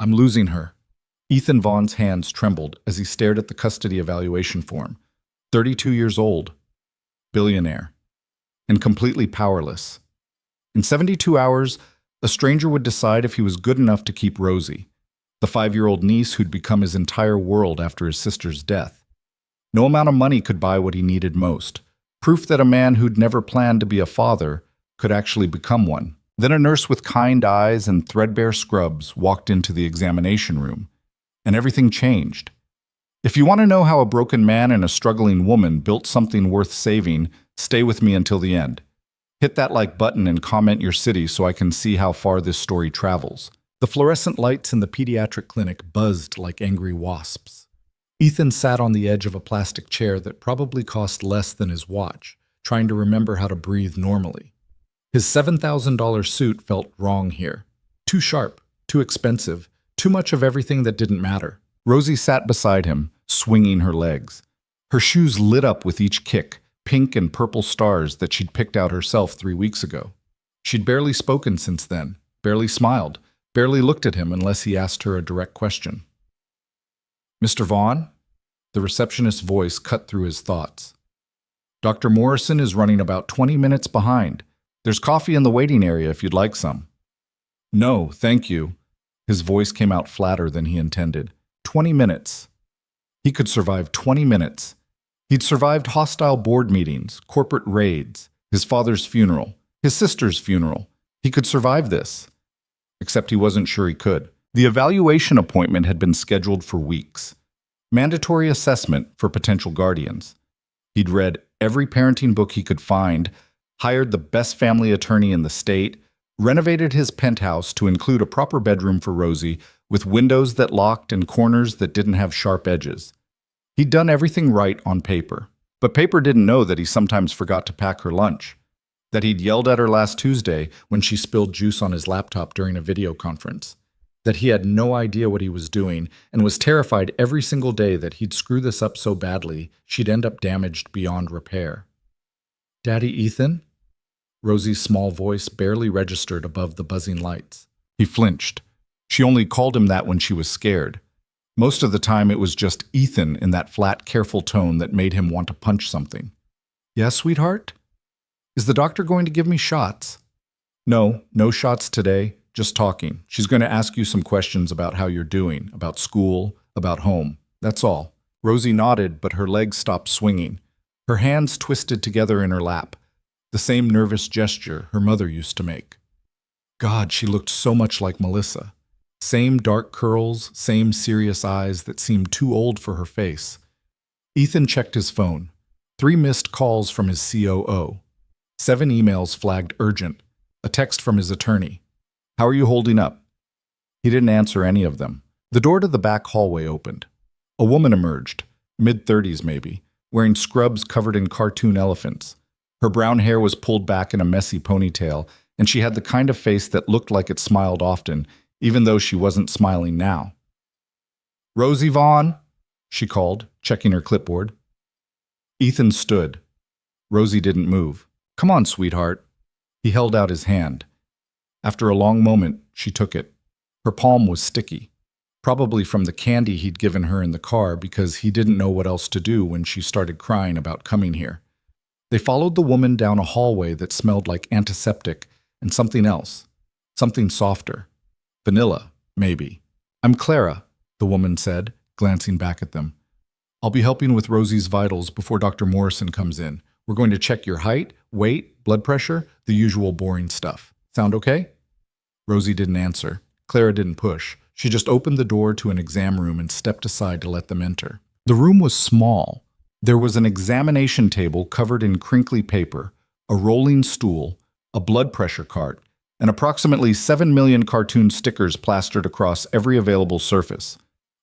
I'm losing her. Ethan Vaughn's hands trembled as he stared at the custody evaluation form. 32 years old, billionaire, and completely powerless. In 72 hours, a stranger would decide if he was good enough to keep Rosie, the 5-year-old niece who'd become his entire world after his sister's death. No amount of money could buy what he needed most, proof that a man who'd never planned to be a father could actually become one. Then a nurse with kind eyes and threadbare scrubs walked into the examination room, and everything changed. If you want to know how a broken man and a struggling woman built something worth saving, stay with me until the end. Hit that like button and comment your city so I can see how far this story travels. The fluorescent lights in the pediatric clinic buzzed like angry wasps. Ethan sat on the edge of a plastic chair that probably cost less than his watch, trying to remember how to breathe normally. His $7,000 suit felt wrong here. Too sharp, too expensive, too much of everything that didn't matter. Rosie sat beside him, swinging her legs. Her shoes lit up with each kick, pink and purple stars that she'd picked out herself 3 weeks ago. She'd barely spoken since then, barely smiled, barely looked at him unless he asked her a direct question. Mr. Vaughn? The receptionist's voice cut through his thoughts. Dr. Morrison is running about 20 minutes behind. There's coffee in the waiting area if you'd like some. No, thank you. His voice came out flatter than he intended. 20 minutes. He could survive 20 minutes. He'd survived hostile board meetings, corporate raids, his father's funeral, his sister's funeral. He could survive this. Except he wasn't sure he could. The evaluation appointment had been scheduled for weeks. Mandatory assessment for potential guardians. He'd read every parenting book he could find, hired the best family attorney in the state, renovated his penthouse to include a proper bedroom for Rosie with windows that locked and corners that didn't have sharp edges. He'd done everything right on paper, but paper didn't know that he sometimes forgot to pack her lunch, that he'd yelled at her last Tuesday when she spilled juice on his laptop during a video conference, that he had no idea what he was doing and was terrified every single day that he'd screw this up so badly she'd end up damaged beyond repair. Daddy Ethan? Rosie's small voice barely registered above the buzzing lights. He flinched. She only called him that when she was scared. Most of the time it was just Ethan in that flat, careful tone that made him want to punch something. Yes, sweetheart? Is the doctor going to give me shots? No shots today, just talking. She's going to ask you some questions about how you're doing, about school, about home. That's all. Rosie nodded, but her legs stopped swinging. Her hands twisted together in her lap, the same nervous gesture her mother used to make. God, she looked so much like Melissa. Same dark curls, same serious eyes that seemed too old for her face. Ethan checked his phone. 3 missed calls from his COO. 7 emails flagged urgent. A text from his attorney. How are you holding up? He didn't answer any of them. The door to the back hallway opened. A woman emerged, mid-30s maybe, wearing scrubs covered in cartoon elephants. Her brown hair was pulled back in a messy ponytail, and she had the kind of face that looked like it smiled often, even though she wasn't smiling now. Rosie Vaughn, she called, checking her clipboard. Ethan stood. Rosie didn't move. Come on, sweetheart. He held out his hand. After a long moment, she took it. Her palm was sticky, probably from the candy he'd given her in the car because he didn't know what else to do when she started crying about coming here. They followed the woman down a hallway that smelled like antiseptic and something else, something softer. Vanilla, maybe. I'm Clara, the woman said, glancing back at them. I'll be helping with Rosie's vitals before Dr. Morrison comes in. We're going to check your height, weight, blood pressure, the usual boring stuff. Sound okay? Rosie didn't answer. Clara didn't push. She just opened the door to an exam room and stepped aside to let them enter. The room was small. There was an examination table covered in crinkly paper, a rolling stool, a blood pressure cart, and approximately 7 million cartoon stickers plastered across every available surface.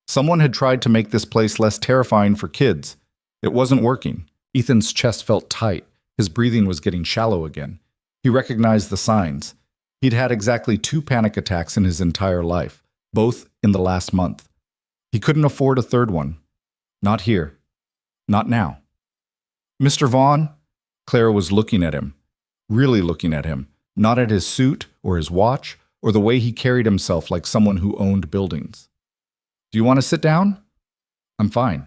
Someone had tried to make this place less terrifying for kids. It wasn't working. Ethan's chest felt tight. His breathing was getting shallow again. He recognized the signs. He'd had exactly 2 panic attacks in his entire life, both in the last month. He couldn't afford a third one. Not here. Not now. Mr. Vaughn? Clara was looking at him. Really looking at him. Not at his suit or his watch or the way he carried himself like someone who owned buildings. Do you want to sit down? I'm fine.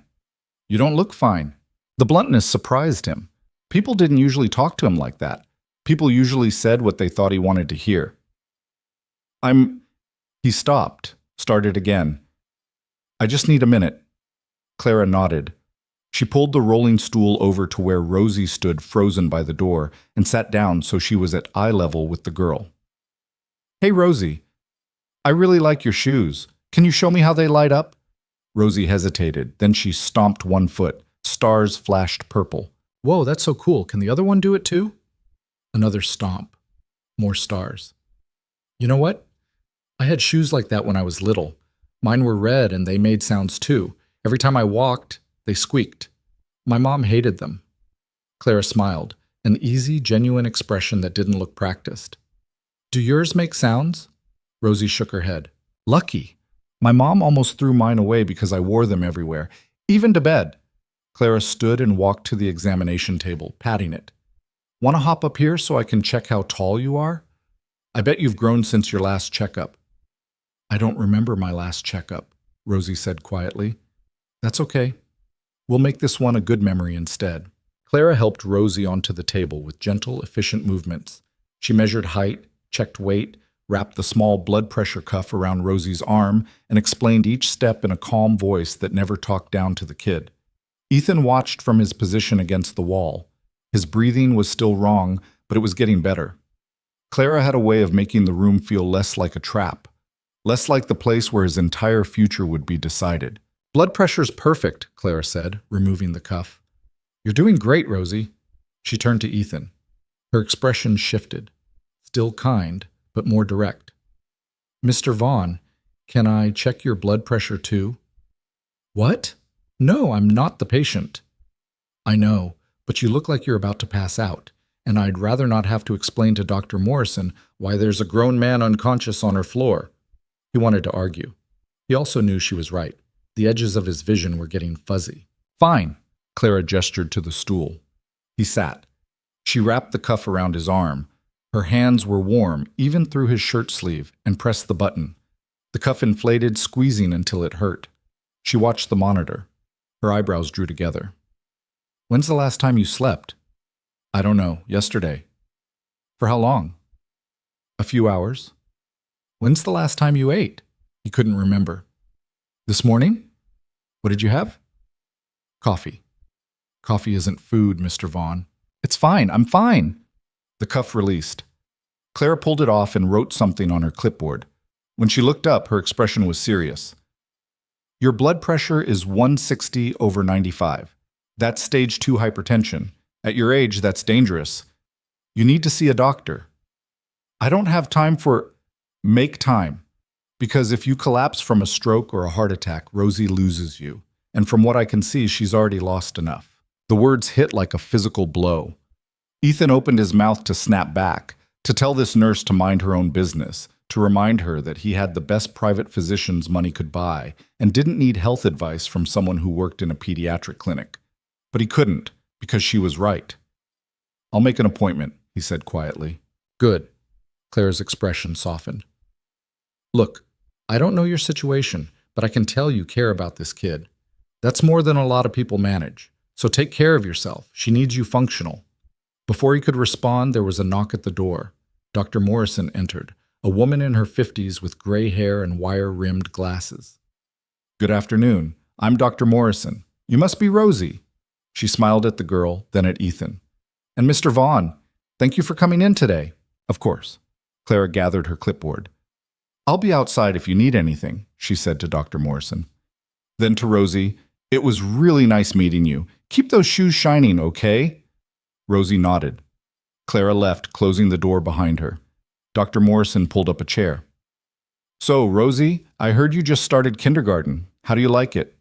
You don't look fine. The bluntness surprised him. People didn't usually talk to him like that. People usually said what they thought he wanted to hear. He stopped, started again. I just need a minute. Clara nodded. She pulled the rolling stool over to where Rosie stood frozen by the door and sat down so she was at eye level with the girl. Hey, Rosie. I really like your shoes. Can you show me how they light up? Rosie hesitated. Then she stomped one foot. Stars flashed purple. Whoa, that's so cool. Can the other one do it too? Another stomp. More stars. You know what? I had shoes like that when I was little. Mine were red and they made sounds too. Every time I walked, they squeaked. My mom hated them. Clara smiled, an easy, genuine expression that didn't look practiced. Do yours make sounds? Rosie shook her head. Lucky. My mom almost threw mine away because I wore them everywhere, even to bed. Clara stood and walked to the examination table, patting it. Want to hop up here so I can check how tall you are? I bet you've grown since your last checkup. I don't remember my last checkup, Rosie said quietly. That's okay. We'll make this one a good memory instead. Clara helped Rosie onto the table with gentle, efficient movements. She measured height, checked weight, wrapped the small blood pressure cuff around Rosie's arm, and explained each step in a calm voice that never talked down to the kid. Ethan watched from his position against the wall. His breathing was still wrong, but it was getting better. Clara had a way of making the room feel less like a trap, less like the place where his entire future would be decided. Blood pressure's perfect, Clara said, removing the cuff. You're doing great, Rosie. She turned to Ethan. Her expression shifted, still kind, but more direct. Mr. Vaughn, can I check your blood pressure too? What? No, I'm not the patient. I know, but you look like you're about to pass out, and I'd rather not have to explain to Dr. Morrison why there's a grown man unconscious on her floor. He wanted to argue. He also knew she was right. The edges of his vision were getting fuzzy. Fine, Clara gestured to the stool. He sat. She wrapped the cuff around his arm. Her hands were warm, even through his shirt sleeve, and pressed the button. The cuff inflated, squeezing until it hurt. She watched the monitor. Her eyebrows drew together. When's the last time you slept? I don't know. Yesterday. For how long? A few hours. When's the last time you ate? He couldn't remember. This morning? What did you have? Coffee. Coffee isn't food, Mr. Vaughn. It's fine. I'm fine. The cuff released. Clara pulled it off and wrote something on her clipboard. When she looked up, her expression was serious. Your blood pressure is 160/95. That's stage 2 hypertension. At your age, that's dangerous. You need to see a doctor. I don't have time for... Make time. Because if you collapse from a stroke or a heart attack, Rosie loses you. And from what I can see, she's already lost enough. The words hit like a physical blow. Ethan opened his mouth to snap back, to tell this nurse to mind her own business, to remind her that he had the best private physicians money could buy and didn't need health advice from someone who worked in a pediatric clinic. But he couldn't, because she was right. I'll make an appointment, he said quietly. Good. Clara's expression softened. Look, I don't know your situation, but I can tell you care about this kid. That's more than a lot of people manage. So take care of yourself. She needs you functional. Before he could respond, there was a knock at the door. Dr. Morrison entered, a woman in her 50s with gray hair and wire-rimmed glasses. Good afternoon. I'm Dr. Morrison. You must be Rosie. She smiled at the girl, then at Ethan. And Mr. Vaughn, thank you for coming in today. Of course. Clara gathered her clipboard. I'll be outside if you need anything, she said to Dr. Morrison. Then to Rosie, it was really nice meeting you. Keep those shoes shining, okay? Rosie nodded. Clara left, closing the door behind her. Dr. Morrison pulled up a chair. So, Rosie, I heard you just started kindergarten. How do you like it?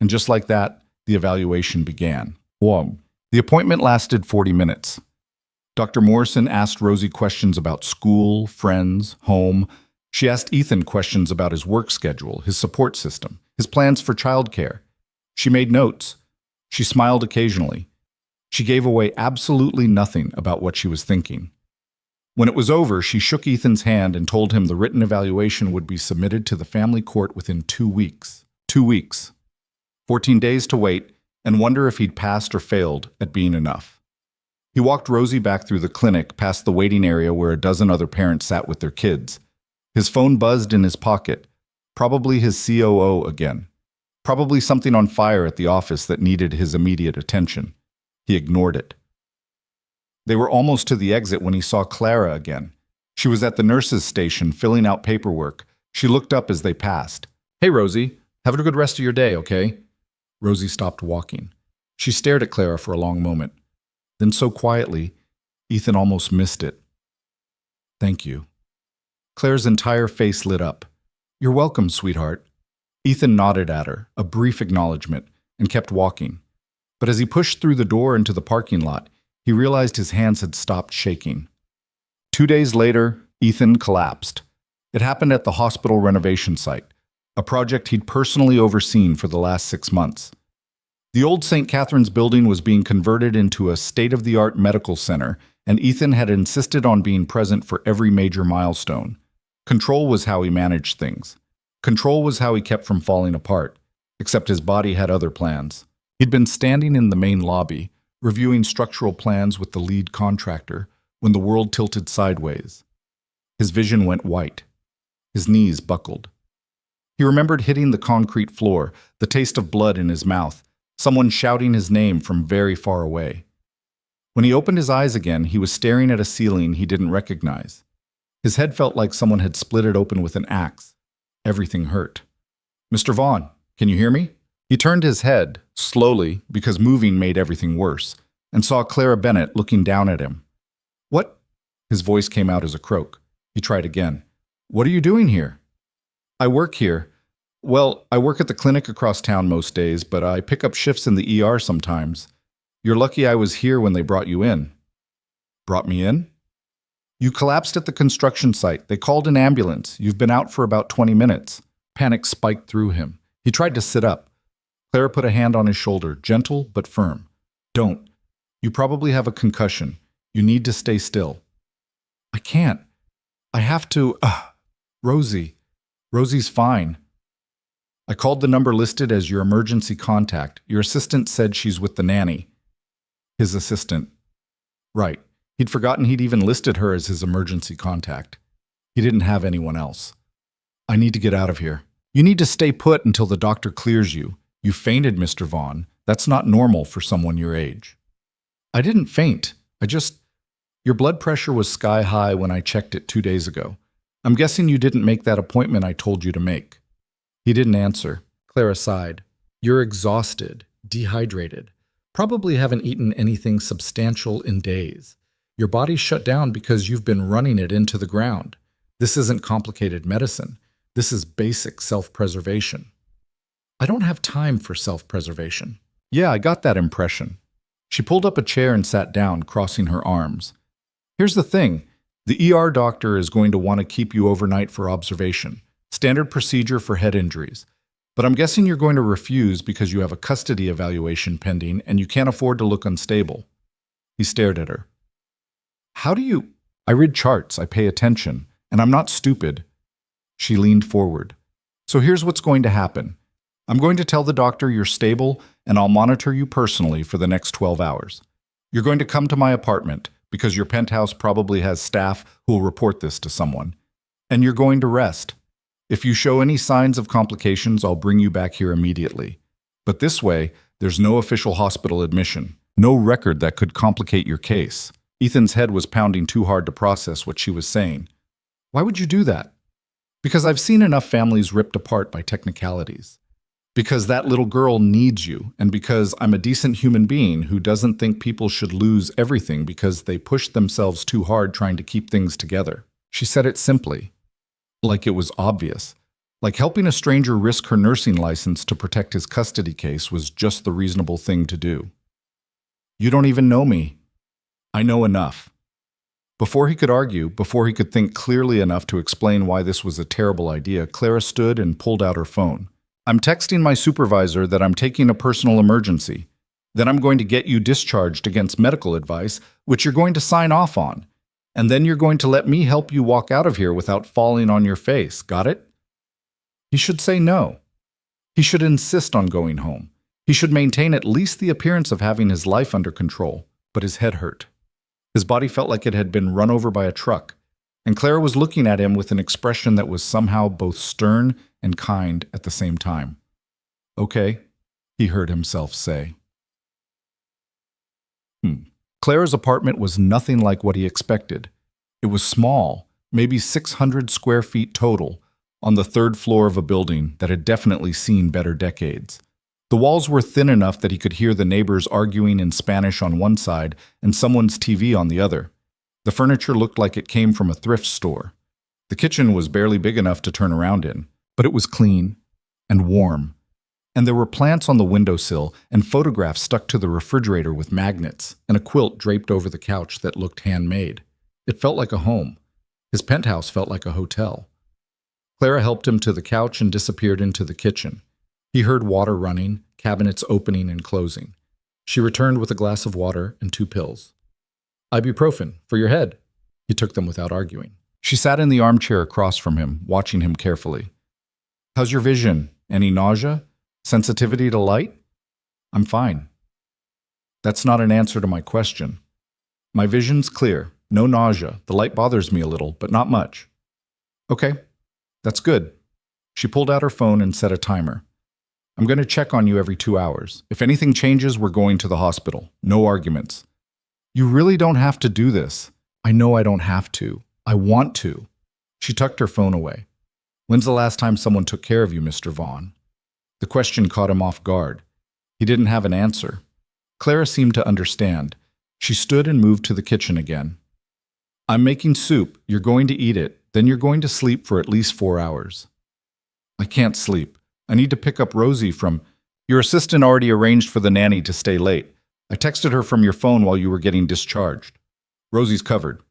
And just like that, the evaluation began. Whoa. The appointment lasted 40 minutes. Dr. Morrison asked Rosie questions about school, friends, home. She asked Ethan questions about his work schedule, his support system, his plans for childcare. She made notes. She smiled occasionally. She gave away absolutely nothing about what she was thinking. When it was over, she shook Ethan's hand and told him the written evaluation would be submitted to the family court within 2 weeks. 2 weeks. 14 days to wait and wonder if he'd passed or failed at being enough. He walked Rosie back through the clinic, past the waiting area where a dozen other parents sat with their kids. His phone buzzed in his pocket. Probably his COO again. Probably something on fire at the office that needed his immediate attention. He ignored it. They were almost to the exit when he saw Clara again. She was at the nurse's station filling out paperwork. She looked up as they passed. "Hey, Rosie. Have a good rest of your day, okay?" Rosie stopped walking. She stared at Clara for a long moment. Then so quietly, Ethan almost missed it. "Thank you." Claire's entire face lit up. "You're welcome, sweetheart." Ethan nodded at her, a brief acknowledgement, and kept walking. But as he pushed through the door into the parking lot, he realized his hands had stopped shaking. 2 days later, Ethan collapsed. It happened at the hospital renovation site, a project he'd personally overseen for the last 6 months. The old St. Catherine's building was being converted into a state-of-the-art medical center, and Ethan had insisted on being present for every major milestone. Control was how he managed things. Control was how he kept from falling apart, except his body had other plans. He'd been standing in the main lobby, reviewing structural plans with the lead contractor, when the world tilted sideways. His vision went white. His knees buckled. He remembered hitting the concrete floor, the taste of blood in his mouth, someone shouting his name from very far away. When he opened his eyes again, he was staring at a ceiling he didn't recognize. His head felt like someone had split it open with an axe. Everything hurt. "Mr. Vaughn, can you hear me?" He turned his head, slowly, because moving made everything worse, and saw Clara Bennett looking down at him. "What?" His voice came out as a croak. He tried again. "What are you doing here?" "I work here. Well, I work at the clinic across town most days, but I pick up shifts in the ER sometimes. You're lucky I was here when they brought you in." "Brought me in?" "You collapsed at the construction site. They called an ambulance. You've been out for about 20 minutes. Panic spiked through him. He tried to sit up. Clara put a hand on his shoulder, gentle but firm. "Don't. You probably have a concussion. You need to stay still." "I can't. I have to. Rosie. Rosie's fine." "I called the number listed as your emergency contact. Your assistant said she's with the nanny." His assistant. Right. He'd forgotten he'd even listed her as his emergency contact. He didn't have anyone else. "I need to get out of here." "You need to stay put until the doctor clears you. You fainted, Mr. Vaughn. That's not normal for someone your age." "I didn't faint. Your blood pressure was sky high when I checked it 2 days ago. I'm guessing you didn't make that appointment I told you to make." He didn't answer. Clara sighed. "You're exhausted, dehydrated. Probably haven't eaten anything substantial in days. Your body shut down because you've been running it into the ground. This isn't complicated medicine. This is basic self-preservation." "I don't have time for self-preservation." "Yeah, I got that impression." She pulled up a chair and sat down, crossing her arms. "Here's the thing. The ER doctor is going to want to keep you overnight for observation. Standard procedure for head injuries. But I'm guessing you're going to refuse because you have a custody evaluation pending and you can't afford to look unstable." He stared at her. "How do you—" "I read charts, I pay attention, and I'm not stupid." She leaned forward. "So here's what's going to happen. I'm going to tell the doctor you're stable, and I'll monitor you personally for the next 12 hours. You're going to come to my apartment, because your penthouse probably has staff who will report this to someone. And you're going to rest. If you show any signs of complications, I'll bring you back here immediately. But this way, there's no official hospital admission, no record that could complicate your case." Ethan's head was pounding too hard to process what she was saying. "Why would you do that?" "Because I've seen enough families ripped apart by technicalities. Because that little girl needs you, and because I'm a decent human being who doesn't think people should lose everything because they push themselves too hard trying to keep things together." She said it simply, like it was obvious. Like helping a stranger risk her nursing license to protect his custody case was just the reasonable thing to do. "You don't even know me." "I know enough." Before he could argue, before he could think clearly enough to explain why this was a terrible idea, Clara stood and pulled out her phone. "I'm texting my supervisor that I'm taking a personal emergency. Then I'm going to get you discharged against medical advice, which you're going to sign off on. And then you're going to let me help you walk out of here without falling on your face. Got it? He should say no. He should insist on going home. He should maintain at least the appearance of having his life under control, but his head hurt. His body felt like it had been run over by a truck, and Clara was looking at him with an expression that was somehow both stern and kind at the same time. Okay, he heard himself say. Clara's apartment was nothing like what he expected. It was small, maybe 600 square feet total, on the third floor of a building that had definitely seen better decades. The walls were thin enough that he could hear the neighbors arguing in Spanish on one side and someone's TV on the other. The furniture looked like it came from a thrift store. The kitchen was barely big enough to turn around in, but it was clean and warm. And there were plants on the windowsill and photographs stuck to the refrigerator with magnets and a quilt draped over the couch that looked handmade. It felt like a home. His penthouse felt like a hotel. Clara helped him to the couch and disappeared into the kitchen. He heard water running, cabinets opening and closing. She returned with a glass of water and 2 pills. Ibuprofen, for your head. He took them without arguing. She sat in the armchair across from him, watching him carefully. How's your vision? Any nausea? Sensitivity to light? I'm fine. That's not an answer to my question. My vision's clear. No nausea. The light bothers me a little, but not much. Okay, that's good. She pulled out her phone and set a timer. I'm going to check on you every 2 hours. If anything changes, we're going to the hospital. No arguments. You really don't have to do this. I know I don't have to. I want to. She tucked her phone away. When's the last time someone took care of you, Mr. Vaughn? The question caught him off guard. He didn't have an answer. Clara seemed to understand. She stood and moved to the kitchen again. I'm making soup. You're going to eat it. Then you're going to sleep for at least 4 hours. I can't sleep. I need to pick up Rosie from... Your assistant already arranged for the nanny to stay late. I texted her from your phone while you were getting discharged. Rosie's covered.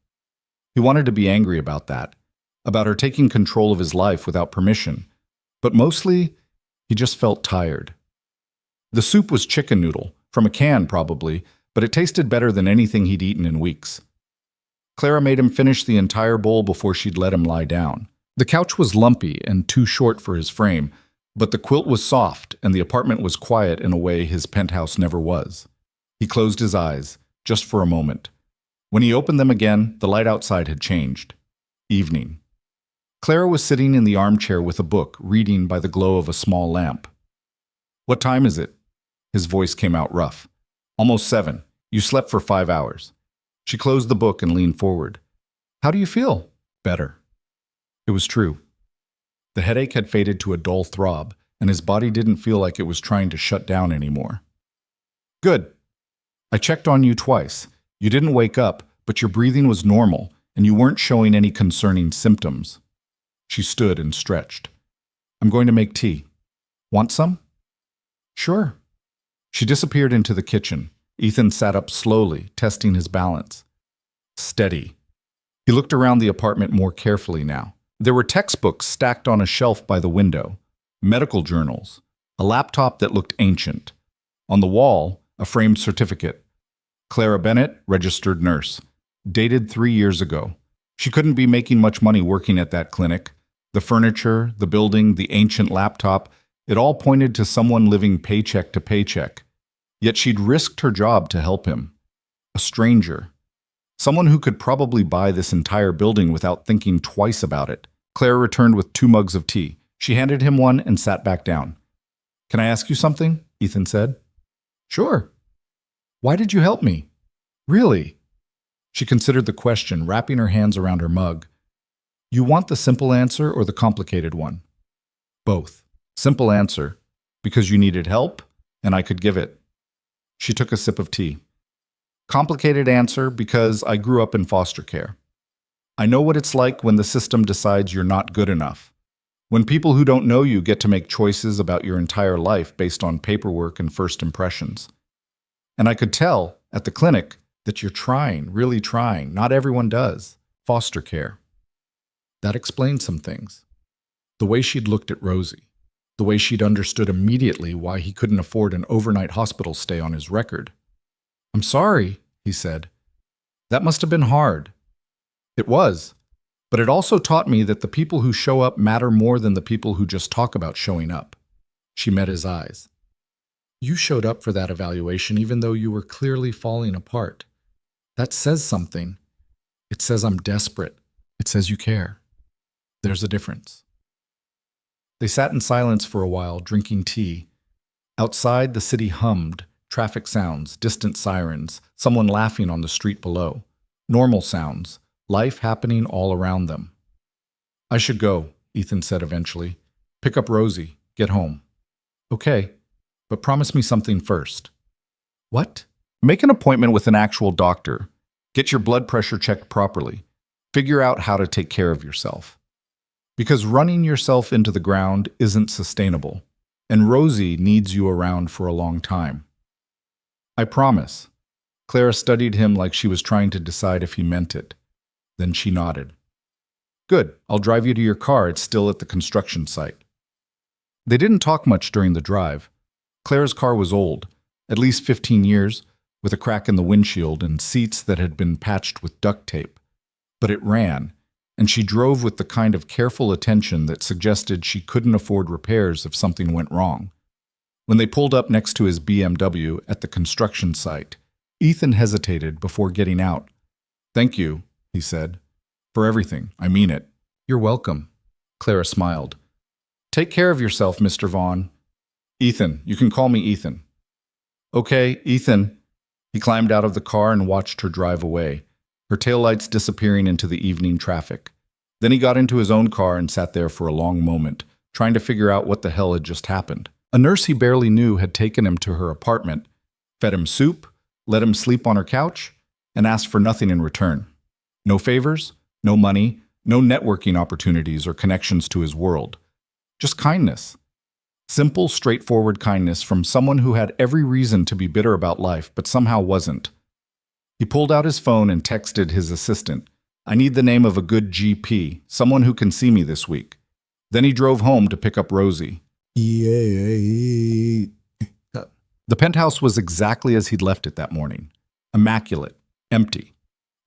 He wanted to be angry about that, about her taking control of his life without permission. But mostly, he just felt tired. The soup was chicken noodle, from a can probably, but it tasted better than anything he'd eaten in weeks. Clara made him finish the entire bowl before she'd let him lie down. The couch was lumpy and too short for his frame, but the quilt was soft and the apartment was quiet in a way his penthouse never was. He closed his eyes, just for a moment. When he opened them again, the light outside had changed. Evening. Clara was sitting in the armchair with a book, reading by the glow of a small lamp. What time is it? His voice came out rough. Almost 7. You slept for 5 hours. She closed the book and leaned forward. How do you feel? Better. It was true. The headache had faded to a dull throb, and his body didn't feel like it was trying to shut down anymore. Good. I checked on you twice. You didn't wake up, but your breathing was normal, and you weren't showing any concerning symptoms. She stood and stretched. I'm going to make tea. Want some? Sure. She disappeared into the kitchen. Ethan sat up slowly, testing his balance. Steady. He looked around the apartment more carefully now. There were textbooks stacked on a shelf by the window, medical journals, a laptop that looked ancient. On the wall, a framed certificate. Clara Bennett, registered nurse. Dated 3 years ago. She couldn't be making much money working at that clinic. The furniture, the building, the ancient laptop, it all pointed to someone living paycheck to paycheck. Yet she'd risked her job to help him. A stranger. Someone who could probably buy this entire building without thinking twice about it. Clara returned with 2 mugs of tea. She handed him one and sat back down. Can I ask you something? Ethan said. Sure. Why did you help me? Really? She considered the question, wrapping her hands around her mug. You want the simple answer or the complicated one? Both. Simple answer, because you needed help, and I could give it. She took a sip of tea. Complicated answer, because I grew up in foster care. I know what it's like when the system decides you're not good enough. When people who don't know you get to make choices about your entire life based on paperwork and first impressions. And I could tell, at the clinic, that you're trying, really trying. Not everyone does. Foster care. That explained some things. The way she'd looked at Rosie. The way she'd understood immediately why he couldn't afford an overnight hospital stay on his record. I'm sorry, he said. That must have been hard. It was. But it also taught me that the people who show up matter more than the people who just talk about showing up. She met his eyes. You showed up for that evaluation even though you were clearly falling apart. That says something. It says I'm desperate. It says you care. There's a difference. They sat in silence for a while, drinking tea. Outside, the city hummed, traffic sounds, distant sirens, someone laughing on the street below. Normal sounds, life happening all around them. I should go, Ethan said eventually. Pick up Rosie, get home. Okay, but promise me something first. What? Make an appointment with an actual doctor. Get your blood pressure checked properly. Figure out how to take care of yourself. Because running yourself into the ground isn't sustainable, and Rosie needs you around for a long time. I promise. Clara studied him like she was trying to decide if he meant it. Then she nodded. Good, I'll drive you to your car. It's still at the construction site. They didn't talk much during the drive. Clara's car was old, at least 15 years, with a crack in the windshield and seats that had been patched with duct tape. But it ran, and she drove with the kind of careful attention that suggested she couldn't afford repairs if something went wrong. When they pulled up next to his BMW at the construction site, Ethan hesitated before getting out. Thank you, he said. For everything, I mean it. You're welcome. Clara smiled. Take care of yourself, Mr. Vaughn. Ethan, you can call me Ethan. Okay, Ethan. He climbed out of the car and watched her drive away, her taillights disappearing into the evening traffic. Then he got into his own car and sat there for a long moment, trying to figure out what the hell had just happened. A nurse he barely knew had taken him to her apartment, fed him soup, let him sleep on her couch, and asked for nothing in return. No favors, no money, no networking opportunities or connections to his world. Just kindness. Simple, straightforward kindness from someone who had every reason to be bitter about life, but somehow wasn't. He pulled out his phone and texted his assistant, I need the name of a good GP, someone who can see me this week. Then he drove home to pick up Rosie. The penthouse was exactly as he'd left it that morning. Immaculate, empty.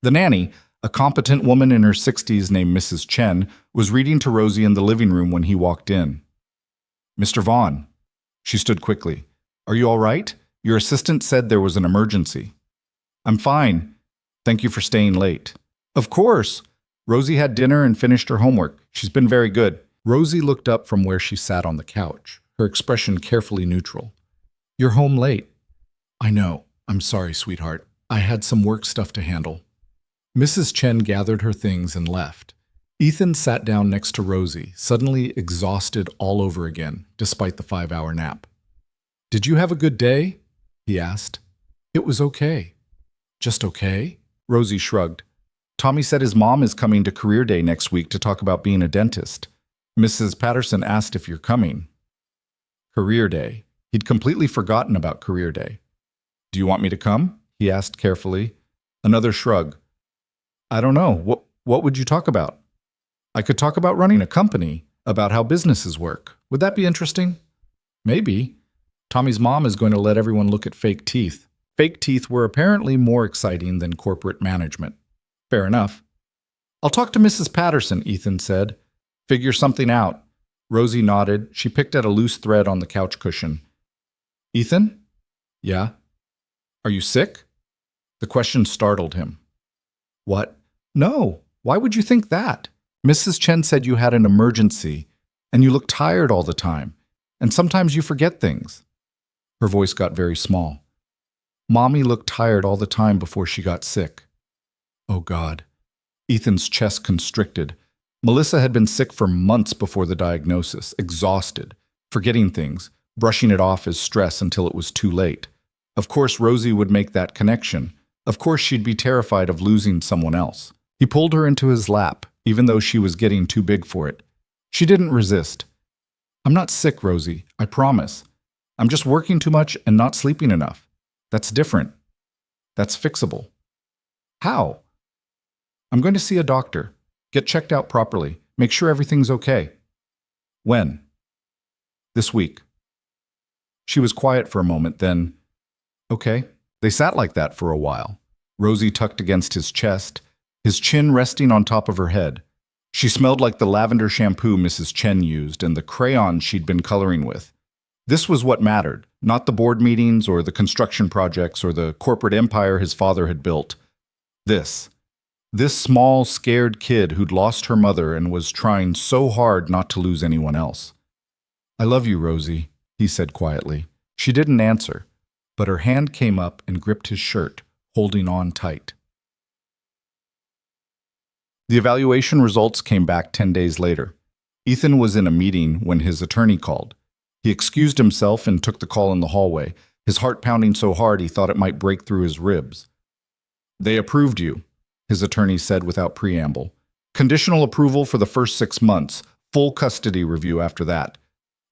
The nanny, a competent woman in her 60s named Mrs. Chen, was reading to Rosie in the living room when he walked in. Mr. Vaughn. She stood quickly. Are you all right? Your assistant said there was an emergency. I'm fine. Thank you for staying late. Of course. Rosie had dinner and finished her homework. She's been very good. Rosie looked up from where she sat on the couch, her expression carefully neutral. You're home late. I know. I'm sorry, sweetheart. I had some work stuff to handle. Mrs. Chen gathered her things and left. Ethan sat down next to Rosie, suddenly exhausted all over again, despite the 5-hour nap. Did you have a good day? He asked. It was okay. Just okay? Rosie shrugged. Tommy said his mom is coming to Career Day next week to talk about being a dentist. Mrs. Patterson asked if you're coming. Career Day. He'd completely forgotten about Career Day. Do you want me to come? He asked carefully. Another shrug. I don't know. What would you talk about? I could talk about running a company, about how businesses work. Would that be interesting? Maybe. Tommy's mom is going to let everyone look at fake teeth. Fake teeth were apparently more exciting than corporate management. Fair enough. I'll talk to Mrs. Patterson, Ethan said. Figure something out. Rosie nodded. She picked at a loose thread on the couch cushion. Ethan? Yeah? Are you sick? The question startled him. What? No. Why would you think that? Mrs. Chen said you had an emergency, and you look tired all the time, and sometimes you forget things. Her voice got very small. Mommy looked tired all the time before she got sick. Oh, God. Ethan's chest constricted. Melissa had been sick for months before the diagnosis, exhausted, forgetting things, brushing it off as stress until it was too late. Of course, Rosie would make that connection. Of course, she'd be terrified of losing someone else. He pulled her into his lap, even though she was getting too big for it. She didn't resist. I'm not sick, Rosie, I promise. I'm just working too much and not sleeping enough. That's different. That's fixable. How? I'm going to see a doctor. Get checked out properly. Make sure everything's okay. When? This week. She was quiet for a moment, then, okay. They sat like that for a while. Rosie tucked against his chest, his chin resting on top of her head. She smelled like the lavender shampoo Mrs. Chen used and the crayons she'd been coloring with. This was what mattered, not the board meetings or the construction projects or the corporate empire his father had built. This. This small, scared kid who'd lost her mother and was trying so hard not to lose anyone else. "I love you, Rosie," he said quietly. She didn't answer, but her hand came up and gripped his shirt, holding on tight. The evaluation results came back 10 days later. Ethan was in a meeting when his attorney called. He excused himself and took the call in the hallway, his heart pounding so hard he thought it might break through his ribs. "They approved you," his attorney said without preamble. "Conditional approval for the first 6 months, full custody review after that.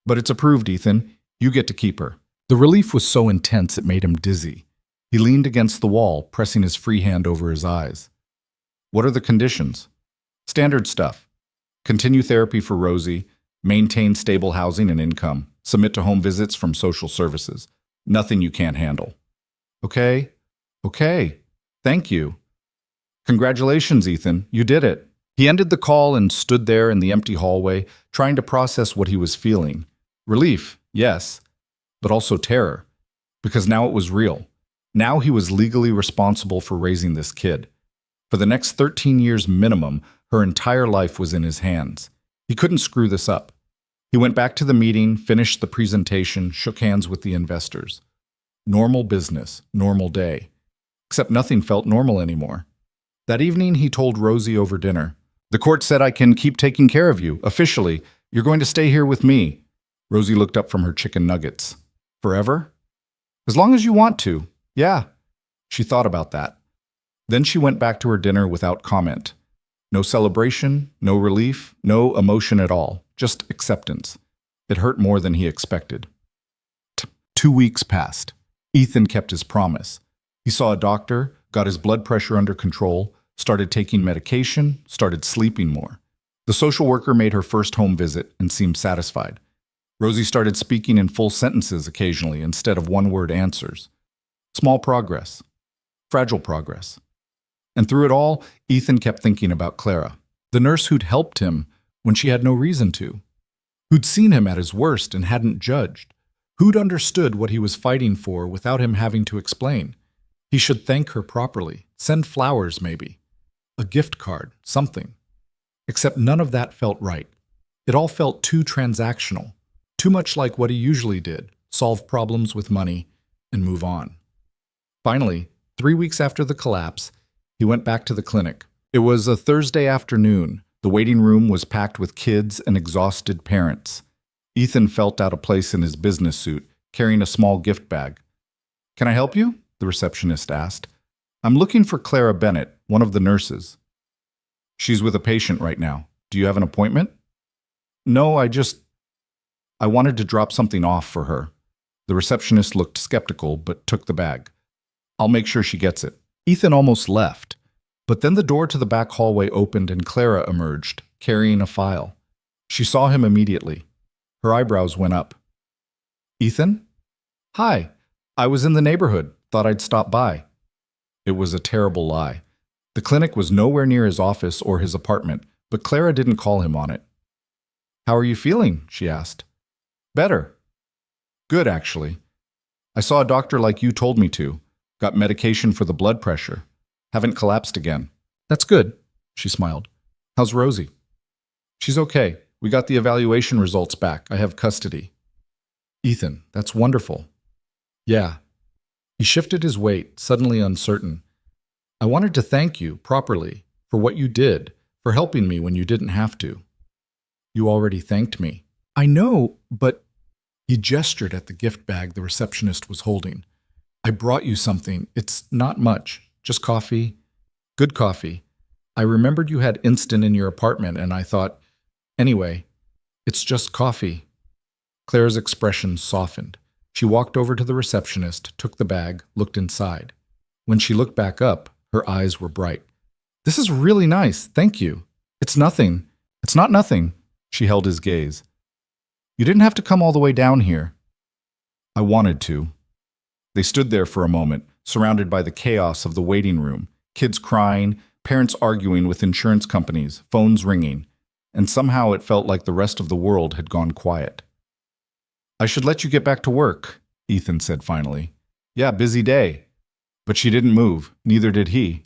But it's approved, Ethan. You get to keep her." The relief was so intense it made him dizzy. He leaned against the wall, pressing his free hand over his eyes. "What are the conditions?" "Standard stuff. Continue therapy for Rosie, maintain stable housing and income, submit to home visits from social services. Nothing you can't handle." "Okay. Thank you." "Congratulations, Ethan. You did it." He ended the call and stood there in the empty hallway, trying to process what he was feeling. Relief, yes, but also terror. Because now it was real. Now he was legally responsible for raising this kid. For the next 13 years minimum, her entire life was in his hands. He couldn't screw this up. He went back to the meeting, finished the presentation, shook hands with the investors. Normal business, normal day. Except nothing felt normal anymore. That evening, he told Rosie over dinner, "The court said I can keep taking care of you, officially. You're going to stay here with me." Rosie looked up from her chicken nuggets. "Forever?" "As long as you want to. Yeah." She thought about that. Then she went back to her dinner without comment. No celebration, no relief, no emotion at all, just acceptance. It hurt more than he expected. 2 weeks passed. Ethan kept his promise. He saw a doctor, got his blood pressure under control, started taking medication, started sleeping more. The social worker made her first home visit and seemed satisfied. Rosie started speaking in full sentences occasionally instead of one-word answers. Small progress. Fragile progress. And through it all, Ethan kept thinking about Clara, the nurse who'd helped him when she had no reason to, who'd seen him at his worst and hadn't judged, who'd understood what he was fighting for without him having to explain. He should thank her properly, send flowers maybe, a gift card, something. Except none of that felt right. It all felt too transactional, too much like what he usually did, solve problems with money and move on. Finally, 3 weeks after the collapse, he went back to the clinic. It was a Thursday afternoon. The waiting room was packed with kids and exhausted parents. Ethan felt out of place in his business suit, carrying a small gift bag. "Can I help you?" the receptionist asked. "I'm looking for Clara Bennett, one of the nurses." "She's with a patient right now. Do you have an appointment?" "No, I wanted to drop something off for her." The receptionist looked skeptical, but took the bag. "I'll make sure she gets it." Ethan almost left, but then the door to the back hallway opened and Clara emerged, carrying a file. She saw him immediately. Her eyebrows went up. "Ethan?" "Hi. I was in the neighborhood. Thought I'd stop by." It was a terrible lie. The clinic was nowhere near his office or his apartment, but Clara didn't call him on it. "How are you feeling?" she asked. "Better." "Good, actually. I saw a doctor like you told me to. Got medication for the blood pressure. Haven't collapsed again." "That's good," she smiled. "How's Rosie?" "She's okay. We got the evaluation results back. I have custody." "Ethan, that's wonderful." "Yeah." He shifted his weight, suddenly uncertain. "I wanted to thank you, properly, for what you did, for helping me when you didn't have to." "You already thanked me." "I know, but..." He gestured at the gift bag the receptionist was holding. "I brought you something. It's not much. Just coffee. Good coffee. I remembered you had instant in your apartment, and I thought, anyway, it's just coffee." Claire's expression softened. She walked over to the receptionist, took the bag, looked inside. When she looked back up, her eyes were bright. "This is really nice. Thank you. It's nothing. It's not nothing." She held his gaze. "You didn't have to come all the way down here." "I wanted to." They stood there for a moment, surrounded by the chaos of the waiting room, kids crying, Parents arguing with insurance companies, phones ringing, and somehow it felt like the rest of the world had gone quiet. "I should let you get back to work," Ethan said finally. "Yeah, busy day." But she didn't move, neither did he.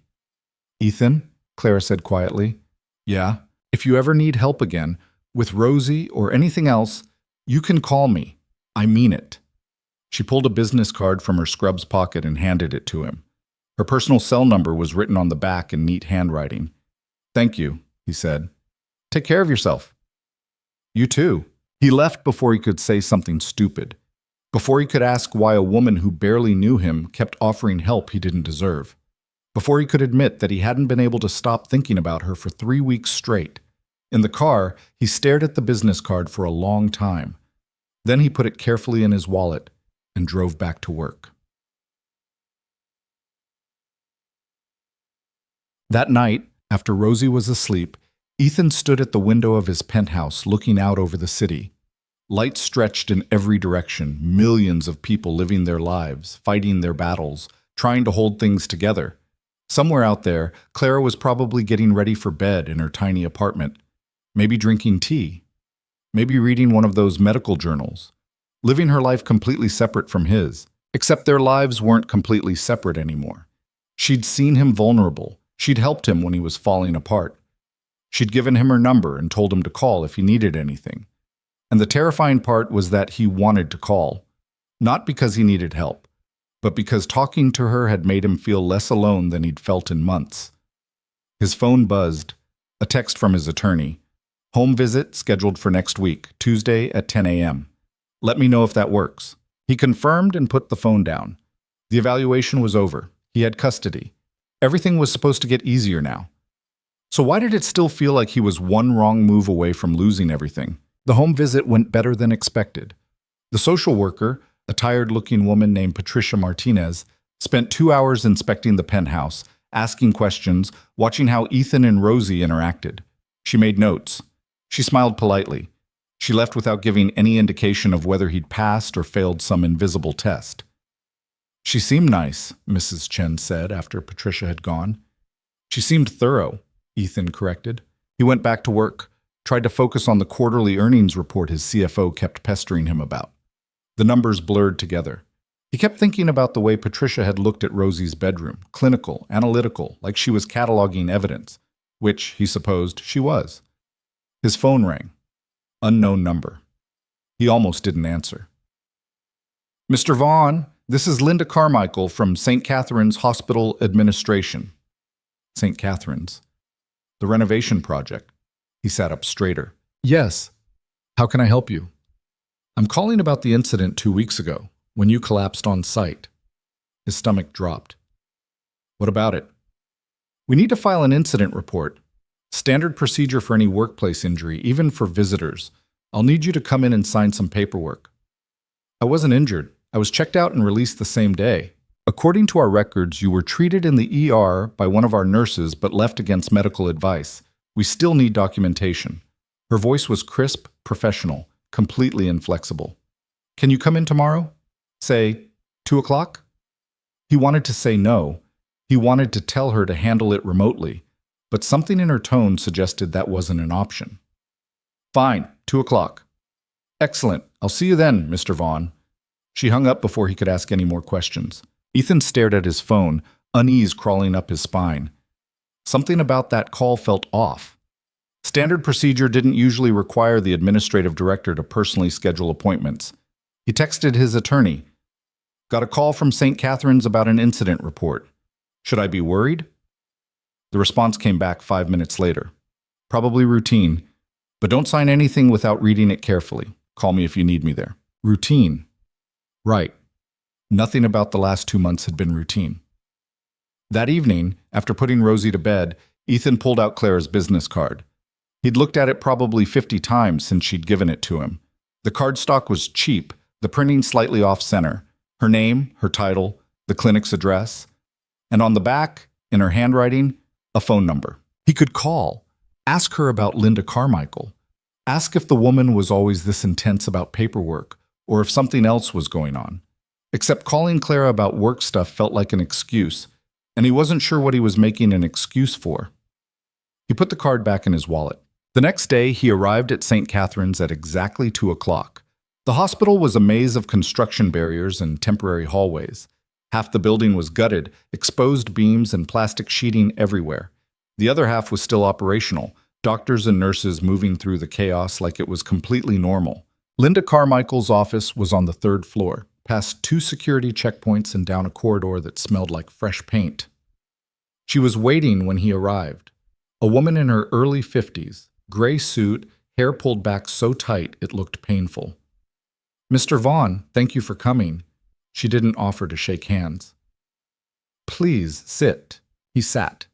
"Ethan," Clara said quietly. "Yeah? If you ever need help again, with Rosie or anything else, you can call me. I mean it." She pulled a business card from her scrubs pocket and handed it to him. Her personal cell number was written on the back in neat handwriting. "Thank you," he said. "Take care of yourself." "You too." He left before he could say something stupid, before he could ask why a woman who barely knew him kept offering help he didn't deserve, before he could admit that he hadn't been able to stop thinking about her for 3 weeks straight. In the car, he stared at the business card for a long time. Then he put it carefully in his wallet and drove back to work. That night, after Rosie was asleep, Ethan stood at the window of his penthouse looking out over the city. Lights stretched in every direction, millions of people living their lives, fighting their battles, trying to hold things together. Somewhere out there, Clara was probably getting ready for bed in her tiny apartment, maybe drinking tea, maybe reading one of those medical journals, living her life completely separate from his, except their lives weren't completely separate anymore. She'd seen him vulnerable. She'd helped him when he was falling apart. She'd given him her number and told him to call if he needed anything. And the terrifying part was that he wanted to call, not because he needed help, but because talking to her had made him feel less alone than he'd felt in months. His phone buzzed, a text from his attorney. "Home visit scheduled for next week, Tuesday at 10 a.m. Let me know if that works." He confirmed and put the phone down. The evaluation was over. He had custody. Everything was supposed to get easier now. So why did it still feel like he was one wrong move away from losing everything? The home visit went better than expected. The social worker, a tired-looking woman named Patricia Martinez, spent 2 hours inspecting the penthouse, asking questions, watching how Ethan and Rosie interacted. She made notes. She smiled politely. She left without giving any indication of whether he'd passed or failed some invisible test. "She seemed nice," Mrs. Chen said after Patricia had gone. "She seemed thorough," Ethan corrected. He went back to work, tried to focus on the quarterly earnings report his CFO kept pestering him about. The numbers blurred together. He kept thinking about the way Patricia had looked at Rosie's bedroom, clinical, analytical, like she was cataloging evidence, which, he supposed, she was. His phone rang. Unknown number. He almost didn't answer. "Mr. Vaughn, this is Linda Carmichael from St. Catherine's Hospital Administration." St. Catherine's. The renovation project. He sat up straighter. "Yes. How can I help you?" "I'm calling about the incident 2 weeks ago, when you collapsed on site." His stomach dropped. "What about it?" "We need to file an incident report. Standard procedure for any workplace injury, even for visitors. I'll need you to come in and sign some paperwork." "I wasn't injured. I was checked out and released the same day. According to our records, you were treated in the ER by one of our nurses but left against medical advice. We still need documentation." Her voice was crisp, professional, completely inflexible. "Can you come in tomorrow? Say, 2 o'clock? He wanted to say no. He wanted to tell her to handle it remotely, but something in her tone suggested that wasn't an option. "Fine, 2 o'clock. "Excellent. I'll see you then, Mr. Vaughn." She hung up before he could ask any more questions. Ethan stared at his phone, unease crawling up his spine. Something about that call felt off. Standard procedure didn't usually require the administrative director to personally schedule appointments. He texted his attorney. "Got a call from St. Catherine's about an incident report. Should I be worried?" The response came back 5 minutes later. "Probably routine, but don't sign anything without reading it carefully. Call me if you need me there." Routine. Right. Nothing about the last 2 months had been routine. That evening, after putting Rosie to bed, Ethan pulled out Clara's business card. He'd looked at it probably 50 times since she'd given it to him. The cardstock was cheap, the printing slightly off-center. Her name, her title, the clinic's address. And on the back, in her handwriting, a phone number. He could call, ask her about Linda Carmichael, ask if the woman was always this intense about paperwork, or if something else was going on. Except calling Clara about work stuff felt like an excuse, and he wasn't sure what he was making an excuse for. He put the card back in his wallet. The next day, he arrived at St. Catherine's at exactly 2 o'clock. The hospital was a maze of construction barriers and temporary hallways. Half the building was gutted, exposed beams and plastic sheeting everywhere. The other half was still operational, doctors and nurses moving through the chaos like it was completely normal. Linda Carmichael's office was on the 3rd floor, past 2 security checkpoints and down a corridor that smelled like fresh paint. She was waiting when he arrived. A woman in her early 50s, gray suit, hair pulled back so tight it looked painful. "Mr. Vaughn, thank you for coming." She didn't offer to shake hands. "Please, sit." He sat.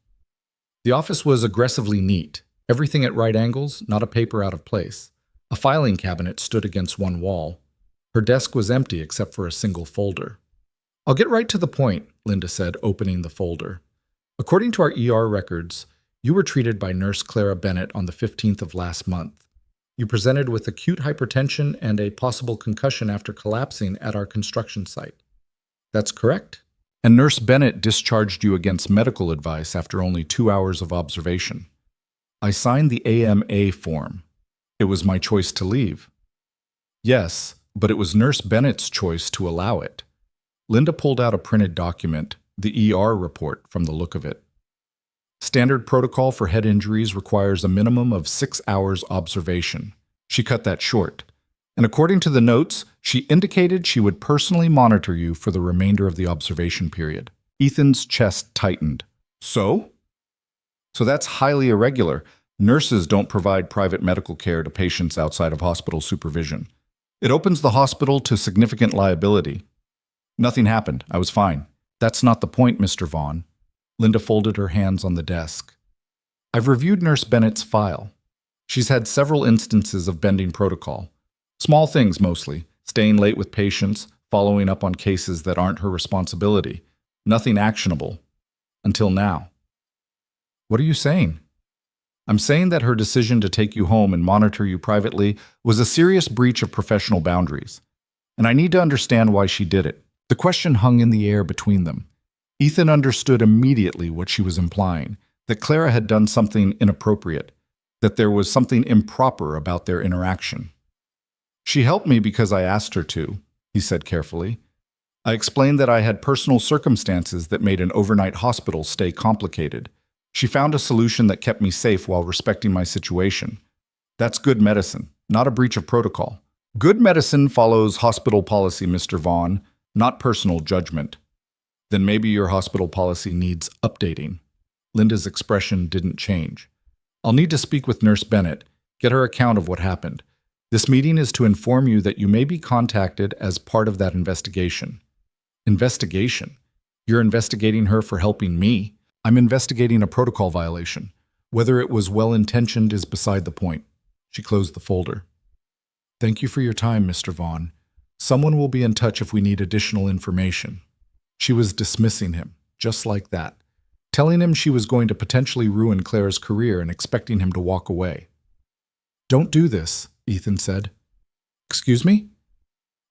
The office was aggressively neat, everything at right angles, not a paper out of place. A filing cabinet stood against one wall. Her desk was empty except for a single folder. "I'll get right to the point," Linda said, opening the folder. "According to our ER records, you were treated by Nurse Clara Bennett on the 15th of last month. You presented with acute hypertension and a possible concussion after collapsing at our construction site. That's correct? And Nurse Bennett discharged you against medical advice after only 2 hours of observation. I signed the AMA form. It was my choice to leave." "Yes, but it was Nurse Bennett's choice to allow it." Linda pulled out a printed document, the ER report, from the look of it. "Standard protocol for head injuries requires a minimum of 6 hours observation." She cut that short. "And according to the notes, she indicated she would personally monitor you for the remainder of the observation period." Ethan's chest tightened. So that's highly irregular. Nurses don't provide private medical care to patients outside of hospital supervision. It opens the hospital to significant liability. Nothing happened. I was fine. That's not the point, Mr. Vaughn. Linda folded her hands on the desk. "I've reviewed Nurse Bennett's file. She's had several instances of bending protocol. Small things mostly, staying late with patients, following up on cases that aren't her responsibility. Nothing actionable. Until now." "What are you saying?" "I'm saying that her decision to take you home and monitor you privately was a serious breach of professional boundaries. And I need to understand why she did it." The question hung in the air between them. Ethan understood immediately what she was implying, that Clara had done something inappropriate, that there was something improper about their interaction. "She helped me because I asked her to," he said carefully. "I explained that I had personal circumstances that made an overnight hospital stay complicated. She found a solution that kept me safe while respecting my situation. That's good medicine, not a breach of protocol. Good medicine follows hospital policy, Mr. Vaughn, not personal judgment." "Then maybe your hospital policy needs updating." Linda's expression didn't change. "I'll need to speak with Nurse Bennett, get her account of what happened. This meeting is to inform you that you may be contacted as part of that investigation." "Investigation? You're investigating her for helping me?" "I'm investigating a protocol violation. Whether it was well-intentioned is beside the point." She closed the folder. "Thank you for your time, Mr. Vaughn. Someone will be in touch if we need additional information." She was dismissing him, just like that, telling him she was going to potentially ruin Clara's career and expecting him to walk away. "Don't do this," Ethan said. "Excuse me?"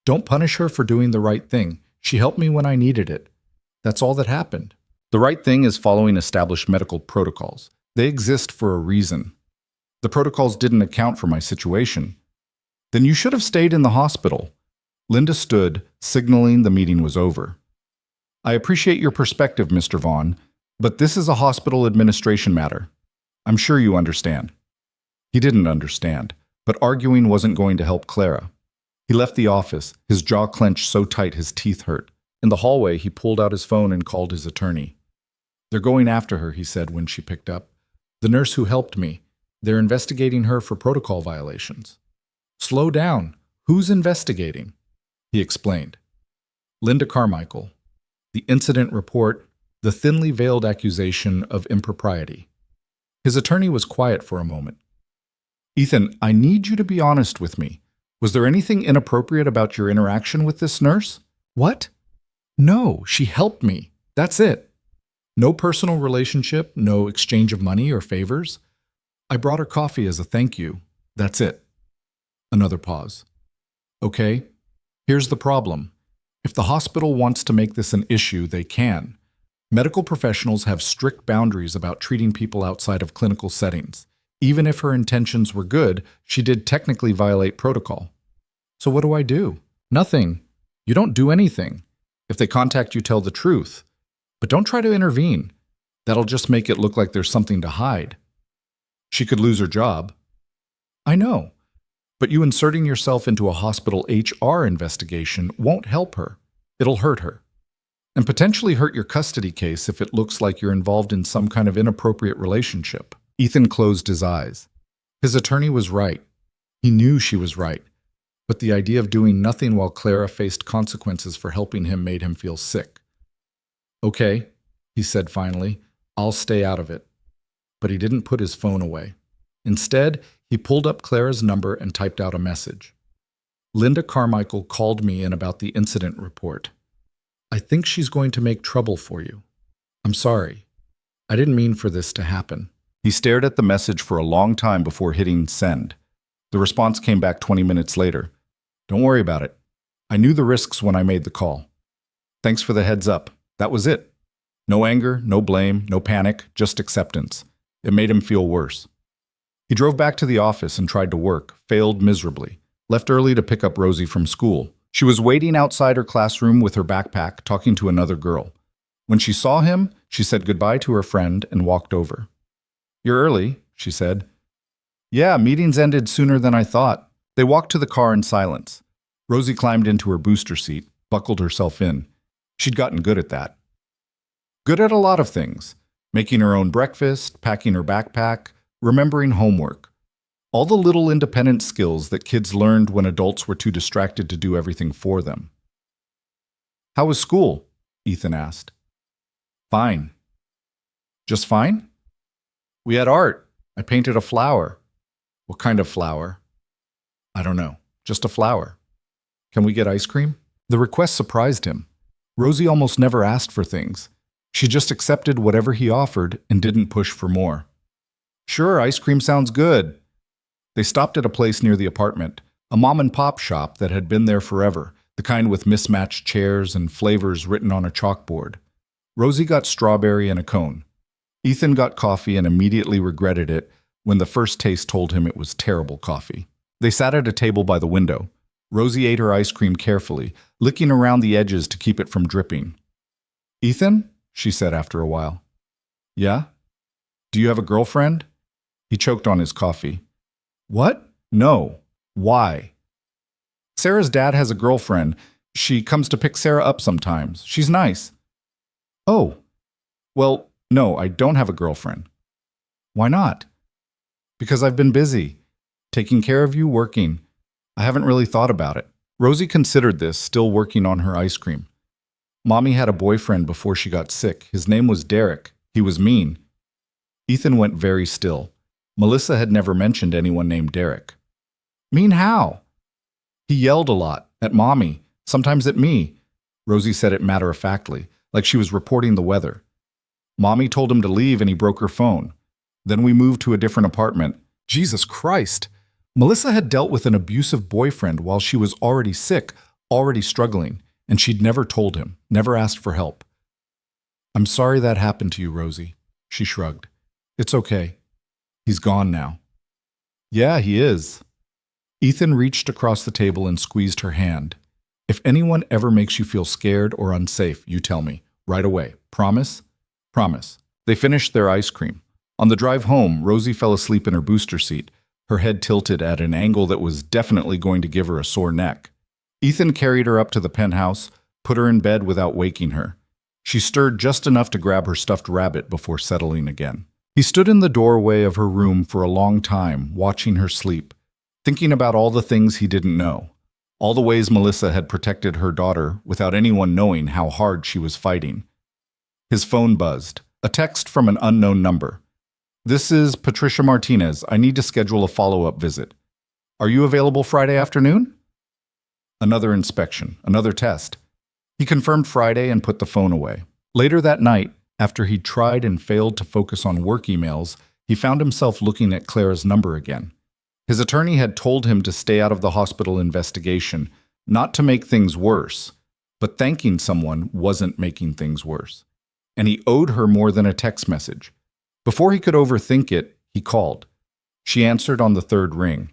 "Don't punish her for doing the right thing. She helped me when I needed it. That's all that happened." "The right thing is following established medical protocols. They exist for a reason. The protocols didn't account for my situation." "Then you should have stayed in the hospital." Linda stood, signaling the meeting was over. "I appreciate your perspective, Mr. Vaughn, but this is a hospital administration matter. I'm sure you understand." He didn't understand, but arguing wasn't going to help Clara. He left the office, his jaw clenched so tight his teeth hurt. In the hallway, he pulled out his phone and called his attorney. "They're going after her," he said when she picked up. "The nurse who helped me. They're investigating her for protocol violations." "Slow down. Who's investigating?" He explained. "Linda Carmichael. The incident report, the thinly veiled accusation of impropriety." His attorney was quiet for a moment. "Ethan, I need you to be honest with me. Was there anything inappropriate about your interaction with this nurse?" "What?" "No, she helped me. That's it. No personal relationship, no exchange of money or favors. I brought her coffee as a thank you. That's it." Another pause. "Okay, here's the problem. If the hospital wants to make this an issue, they can. Medical professionals have strict boundaries about treating people outside of clinical settings. Even if her intentions were good, she did technically violate protocol. So what do I do? Nothing. You don't do anything. If they contact you, tell the truth. But don't try to intervene. That'll just make it look like there's something to hide. She could lose her job. I know. But you inserting yourself into a hospital HR investigation won't help her. It'll hurt her. And potentially hurt your custody case if it looks like you're involved in some kind of inappropriate relationship. Ethan closed his eyes. His attorney was right. He knew she was right. But the idea of doing nothing while Clara faced consequences for helping him made him feel sick. Okay, he said finally, I'll stay out of it. But he didn't put his phone away. Instead, he pulled up Clara's number and typed out a message. Linda Carmichael called me in about the incident report. I think she's going to make trouble for you. I'm sorry. I didn't mean for this to happen. He stared at the message for a long time before hitting send. The response came back 20 minutes later. Don't worry about it. I knew the risks when I made the call. Thanks for the heads up. That was it. No anger, no blame, no panic, just acceptance. It made him feel worse. He drove back to the office and tried to work, failed miserably, left early to pick up Rosie from school. She was waiting outside her classroom with her backpack, talking to another girl. When she saw him, she said goodbye to her friend and walked over. You're early, she said. Yeah, meetings ended sooner than I thought. They walked to the car in silence. Rosie climbed into her booster seat, buckled herself in. She'd gotten good at that. Good at a lot of things. Making her own breakfast, packing her backpack, remembering homework. All the little independent skills that kids learned when adults were too distracted to do everything for them. How was school? Ethan asked. Fine. Just fine? We had art. I painted a flower. What kind of flower? I don't know. Just a flower. Can we get ice cream? The request surprised him. Rosie almost never asked for things. She just accepted whatever he offered and didn't push for more. Sure, ice cream sounds good. They stopped at a place near the apartment, a mom-and-pop shop that had been there forever, the kind with mismatched chairs and flavors written on a chalkboard. Rosie got strawberry and a cone. Ethan got coffee and immediately regretted it when the first taste told him it was terrible coffee. They sat at a table by the window. Rosie ate her ice cream carefully, licking around the edges to keep it from dripping. Ethan? She said after a while. Yeah? Do you have a girlfriend? He choked on his coffee. What? No. Why? Sarah's dad has a girlfriend. She comes to pick Sarah up sometimes. She's nice. Oh. Well, no, I don't have a girlfriend. Why not? Because I've been busy. Taking care of you, working. I haven't really thought about it. Rosie considered this, still working on her ice cream. Mommy had a boyfriend before she got sick. His name was Derek. He was mean. Ethan went very still. Melissa had never mentioned anyone named Derek. Mean how? He yelled a lot, at Mommy, sometimes at me. Rosie said it matter-of-factly, like she was reporting the weather. Mommy told him to leave and he broke her phone. Then we moved to a different apartment. Jesus Christ! Melissa had dealt with an abusive boyfriend while she was already sick, already struggling, and she'd never told him, never asked for help. I'm sorry that happened to you, Rosie, she shrugged. It's okay. He's gone now. Yeah, he is. Ethan reached across the table and squeezed her hand. If anyone ever makes you feel scared or unsafe, you tell me, right away. Promise? Promise. They finished their ice cream. On the drive home, Rosie fell asleep in her booster seat, her head tilted at an angle that was definitely going to give her a sore neck. Ethan carried her up to the penthouse, put her in bed without waking her. She stirred just enough to grab her stuffed rabbit before settling again. He stood in the doorway of her room for a long time, watching her sleep, thinking about all the things he didn't know, all the ways Melissa had protected her daughter without anyone knowing how hard she was fighting. His phone buzzed, a text from an unknown number. This is Patricia Martinez. I need to schedule a follow-up visit. Are you available Friday afternoon? Another inspection, another test. He confirmed Friday and put the phone away. Later that night, after he'd tried and failed to focus on work emails, he found himself looking at Clara's number again. His attorney had told him to stay out of the hospital investigation, not to make things worse, but thanking someone wasn't making things worse. and he owed her more than a text message. Before he could overthink it, he called. She answered on the third ring.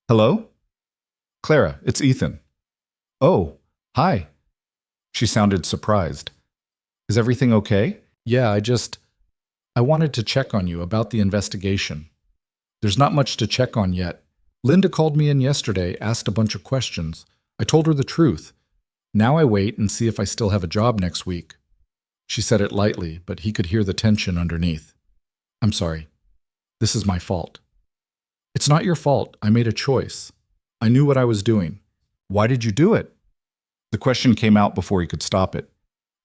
Hello? Clara, it's Ethan. Oh, hi. She sounded surprised. Is everything okay? Yeah, I wanted to check on you about the investigation. There's not much to check on yet. Linda called me in yesterday, asked a bunch of questions. I told her the truth. Now I wait and see if I still have a job next week. She said it lightly, but he could hear the tension underneath. I'm sorry. This is my fault. It's not your fault. I made a choice. I knew what I was doing. Why did you do it? The question came out before he could stop it.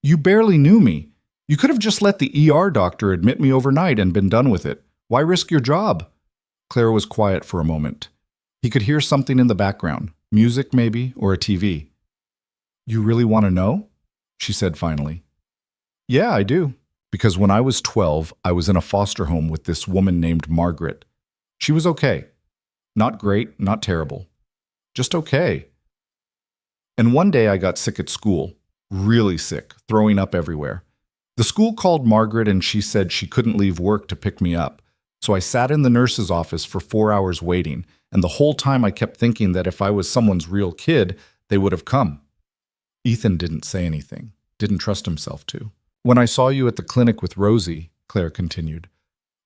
You barely knew me. You could have just let the ER doctor admit me overnight and been done with it. Why risk your job? Clara was quiet for a moment. He could hear something in the background, music maybe, or a TV. You really want to know? She said finally. Yeah, I do. Because when I was 12, I was in a foster home with this woman named Margaret. She was okay. Not great, not terrible. Just okay. And one day I got sick at school. Really sick, throwing up everywhere. The school called Margaret and she said she couldn't leave work to pick me up. So I sat in the nurse's office for 4 hours waiting, and the whole time I kept thinking that if I was someone's real kid, they would have come. Ethan didn't say anything, didn't trust himself to. When I saw you at the clinic with Rosie, Claire continued,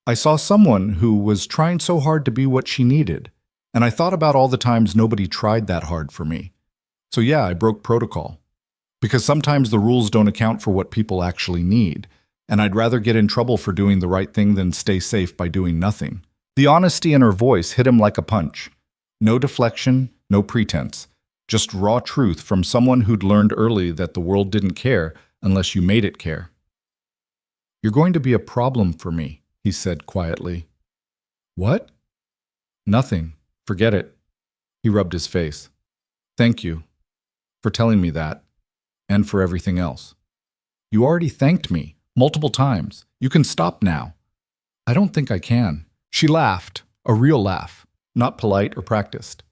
I saw someone who was trying so hard to be what she needed, and I thought about all the times nobody tried that hard for me. So yeah, I broke protocol. Because sometimes the rules don't account for what people actually need, and I'd rather get in trouble for doing the right thing than stay safe by doing nothing. The honesty in her voice hit him like a punch. No deflection, no pretense. Just raw truth from someone who'd learned early that the world didn't care unless you made it care. You're going to be a problem for me, he said quietly. What? Nothing. Forget it. He rubbed his face. Thank you for telling me that, and for everything else. You already thanked me multiple times. You can stop now. I don't think I can. She laughed, a real laugh, not polite or practiced.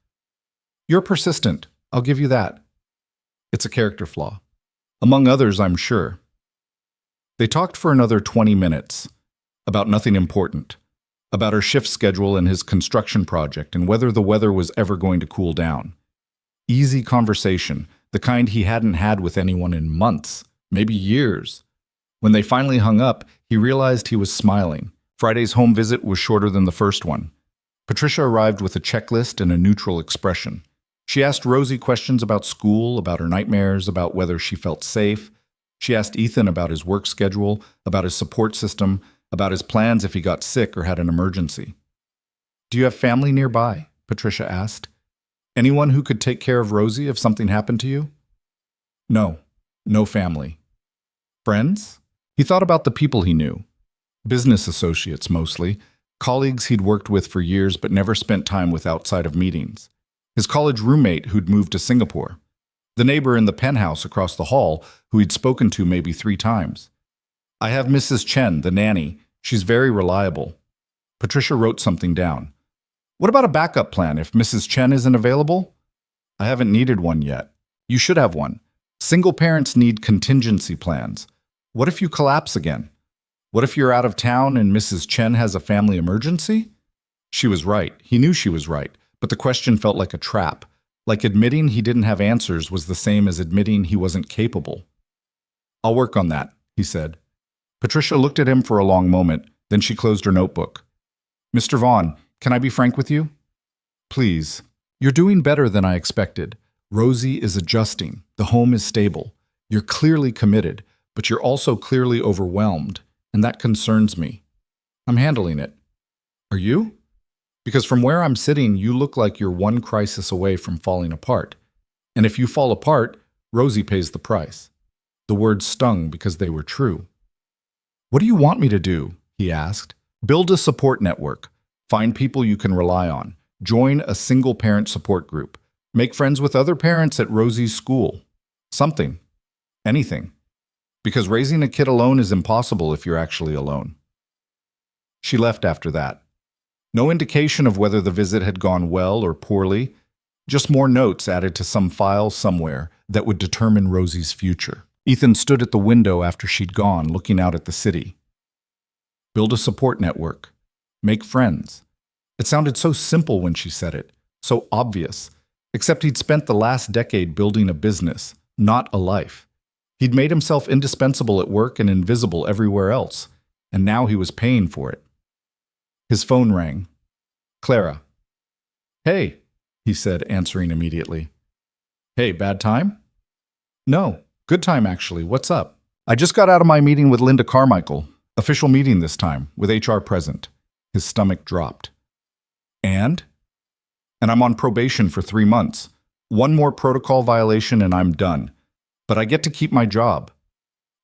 You're persistent. I'll give you that. It's a character flaw. Among others, I'm sure. They talked for another 20 minutes, about nothing important, about her shift schedule and his construction project and whether the weather was ever going to cool down. Easy conversation, the kind he hadn't had with anyone in months, maybe years. When they finally hung up, he realized he was smiling. Friday's home visit was shorter than the first one. Patricia arrived with a checklist and a neutral expression. She asked Rosie questions about school, about her nightmares, about whether she felt safe. She asked Ethan about his work schedule, about his support system, about his plans if he got sick or had an emergency. Do you have family nearby? Patricia asked. Anyone who could take care of Rosie if something happened to you? No, no family. Friends? He thought about the people he knew. Business associates mostly, colleagues he'd worked with for years but never spent time with outside of meetings. His college roommate who'd moved to Singapore. The neighbor in the penthouse across the hall who he'd spoken to maybe 3 times. I have Mrs. Chen, the nanny. She's very reliable. Patricia wrote something down. What about a backup plan if Mrs. Chen isn't available? I haven't needed one yet. You should have one. Single parents need contingency plans. What if you collapse again? What if you're out of town and Mrs. Chen has a family emergency? She was right. He knew she was right. But the question felt like a trap. Like admitting he didn't have answers was the same as admitting he wasn't capable. I'll work on that, he said. Patricia looked at him for a long moment, then she closed her notebook. Mr. Vaughn, can I be frank with you? Please. You're doing better than I expected. Rosie is adjusting. The home is stable. You're clearly committed, but you're also clearly overwhelmed, and that concerns me. I'm handling it. Are you? Because from where I'm sitting, you look like you're one crisis away from falling apart. And if you fall apart, Rosie pays the price. The words stung because they were true. What do you want me to do? He asked. Build a support network. Find people you can rely on. Join a single-parent support group. Make friends with other parents at Rosie's school. Something. Anything. Because raising a kid alone is impossible if you're actually alone. She left after that. No indication of whether the visit had gone well or poorly, just more notes added to some file somewhere that would determine Rosie's future. Ethan stood at the window after she'd gone, looking out at the city. Build a support network. Make friends. It sounded so simple when she said it, so obvious, except he'd spent the last decade building a business, not a life. He'd made himself indispensable at work and invisible everywhere else, and now he was paying for it. His phone rang. Clara. Hey, he said, answering immediately. Hey, bad time? No, good time actually. What's up? I just got out of my meeting with Linda Carmichael. Official meeting this time, with HR present. His stomach dropped. And I'm on probation for 3 months. One more protocol violation and I'm done. But I get to keep my job.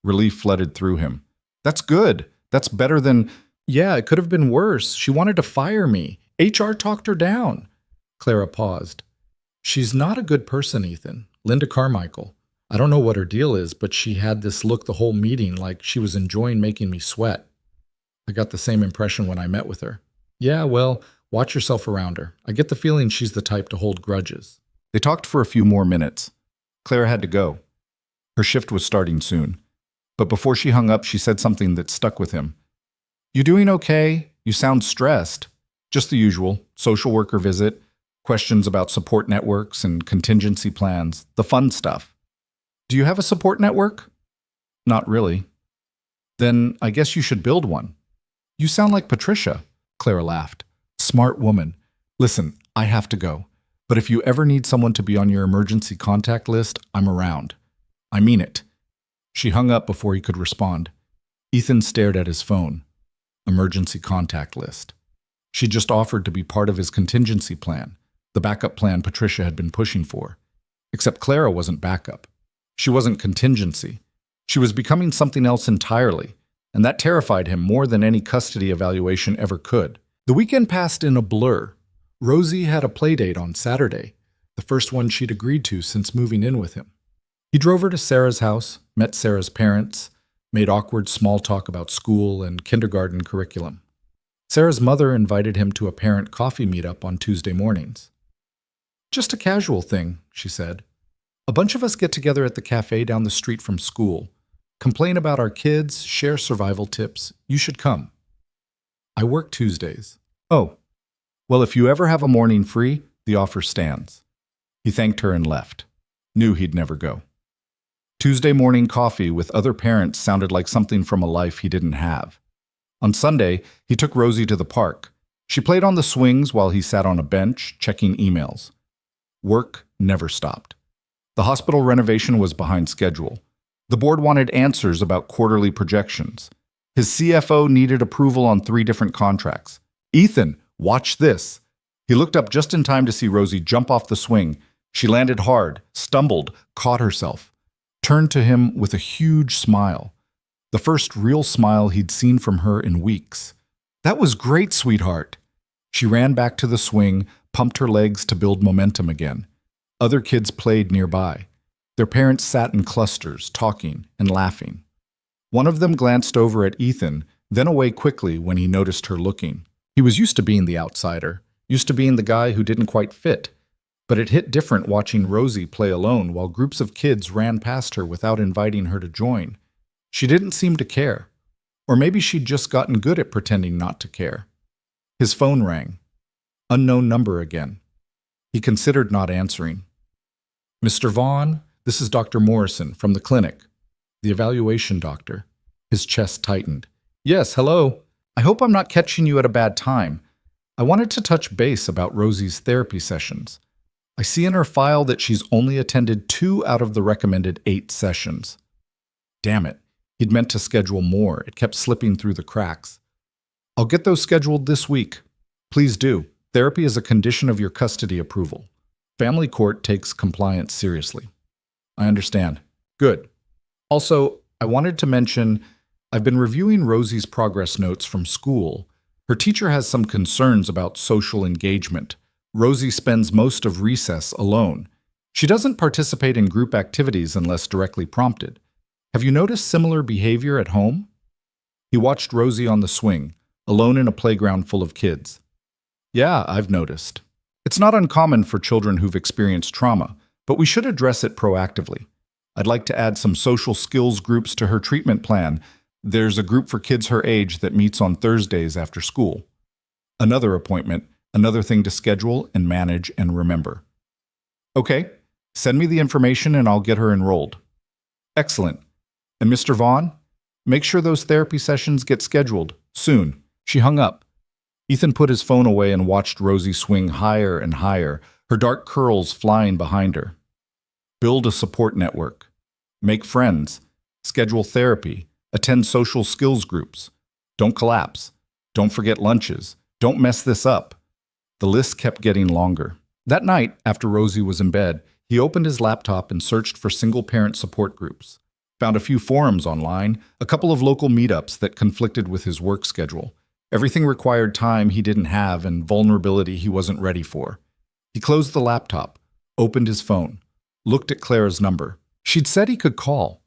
Relief flooded through him. That's good. That's better than... Yeah, it could have been worse. She wanted to fire me. HR talked her down. Clara paused. She's not a good person, Ethan. Linda Carmichael. I don't know what her deal is, but she had this look the whole meeting like she was enjoying making me sweat. I got the same impression when I met with her. Yeah, well, watch yourself around her. I get the feeling she's the type to hold grudges. They talked for a few more minutes. Clara had to go. Her shift was starting soon. But before she hung up, she said something that stuck with him. You doing okay? You sound stressed. Just the usual, social worker visit, questions about support networks and contingency plans, the fun stuff. Do you have a support network? Not really. Then I guess you should build one. You sound like Patricia, Clara laughed. Smart woman. Listen, I have to go. But if you ever need someone to be on your emergency contact list, I'm around. I mean it. She hung up before he could respond. Ethan stared at his phone. Emergency contact list. She just offered to be part of his contingency plan, the backup plan Patricia had been pushing for. Except Clara wasn't backup. She wasn't contingency. She was becoming something else entirely, and that terrified him more than any custody evaluation ever could. The weekend passed in a blur. Rosie had a playdate on Saturday, the first one she'd agreed to since moving in with him. He drove her to Sarah's house, met Sarah's parents, made awkward small talk about school and kindergarten curriculum. Sarah's mother invited him to a parent coffee meetup on Tuesday mornings. Just a casual thing, she said. A bunch of us get together at the cafe down the street from school, complain about our kids, share survival tips. You should come. I work Tuesdays. Oh, well, if you ever have a morning free, the offer stands. He thanked her and left. Knew he'd never go. Tuesday morning coffee with other parents sounded like something from a life he didn't have. On Sunday, he took Rosie to the park. She played on the swings while he sat on a bench, checking emails. Work never stopped. The hospital renovation was behind schedule. The board wanted answers about quarterly projections. His CFO needed approval on 3 different contracts. Ethan, watch this. He looked up just in time to see Rosie jump off the swing. She landed hard, stumbled, caught herself, turned to him with a huge smile. The first real smile he'd seen from her in weeks. That was great, sweetheart. She ran back to the swing, pumped her legs to build momentum again. Other kids played nearby. Their parents sat in clusters, talking and laughing. One of them glanced over at Ethan, then away quickly when he noticed her looking. He was used to being the outsider, used to being the guy who didn't quite fit. But it hit different watching Rosie play alone while groups of kids ran past her without inviting her to join. She didn't seem to care. Or maybe she'd just gotten good at pretending not to care. His phone rang. Unknown number again. He considered not answering. Mr. Vaughn, this is Dr. Morrison from the clinic. The evaluation doctor. His chest tightened. Yes, hello. I hope I'm not catching you at a bad time. I wanted to touch base about Rosie's therapy sessions. I see in her file that she's only attended 2 out of the recommended 8 sessions. Damn it. He'd meant to schedule more. It kept slipping through the cracks. I'll get those scheduled this week. Please do. Therapy is a condition of your custody approval. Family court takes compliance seriously. I understand. Good. Also, I wanted to mention, I've been reviewing Rosie's progress notes from school. Her teacher has some concerns about social engagement. Rosie spends most of recess alone. She doesn't participate in group activities unless directly prompted. Have you noticed similar behavior at home? He watched Rosie on the swing, alone in a playground full of kids. Yeah, I've noticed. It's not uncommon for children who've experienced trauma, but we should address it proactively. I'd like to add some social skills groups to her treatment plan. There's a group for kids her age that meets on Thursdays after school. Another appointment, another thing to schedule and manage and remember. Okay, send me the information and I'll get her enrolled. Excellent. And Mr. Vaughn, make sure those therapy sessions get scheduled soon. She hung up. Ethan put his phone away and watched Rosie swing higher and higher, her dark curls flying behind her. Build a support network. Make friends. Schedule therapy. Attend social skills groups. Don't collapse. Don't forget lunches. Don't mess this up. The list kept getting longer. That night, after Rosie was in bed, he opened his laptop and searched for single-parent support groups. Found a few forums online, a couple of local meetups that conflicted with his work schedule. Everything required time he didn't have and vulnerability he wasn't ready for. He closed the laptop, opened his phone, looked at Clara's number. She'd said he could call,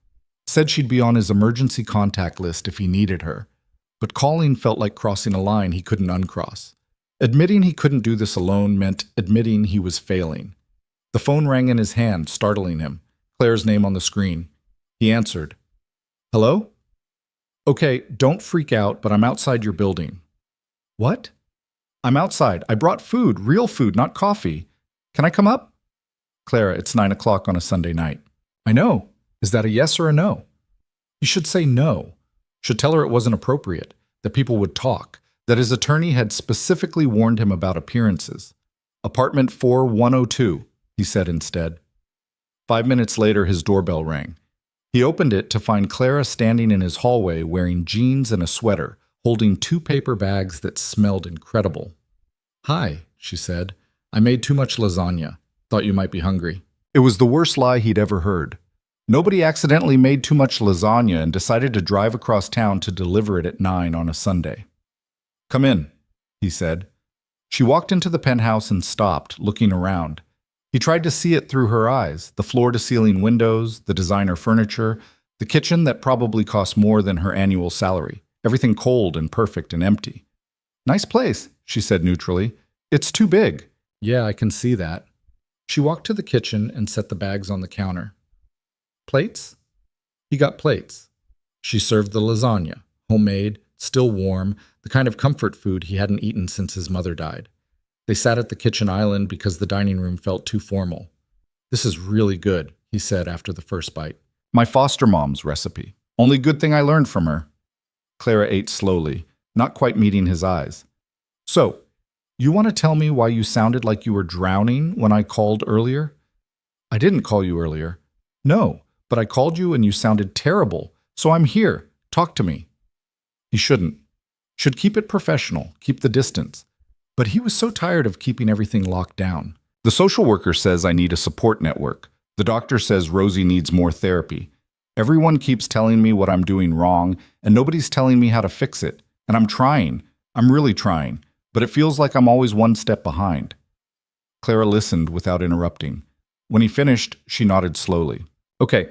said she'd be on his emergency contact list if he needed her. But calling felt like crossing a line he couldn't uncross. Admitting he couldn't do this alone meant admitting he was failing. The phone rang in his hand, startling him. Claire's name on the screen. He answered. Hello? Okay, don't freak out, but I'm outside your building. What? I'm outside. I brought food, real food, not coffee. Can I come up? Clara, it's 9 o'clock on a Sunday night. I know. Is that a yes or a no? You should say no. Should tell her it wasn't appropriate, that people would talk, that his attorney had specifically warned him about appearances. Apartment 4102, he said instead. 5 minutes later, his doorbell rang. He opened it to find Clara standing in his hallway wearing jeans and a sweater, holding 2 paper bags that smelled incredible. Hi, she said. I made too much lasagna. Thought you might be hungry. It was the worst lie he'd ever heard. Nobody accidentally made too much lasagna and decided to drive across town to deliver it at 9 on a Sunday. Come in, he said. She walked into the penthouse and stopped, looking around. He tried to see it through her eyes, the floor-to-ceiling windows, the designer furniture, the kitchen that probably cost more than her annual salary, everything cold and perfect and empty. Nice place, she said neutrally. It's too big. Yeah, I can see that. She walked to the kitchen and set the bags on the counter. Plates? He got plates. She served the lasagna, homemade, still warm, the kind of comfort food he hadn't eaten since his mother died. They sat at the kitchen island because the dining room felt too formal. This is really good, he said after the first bite. My foster mom's recipe. Only good thing I learned from her. Clara ate slowly, not quite meeting his eyes. So, you want to tell me why you sounded like you were drowning when I called earlier? I didn't call you earlier. No, but I called you and you sounded terrible, so I'm here. Talk to me. He shouldn't. Should keep it professional, keep the distance. But he was so tired of keeping everything locked down. The social worker says I need a support network. The doctor says Rosie needs more therapy. Everyone keeps telling me what I'm doing wrong, and nobody's telling me how to fix it. And I'm trying. I'm really trying. But it feels like I'm always one step behind. Clara listened without interrupting. When he finished, she nodded slowly. Okay,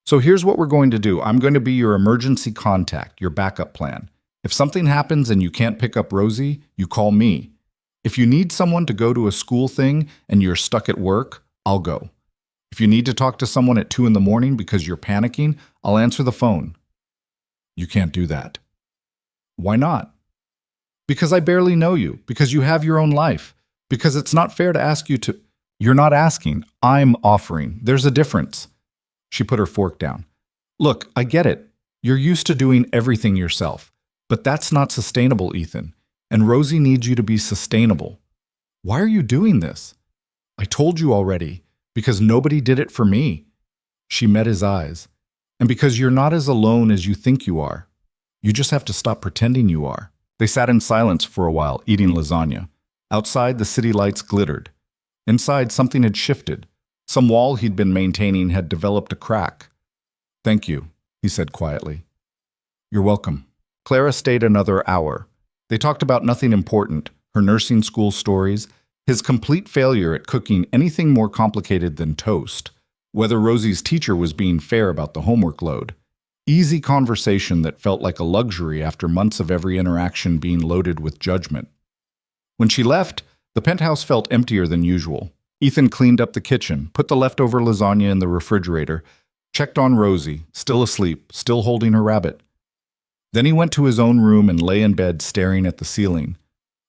so here's what we're going to do. I'm going to be your emergency contact, your backup plan. If something happens and you can't pick up Rosie, you call me. If you need someone to go to a school thing and you're stuck at work, I'll go. If you need to talk to someone at 2 a.m. because you're panicking, I'll answer the phone. You can't do that. Why not? Because I barely know you, because you have your own life, because it's not fair to ask you to... You're not asking, I'm offering. There's a difference. She put her fork down. Look, I get it. You're used to doing everything yourself, but that's not sustainable, Ethan. And Rosie needs you to be sustainable. Why are you doing this? I told you already, because nobody did it for me. She met his eyes. And because you're not as alone as you think you are. You just have to stop pretending you are. They sat in silence for a while, eating lasagna. Outside, the city lights glittered. Inside, something had shifted. Some wall he'd been maintaining had developed a crack. Thank you, he said quietly. You're welcome. Clara stayed another hour. They talked about nothing important, her nursing school stories, his complete failure at cooking anything more complicated than toast, whether Rosie's teacher was being fair about the homework load. Easy conversation that felt like a luxury after months of every interaction being loaded with judgment. When she left, the penthouse felt emptier than usual. Ethan cleaned up the kitchen, put the leftover lasagna in the refrigerator, checked on Rosie, still asleep, still holding her rabbit. Then he went to his own room and lay in bed staring at the ceiling.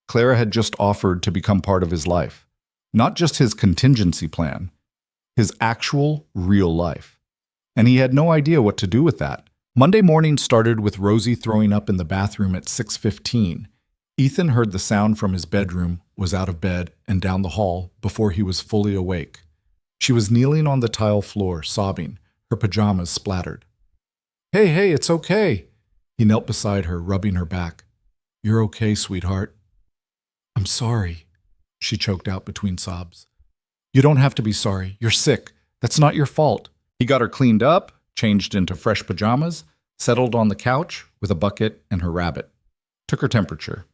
Clara had just offered to become part of his life. Not just his contingency plan, his actual, real life. And he had no idea what to do with that. Monday morning started with Rosie throwing up in the bathroom at 6:15. Ethan heard the sound from his bedroom, was out of bed, and down the hall before he was fully awake. She was kneeling on the tile floor, sobbing, her pajamas splattered. Hey, it's okay. He knelt beside her, rubbing her back. You're okay, sweetheart. I'm sorry, she choked out between sobs. You don't have to be sorry. You're sick. That's not your fault. He got her cleaned up, changed into fresh pajamas, settled on the couch with a bucket and her rabbit. Took her temperature.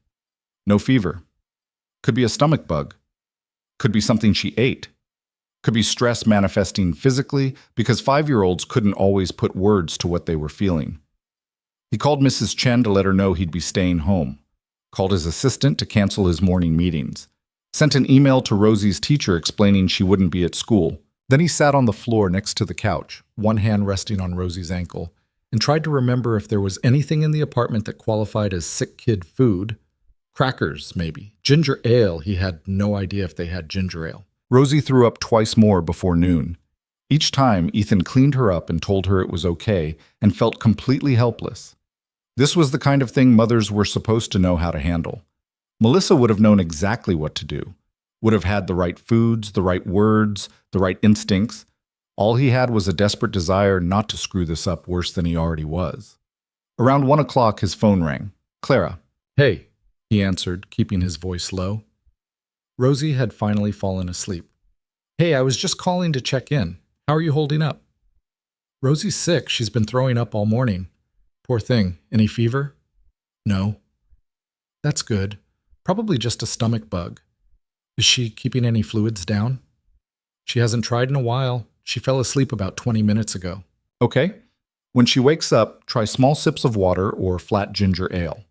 No fever. Could be a stomach bug. Could be something she ate. Could be stress manifesting physically because 5-year-olds couldn't always put words to what they were feeling. He called Mrs. Chen to let her know he'd be staying home. Called his assistant to cancel his morning meetings. Sent an email to Rosie's teacher explaining she wouldn't be at school. Then he sat on the floor next to the couch, one hand resting on Rosie's ankle, and tried to remember if there was anything in the apartment that qualified as sick kid food. Crackers, maybe. Ginger ale. He had no idea if they had ginger ale. Rosie threw up twice more before noon. Each time, Ethan cleaned her up and told her it was okay and felt completely helpless. This was the kind of thing mothers were supposed to know how to handle. Melissa would have known exactly what to do. Would have had the right foods, the right words, the right instincts. All he had was a desperate desire not to screw this up worse than he already was. Around 1 o'clock, his phone rang. Clara. Hey, he answered, keeping his voice low. Rosie had finally fallen asleep. Hey, I was just calling to check in. How are you holding up? Rosie's sick. She's been throwing up all morning. Poor thing. Any fever? No. That's good. Probably just a stomach bug. Is she keeping any fluids down? She hasn't tried in a while. She fell asleep about 20 minutes ago. Okay. When she wakes up, try small sips of water or flat ginger ale.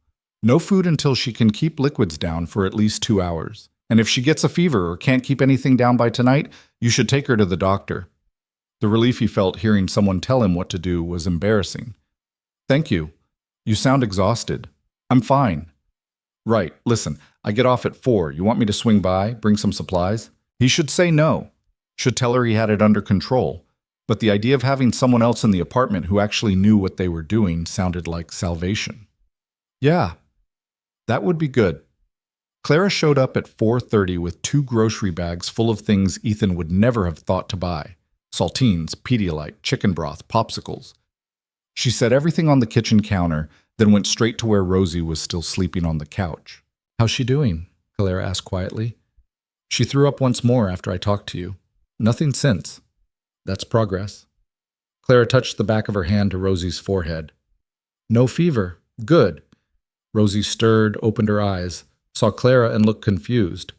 No food until she can keep liquids down for at least 2 hours. And if she gets a fever or can't keep anything down by tonight, you should take her to the doctor. The relief he felt hearing someone tell him what to do was embarrassing. Thank you. You sound exhausted. I'm fine. Right, listen, I get off at 4. You want me to swing by, bring some supplies? He should say no. Should tell her he had it under control. But the idea of having someone else in the apartment who actually knew what they were doing sounded like salvation. Yeah, that would be good. Clara showed up at 4:30 with 2 grocery bags full of things Ethan would never have thought to buy. Saltines, Pedialyte, chicken broth, popsicles. She set everything on the kitchen counter, then went straight to where Rosie was still sleeping on the couch. How's she doing? Clara asked quietly. She threw up once more after I talked to you. Nothing since. That's progress. Clara touched the back of her hand to Rosie's forehead. No fever. Good. Rosie stirred, opened her eyes, saw Clara and looked confused.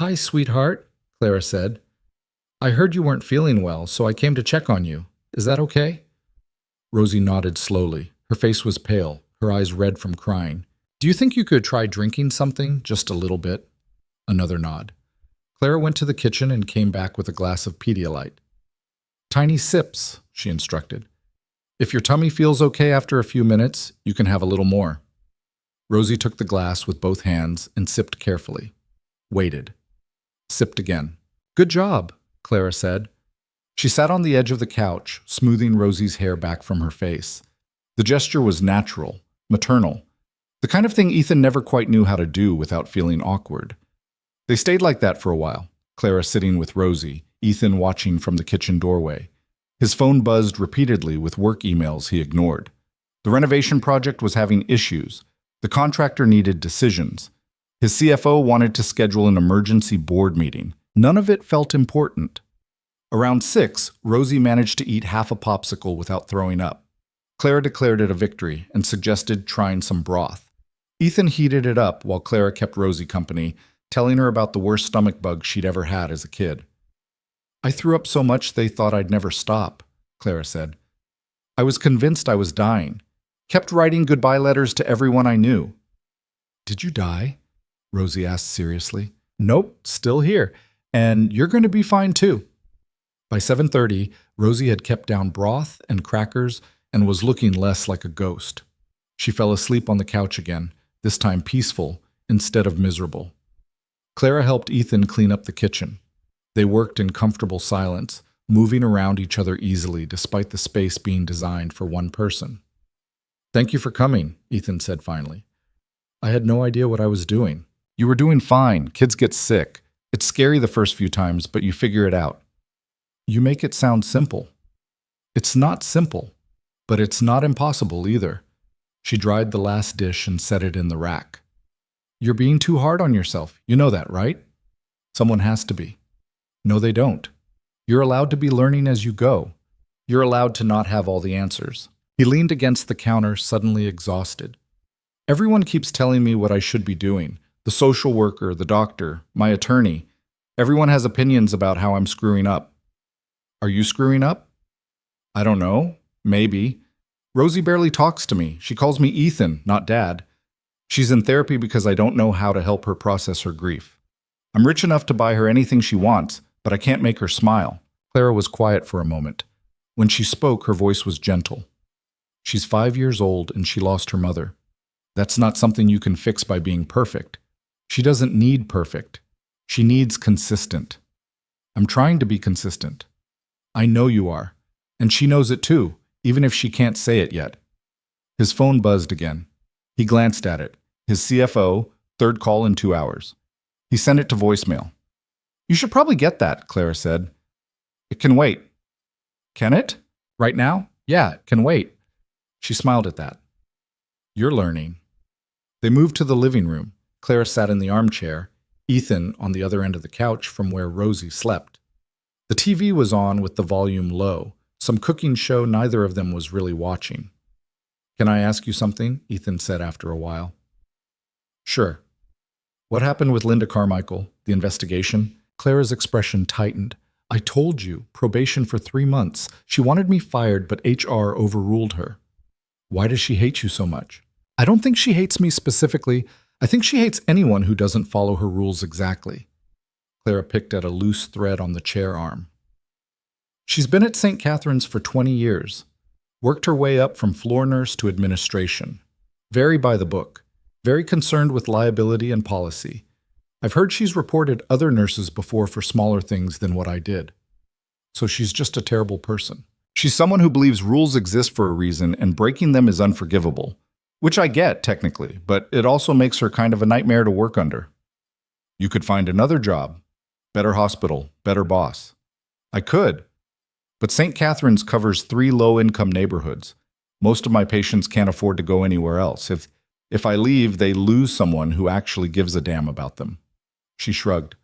Hi, sweetheart, Clara said. I heard you weren't feeling well, so I came to check on you. Is that okay? Rosie nodded slowly. Her face was pale, her eyes red from crying. Do you think you could try drinking something, just a little bit? Another nod. Clara went to the kitchen and came back with a glass of Pedialyte. Tiny sips, she instructed. If your tummy feels okay after a few minutes, you can have a little more. Rosie took the glass with both hands and sipped carefully. Waited. Sipped again. Good job, Clara said. She sat on the edge of the couch, smoothing Rosie's hair back from her face. The gesture was natural, maternal, the kind of thing Ethan never quite knew how to do without feeling awkward. They stayed like that for a while, Clara sitting with Rosie, Ethan watching from the kitchen doorway. His phone buzzed repeatedly with work emails he ignored. The renovation project was having issues. The contractor needed decisions. His CFO wanted to schedule an emergency board meeting. None of it felt important. Around 6, Rosie managed to eat half a popsicle without throwing up. Clara declared it a victory and suggested trying some broth. Ethan heated it up while Clara kept Rosie company, telling her about the worst stomach bug she'd ever had as a kid. I threw up so much they thought I'd never stop, Clara said. I was convinced I was dying. Kept writing goodbye letters to everyone I knew. Did you die? Rosie asked seriously. Nope, still here. And you're going to be fine too. By 7:30, Rosie had kept down broth and crackers and was looking less like a ghost. She fell asleep on the couch again, this time peaceful instead of miserable. Clara helped Ethan clean up the kitchen. They worked in comfortable silence, moving around each other easily despite the space being designed for one person. "Thank you for coming," Ethan said finally. "I had no idea what I was doing." "You were doing fine. Kids get sick. It's scary the first few times, but you figure it out." "You make it sound simple." "It's not simple, but it's not impossible either." She dried the last dish and set it in the rack. "You're being too hard on yourself. You know that, right?" "Someone has to be." "No, they don't. You're allowed to be learning as you go. You're allowed to not have all the answers." He leaned against the counter, suddenly exhausted. "Everyone keeps telling me what I should be doing. The social worker, the doctor, my attorney. Everyone has opinions about how I'm screwing up." "Are you screwing up?" "I don't know. Maybe. Rosie barely talks to me. She calls me Ethan, not Dad. She's in therapy because I don't know how to help her process her grief. I'm rich enough to buy her anything she wants, but I can't make her smile." Clara was quiet for a moment. When she spoke, her voice was gentle. "She's 5 years old and she lost her mother. That's not something you can fix by being perfect. She doesn't need perfect. She needs consistent. I'm trying to be consistent. I know you are. And she knows it too, even if she can't say it yet." His phone buzzed again. He glanced at it. His CFO, third call in 2 hours. He sent it to voicemail. "You should probably get that," Clara said. "It can wait." "Can it? Right now?" "Yeah, it can wait." She smiled at that. "You're learning." They moved to the living room. Clara sat in the armchair, Ethan on the other end of the couch from where Rosie slept. The TV was on with the volume low, some cooking show neither of them was really watching. "Can I ask you something?" Ethan said after a while. "Sure." "What happened with Linda Carmichael, the investigation?" Clara's expression tightened. "I told you, probation for 3 months. She wanted me fired, but HR overruled her." "Why does she hate you so much?" "I don't think she hates me specifically. I think she hates anyone who doesn't follow her rules exactly." Clara picked at a loose thread on the chair arm. "She's been at St. Catherine's for 20 years. Worked her way up from floor nurse to administration. Very by the book. Very concerned with liability and policy. I've heard she's reported other nurses before for smaller things than what I did. So she's just a terrible person. She's someone who believes rules exist for a reason and breaking them is unforgivable. Which I get, technically, but it also makes her kind of a nightmare to work under. You could find another job. Better hospital, better boss." "I could. But St. Catherine's covers 3 low-income neighborhoods. Most of my patients can't afford to go anywhere else. If I leave, they lose someone who actually gives a damn about them." She shrugged.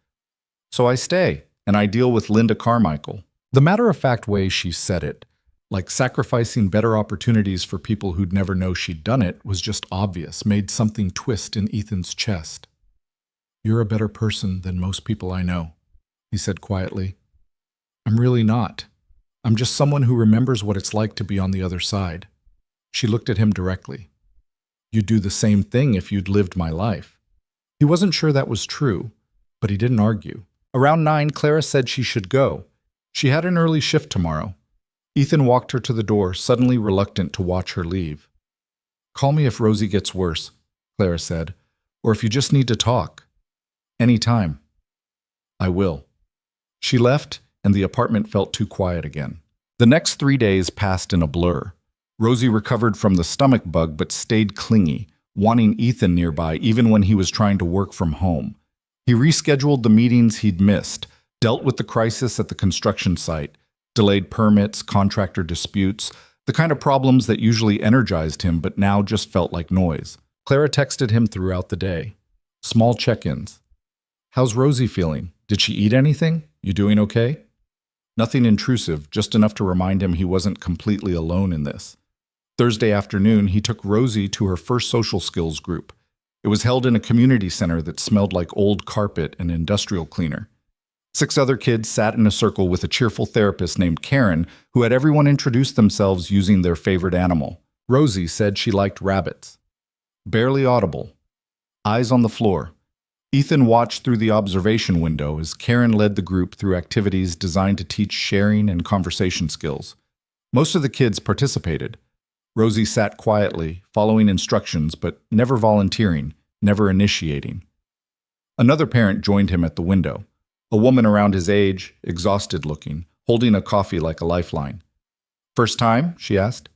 "So I stay, and I deal with Linda Carmichael." The matter-of-fact way she said it, like sacrificing better opportunities for people who'd never know she'd done it, was just obvious, made something twist in Ethan's chest. "You're a better person than most people I know," he said quietly. "I'm really not. I'm just someone who remembers what it's like to be on the other side." She looked at him directly. "You'd do the same thing if you'd lived my life." He wasn't sure that was true, but he didn't argue. Around 9, Clara said she should go. She had an early shift tomorrow. Ethan walked her to the door, suddenly reluctant to watch her leave. "Call me if Rosie gets worse," Clara said, "or if you just need to talk. Anytime." "I will." She left, and the apartment felt too quiet again. The next 3 days passed in a blur. Rosie recovered from the stomach bug but stayed clingy, wanting Ethan nearby even when he was trying to work from home. He rescheduled the meetings he'd missed, dealt with the crisis at the construction site, delayed permits, contractor disputes, the kind of problems that usually energized him but now just felt like noise. Clara texted him throughout the day. Small check-ins. "How's Rosie feeling? Did she eat anything? You doing okay?" Nothing intrusive, just enough to remind him he wasn't completely alone in this. Thursday afternoon, he took Rosie to her first social skills group. It was held in a community center that smelled like old carpet and industrial cleaner. 6 other kids sat in a circle with a cheerful therapist named Karen, who had everyone introduce themselves using their favorite animal. Rosie said she liked rabbits. Barely audible. Eyes on the floor. Ethan watched through the observation window as Karen led the group through activities designed to teach sharing and conversation skills. Most of the kids participated. Rosie sat quietly, following instructions but never volunteering, never initiating. Another parent joined him at the window, a woman around his age, exhausted looking, holding a coffee like a lifeline. "First time?" she asked.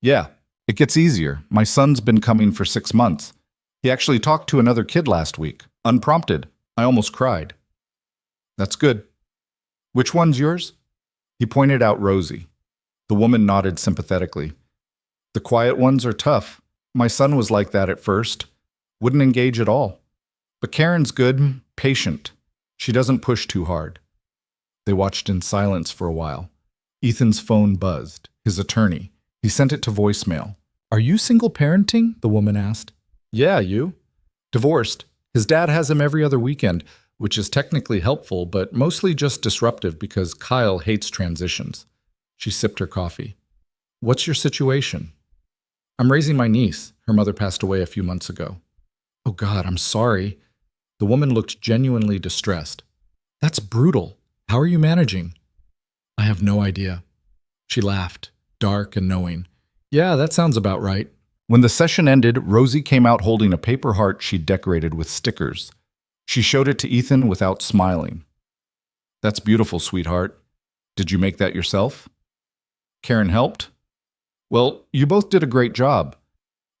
"Yeah, it gets easier. My son's been coming for 6 months. He actually talked to another kid last week, unprompted. I almost cried." "That's good. Which one's yours?" He pointed out Rosie. The woman nodded sympathetically. "The quiet ones are tough. My son was like that at first. Wouldn't engage at all. But Karen's good, patient. She doesn't push too hard." They watched in silence for a while. Ethan's phone buzzed. His attorney. He sent it to voicemail. "Are you single parenting?" the woman asked. "Yeah, you?" "Divorced. His dad has him every other weekend, which is technically helpful, but mostly just disruptive because Kyle hates transitions." She sipped her coffee. "What's your situation?" "I'm raising my niece. Her mother passed away a few months ago." "Oh God, I'm sorry." The woman looked genuinely distressed. "That's brutal. How are you managing?" "I have no idea." She laughed, dark and knowing. "Yeah, that sounds about right." When the session ended, Rosie came out holding a paper heart she'd decorated with stickers. She showed it to Ethan without smiling. "That's beautiful, sweetheart. Did you make that yourself?" "Karen helped?" "Well, you both did a great job."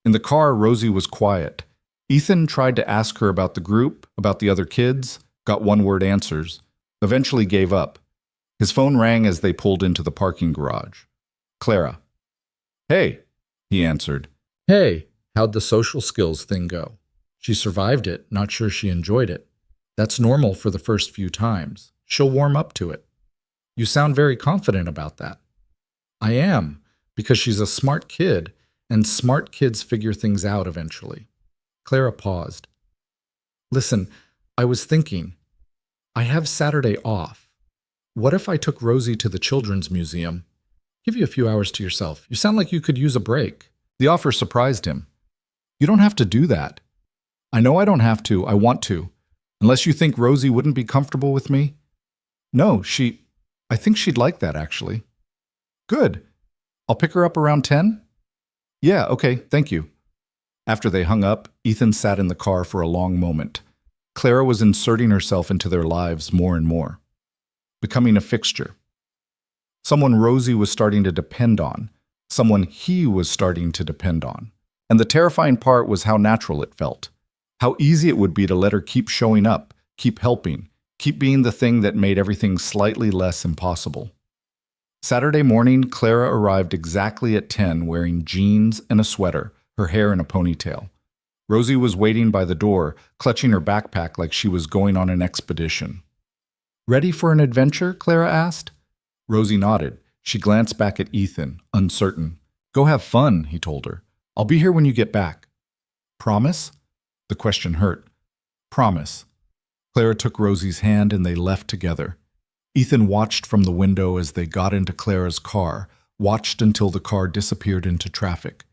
In the car, Rosie was quiet. Ethan tried to ask her about the group, about the other kids, got one-word answers, eventually gave up. His phone rang as they pulled into the parking garage. "Clara." "Hey," he answered. "Hey, how'd the social skills thing go?" "She survived it, not sure she enjoyed it. That's normal for the first few times. She'll warm up to it." "You sound very confident about that." "I am, because she's a smart kid, and smart kids figure things out eventually." Clara paused. "Listen, I was thinking, I have Saturday off. What if I took Rosie to the Children's Museum? Give you a few hours to yourself. You sound like you could use a break." The offer surprised him. "You don't have to do that." "I know I don't have to. I want to. Unless you think Rosie wouldn't be comfortable with me." "No, I think she'd like that, actually." "Good. I'll pick her up around 10? "Yeah, okay, thank you." After they hung up, Ethan sat in the car for a long moment. Clara was inserting herself into their lives more and more, becoming a fixture. Someone Rosie was starting to depend on, someone he was starting to depend on. And the terrifying part was how natural it felt, how easy it would be to let her keep showing up, keep helping, keep being the thing that made everything slightly less impossible. Saturday morning, Clara arrived exactly at 10 wearing jeans and a sweater, her hair in a ponytail. Rosie was waiting by the door, clutching her backpack like she was going on an expedition. "Ready for an adventure?" Clara asked. Rosie nodded. She glanced back at Ethan, uncertain. "Go have fun," he told her. "I'll be here when you get back." "Promise?" The question hurt. "Promise." Clara took Rosie's hand and they left together. Ethan watched from the window as they got into Clara's car, watched until the car disappeared into traffic.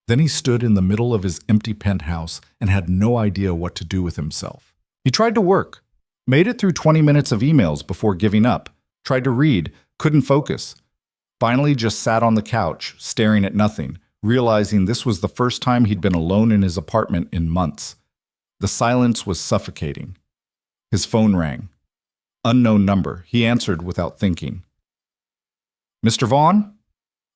Then he stood in the middle of his empty penthouse and had no idea what to do with himself. He tried to work, made it through 20 minutes of emails before giving up, tried to read, couldn't focus. Finally just sat on the couch, staring at nothing, realizing this was the first time he'd been alone in his apartment in months. The silence was suffocating. His phone rang. Unknown number. He answered without thinking. "Mr. Vaughn?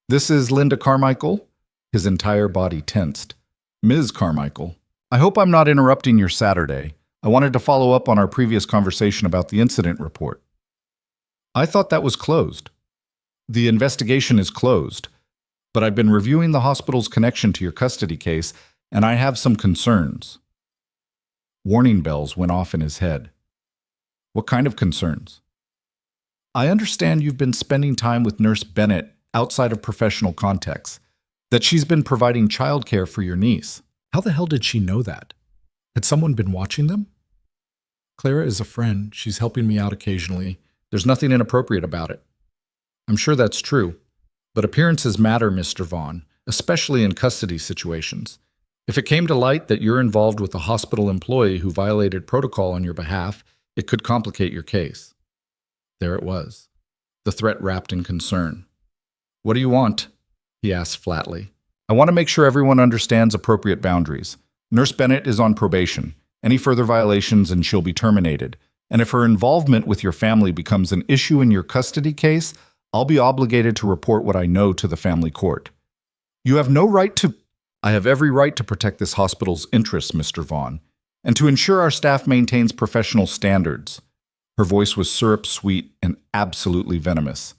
This is Linda Carmichael." His entire body tensed. "Ms. Carmichael, I hope I'm not interrupting your Saturday. I wanted to follow up on our previous conversation about the incident report." "I thought that was closed." "The investigation is closed, but I've been reviewing the hospital's connection to your custody case, and I have some concerns." Warning bells went off in his head. "What kind of concerns?" "I understand you've been spending time with Nurse Bennett outside of professional contexts, that she's been providing childcare for your niece. How the hell did she know that? Had someone been watching them?" "Clara is a friend. She's helping me out occasionally. There's nothing inappropriate about it." "I'm sure that's true. But appearances matter, Mr. Vaughn, especially in custody situations. If it came to light that you're involved with a hospital employee who violated protocol on your behalf, it could complicate your case. There it was, the threat wrapped in concern. What do you want? He asked flatly. I want to make sure everyone understands appropriate boundaries. Nurse Bennett is on probation. Any further violations and she'll be terminated. And if her involvement with your family becomes an issue in your custody case, I'll be obligated to report what I know to the family court. You have no right to... I have every right to protect this hospital's interests, Mr. Vaughn, and to ensure our staff maintains professional standards. Her voice was syrup-sweet and absolutely venomous.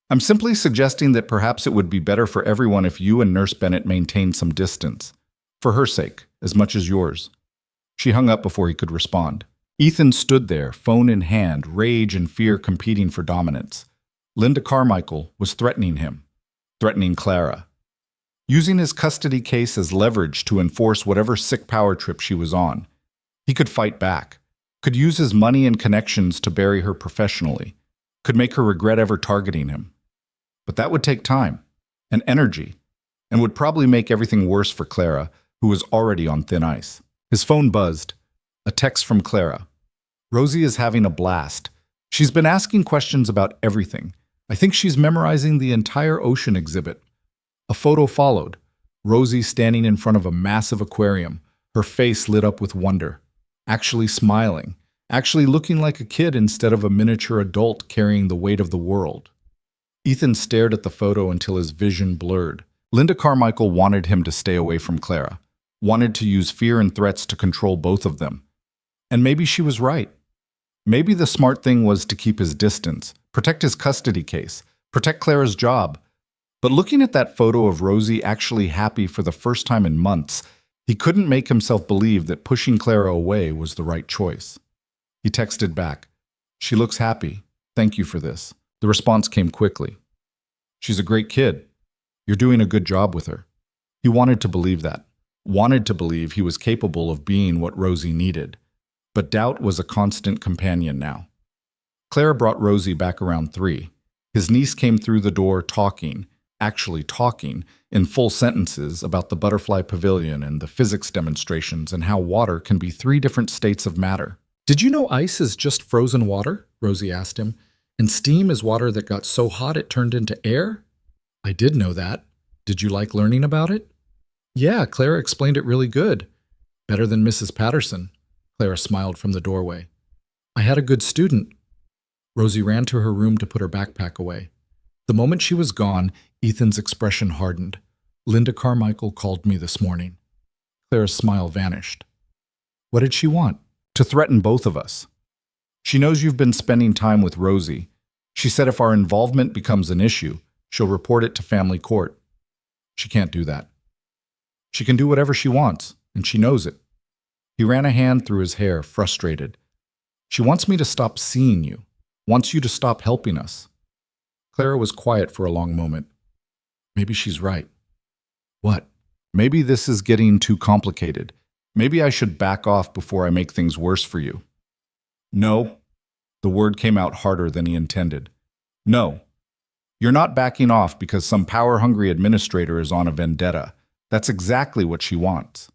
I'm simply suggesting that perhaps it would be better for everyone if you and Nurse Bennett maintained some distance. For her sake, as much as yours. She hung up before he could respond. Ethan stood there, phone in hand, rage and fear competing for dominance. Linda Carmichael was threatening him, threatening Clara. Using his custody case as leverage to enforce whatever sick power trip she was on. He could fight back, could use his money and connections to bury her professionally, could make her regret ever targeting him. But that would take time and energy, and would probably make everything worse for Clara, who was already on thin ice. His phone buzzed. A text from Clara. Rosie is having a blast. She's been asking questions about everything. I think she's memorizing the entire ocean exhibit. A photo followed. Rosie standing in front of a massive aquarium, her face lit up with wonder. Actually smiling. Actually looking like a kid instead of a miniature adult carrying the weight of the world. Ethan stared at the photo until his vision blurred. Linda Carmichael wanted him to stay away from Clara. Wanted to use fear and threats to control both of them. And maybe she was right. Maybe the smart thing was to keep his distance, protect his custody case, protect Clara's job. But looking at that photo of Rosie actually happy for the first time in months, he couldn't make himself believe that pushing Clara away was the right choice. He texted back, "She looks happy. Thank you for this." The response came quickly. "She's a great kid. You're doing a good job with her." He wanted to believe that. Wanted to believe he was capable of being what Rosie needed. But doubt was a constant companion now. Clara brought Rosie back around 3. His niece came through the door talking, actually talking, in full sentences about the butterfly pavilion and the physics demonstrations and how water can be 3 different states of matter. "Did you know ice is just frozen water?" Rosie asked him. "And steam is water that got so hot it turned into air?" "I did know that. Did you like learning about it?" "Yeah, Clara explained it really good. Better than Mrs. Patterson." Clara smiled from the doorway. "I had a good student." Rosie ran to her room to put her backpack away. The moment she was gone, Ethan's expression hardened. "Linda Carmichael called me this morning." Clara's smile vanished. "What did she want?" "To threaten both of us. She knows you've been spending time with Rosie. She said if our involvement becomes an issue, she'll report it to family court." "She can't do that." "She can do whatever she wants, and she knows it." He ran a hand through his hair, frustrated. "She wants me to stop seeing you, wants you to stop helping us." Clara was quiet for a long moment. "Maybe she's right." "What?" "Maybe this is getting too complicated. Maybe I should back off before I make things worse for you." "No." The word came out harder than he intended. "No. You're not backing off because some power-hungry administrator is on a vendetta. That's exactly what she wants.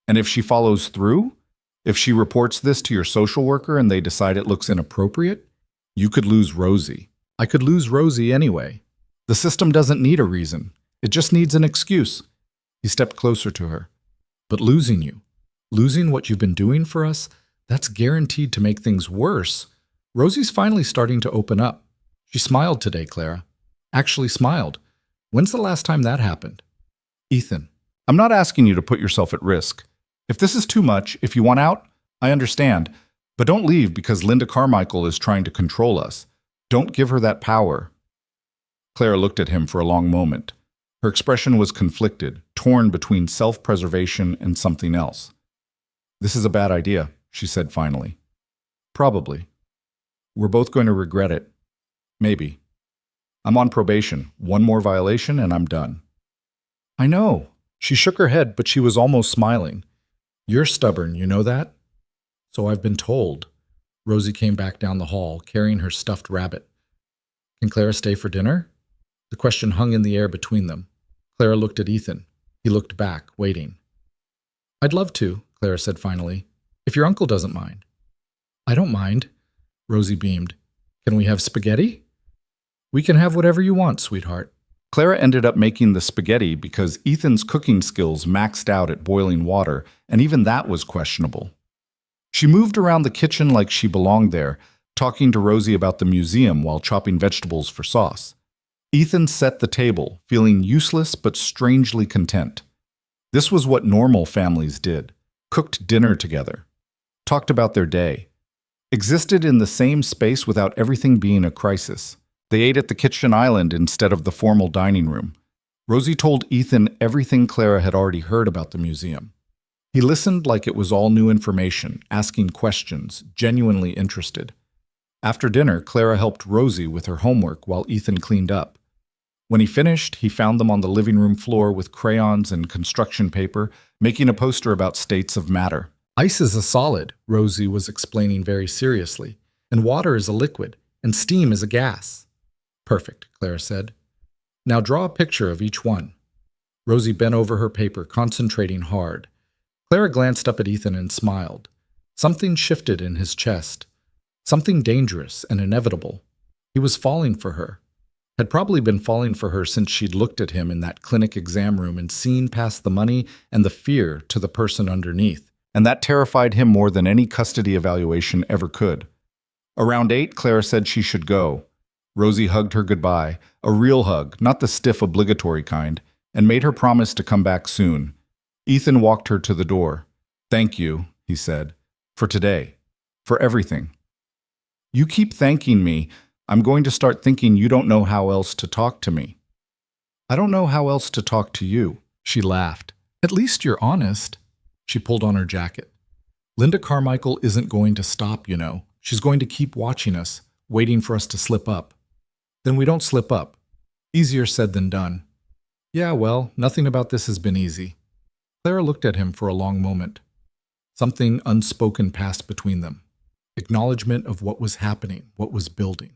And if she follows through, if she reports this to your social worker and they decide it looks inappropriate, you could lose Rosie. I could lose Rosie anyway. The system doesn't need a reason. It just needs an excuse." He stepped closer to her. "But losing you, losing what you've been doing for us, that's guaranteed to make things worse." Rosie's finally starting to open up. She smiled today, Clara. Actually smiled. When's the last time that happened? "Ethan, I'm not asking you to put yourself at risk. If this is too much, if you want out, I understand. But don't leave because Linda Carmichael is trying to control us. Don't give her that power." Clara looked at him for a long moment. Her expression was conflicted, torn between self-preservation and something else. "This is a bad idea," she said finally. "Probably. We're both going to regret it. Maybe. I'm on probation. 1 more violation and I'm done." "I know." She shook her head, but she was almost smiling. "You're stubborn, you know that?" "So I've been told." Rosie came back down the hall, carrying her stuffed rabbit. "Can Clara stay for dinner?" The question hung in the air between them. Clara looked at Ethan. He looked back, waiting. I'd love to, Clara said finally, if your uncle doesn't mind. I don't mind, Rosie beamed. Can we have spaghetti? We can have whatever you want, sweetheart. Clara ended up making the spaghetti because Ethan's cooking skills maxed out at boiling water, and even that was questionable. She moved around the kitchen like she belonged there, talking to Rosie about the museum while chopping vegetables for sauce. Ethan set the table, feeling useless but strangely content. This was what normal families did: cooked dinner together, talked about their day, existed in the same space without everything being a crisis. They ate at the kitchen island instead of the formal dining room. Rosie told Ethan everything Clara had already heard about the museum. He listened like it was all new information, asking questions, genuinely interested. After dinner, Clara helped Rosie with her homework while Ethan cleaned up. When he finished, he found them on the living room floor with crayons and construction paper, making a poster about states of matter. Ice is a solid, Rosie was explaining very seriously, and water is a liquid, and steam is a gas. Perfect, Clara said. Now draw a picture of each one. Rosie bent over her paper, concentrating hard. Clara glanced up at Ethan and smiled. Something shifted in his chest. Something dangerous and inevitable. He was falling for her. Had probably been falling for her since she'd looked at him in that clinic exam room and seen past the money and the fear to the person underneath. And that terrified him more than any custody evaluation ever could. Around 8, Clara said she should go. Rosie hugged her goodbye, a real hug, not the stiff obligatory kind, and made her promise to come back soon. Ethan walked her to the door. Thank you, he said, for today, for everything. You keep thanking me. I'm going to start thinking you don't know how else to talk to me. I don't know how else to talk to you, she laughed. At least you're honest. She pulled on her jacket. Linda Carmichael isn't going to stop, you know. She's going to keep watching us, waiting for us to slip up. Then we don't slip up. Easier said than done. Yeah, well, nothing about this has been easy. Clara looked at him for a long moment. Something unspoken passed between them. Acknowledgement of what was happening, what was building.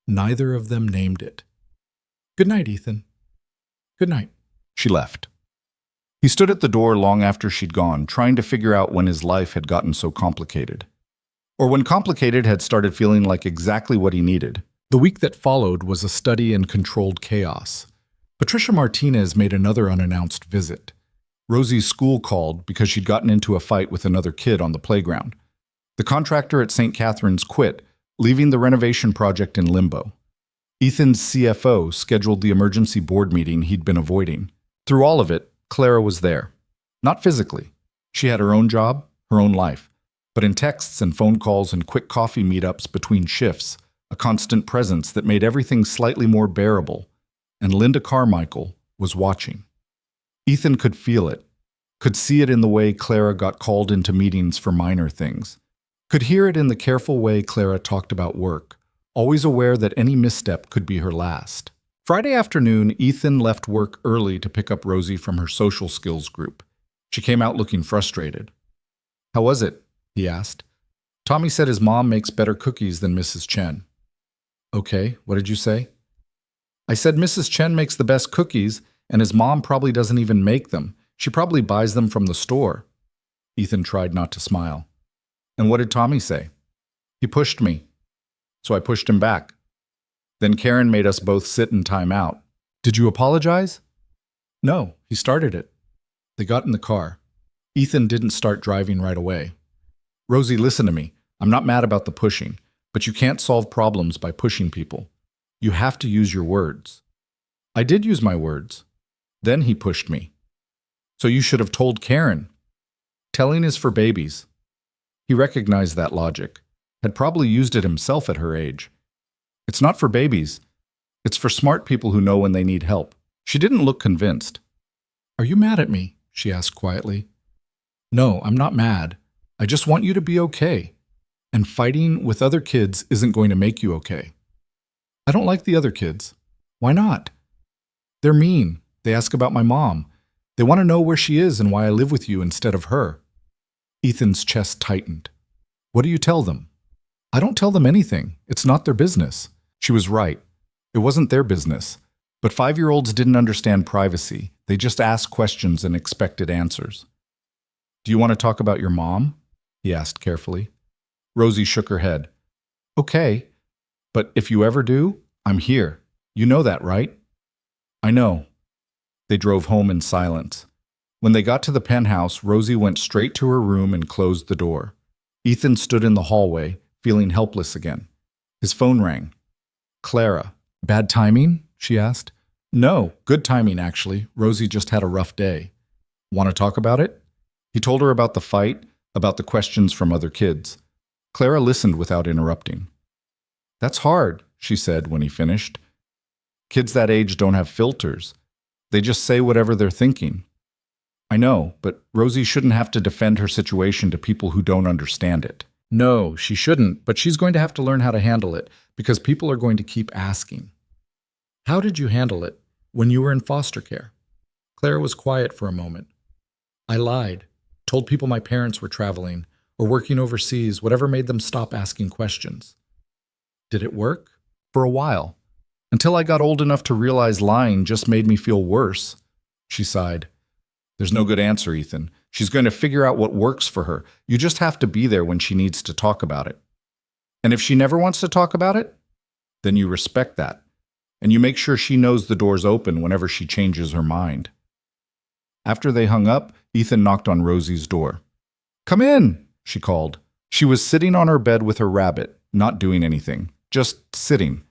Neither of them named it. Good night, Ethan. Good night. She left. He stood at the door long after she'd gone, trying to figure out when his life had gotten so complicated. Or when complicated had started feeling like exactly what he needed. The week that followed was a study in controlled chaos. Patricia Martinez made another unannounced visit. Rosie's school called because she'd gotten into a fight with another kid on the playground. The contractor at St. Catherine's quit, leaving the renovation project in limbo. Ethan's CFO scheduled the emergency board meeting he'd been avoiding. Through all of it, Clara was there. Not physically. She had her own job, her own life. But in texts and phone calls and quick coffee meetups between shifts, a constant presence that made everything slightly more bearable. And Linda Carmichael was watching. Ethan could feel it, could see it in the way Clara got called into meetings for minor things, could hear it in the careful way Clara talked about work, always aware that any misstep could be her last. Friday afternoon, Ethan left work early to pick up Rosie from her social skills group. She came out looking frustrated. How was it? He asked. Tommy said his mom makes better cookies than Mrs. Chen. Okay, what did you say? I said Mrs. Chen makes the best cookies, and his mom probably doesn't even make them. She probably buys them from the store. Ethan tried not to smile. And what did Tommy say? He pushed me. So I pushed him back. Then Karen made us both sit in time out. Did you apologize? No, he started it. They got in the car. Ethan didn't start driving right away. Rosie, listen to me. I'm not mad about the pushing, but you can't solve problems by pushing people. You have to use your words. I did use my words. Then he pushed me. So you should have told Karen. Telling is for babies. He recognized that logic, had probably used it himself at her age. It's not for babies. It's for smart people who know when they need help. She didn't look convinced. Are you mad at me? She asked quietly. No, I'm not mad. I just want you to be okay. And fighting with other kids isn't going to make you okay. I don't like the other kids. Why not? They're mean. They ask about my mom. They want to know where she is and why I live with you instead of her. Ethan's chest tightened. What do you tell them? I don't tell them anything. It's not their business. She was right. It wasn't their business. But 5-year-olds didn't understand privacy. They just asked questions and expected answers. Do you want to talk about your mom? He asked carefully. Rosie shook her head. Okay, but if you ever do, I'm here. You know that, right? I know. They drove home in silence. When they got to the penthouse, Rosie went straight to her room and closed the door. Ethan stood in the hallway, feeling helpless again. His phone rang. Clara. Bad timing? She asked. No, good timing, actually. Rosie just had a rough day. Want to talk about it? He told her about the fight, about the questions from other kids. Clara listened without interrupting. That's hard, she said when he finished. Kids that age don't have filters. They just say whatever they're thinking. I know, but Rosie shouldn't have to defend her situation to people who don't understand it. No, she shouldn't, but she's going to have to learn how to handle it because people are going to keep asking. How did you handle it when you were in foster care? Clara was quiet for a moment. I lied, told people my parents were traveling or working overseas, whatever made them stop asking questions. Did it work? For a while. Until I got old enough to realize lying just made me feel worse. She sighed. There's no good answer, Ethan. She's going to figure out what works for her. You just have to be there when she needs to talk about it. And if she never wants to talk about it, then you respect that. And you make sure she knows the door's open whenever she changes her mind. After they hung up, Ethan knocked on Rosie's door. Come in, she called. She was sitting on her bed with her rabbit, not doing anything, just sitting.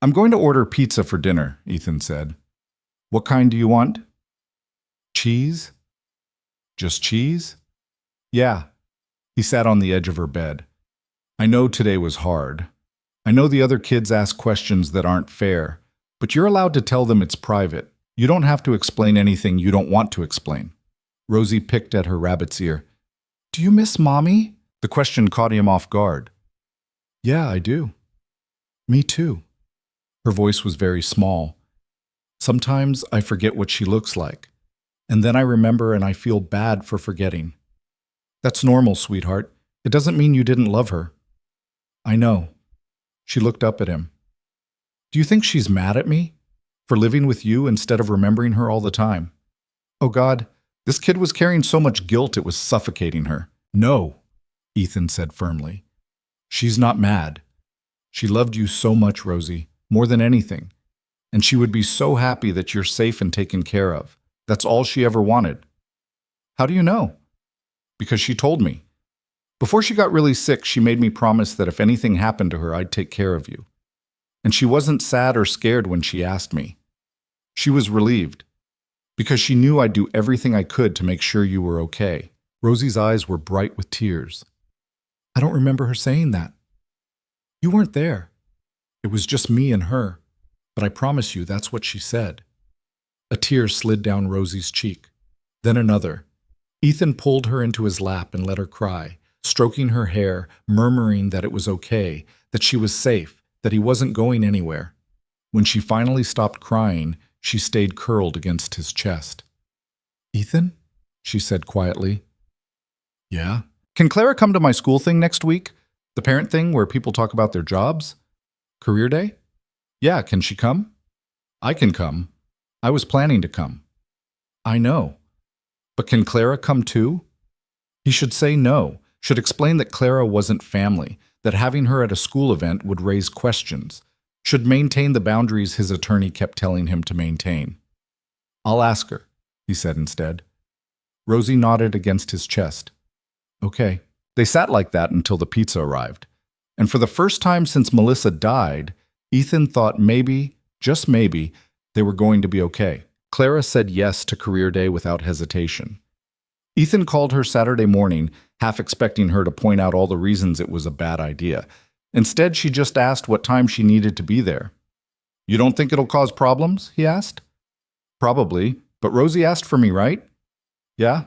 I'm going to order pizza for dinner, Ethan said. What kind do you want? Cheese? Just cheese? Yeah. He sat on the edge of her bed. I know today was hard. I know the other kids ask questions that aren't fair, but you're allowed to tell them it's private. You don't have to explain anything you don't want to explain. Rosie picked at her rabbit's ear. Do you miss Mommy? The question caught him off guard. Yeah, I do. Me too. Her voice was very small. Sometimes I forget what she looks like, and then I remember and I feel bad for forgetting. That's normal, sweetheart. It doesn't mean you didn't love her. I know. She looked up at him. Do you think she's mad at me for living with you instead of remembering her all the time? Oh God, this kid was carrying so much guilt it was suffocating her. No, Ethan said firmly. She's not mad. She loved you so much, Rosie, more than anything. And she would be so happy that you're safe and taken care of. That's all she ever wanted. How do you know? Because she told me. Before she got really sick, she made me promise that if anything happened to her, I'd take care of you. And she wasn't sad or scared when she asked me. She was relieved, because she knew I'd do everything I could to make sure you were okay. Rosie's eyes were bright with tears. I don't remember her saying that. You weren't there. It was just me and her, but I promise you that's what she said. A tear slid down Rosie's cheek, then another. Ethan pulled her into his lap and let her cry, stroking her hair, murmuring that it was okay, that she was safe, that he wasn't going anywhere. When she finally stopped crying, she stayed curled against his chest. Ethan? She said quietly. Yeah? Can Clara come to my school thing next week? The parent thing where people talk about their jobs? Career day? Yeah, can she come? I can come. I was planning to come. I know. But can Clara come too? He should say no, should explain that Clara wasn't family, that having her at a school event would raise questions, should maintain the boundaries his attorney kept telling him to maintain. I'll ask her, he said instead. Rosie nodded against his chest. Okay. They sat like that until the pizza arrived. And for the first time since Melissa died, Ethan thought maybe, just maybe, they were going to be okay. Clara said yes to career day without hesitation. Ethan called her Saturday morning, half expecting her to point out all the reasons it was a bad idea. Instead, she just asked what time she needed to be there. You don't think it'll cause problems? He asked. Probably, but Rosie asked for me, right? Yeah?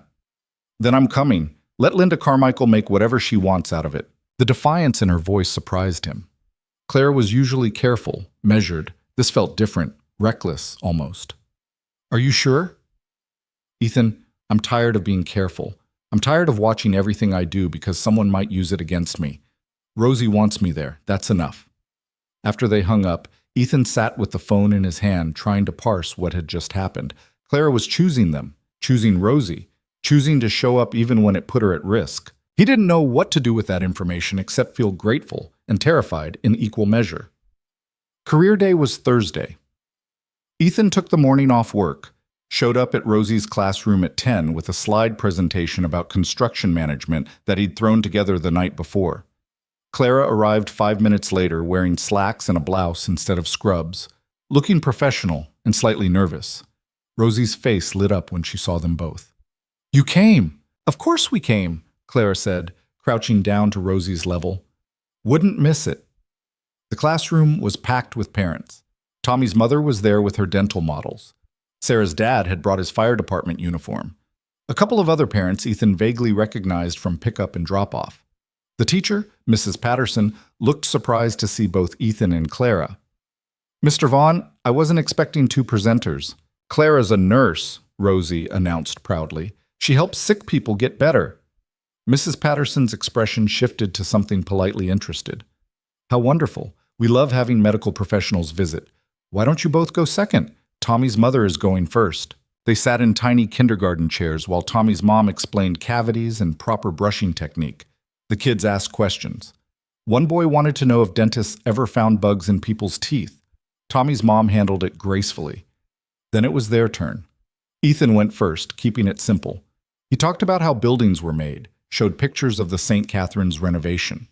Then I'm coming. Let Linda Carmichael make whatever she wants out of it. The defiance in her voice surprised him. Claire was usually careful, measured. This felt different, reckless almost. Are you sure? Ethan, I'm tired of being careful. I'm tired of watching everything I do because someone might use it against me. Rosie wants me there. That's enough. After they hung up, Ethan sat with the phone in his hand trying to parse what had just happened. Clara was choosing them, choosing Rosie, choosing to show up even when it put her at risk. He didn't know what to do with that information except feel grateful and terrified in equal measure. Career day was Thursday. Ethan took the morning off work, showed up at Rosie's classroom at 10 with a slide presentation about construction management that he'd thrown together the night before. Clara arrived 5 minutes later wearing slacks and a blouse instead of scrubs, looking professional and slightly nervous. Rosie's face lit up when she saw them both. "You came! Of course we came," Clara said, crouching down to Rosie's level. "Wouldn't miss it." The classroom was packed with parents. Tommy's mother was there with her dental models. Sarah's dad had brought his fire department uniform. A couple of other parents Ethan vaguely recognized from pickup and drop-off. The teacher, Mrs. Patterson, looked surprised to see both Ethan and Clara. "Mr. Vaughn, I wasn't expecting two presenters. Clara's a nurse," Rosie announced proudly. "She helps sick people get better." Mrs. Patterson's expression shifted to something politely interested. "How wonderful. We love having medical professionals visit. Why don't you both go second? Tommy's mother is going first." They sat in tiny kindergarten chairs while Tommy's mom explained cavities and proper brushing technique. The kids asked questions. One boy wanted to know if dentists ever found bugs in people's teeth. Tommy's mom handled it gracefully. Then it was their turn. Ethan went first, keeping it simple. He talked about how buildings were made, showed pictures of the St. Catherine's renovation.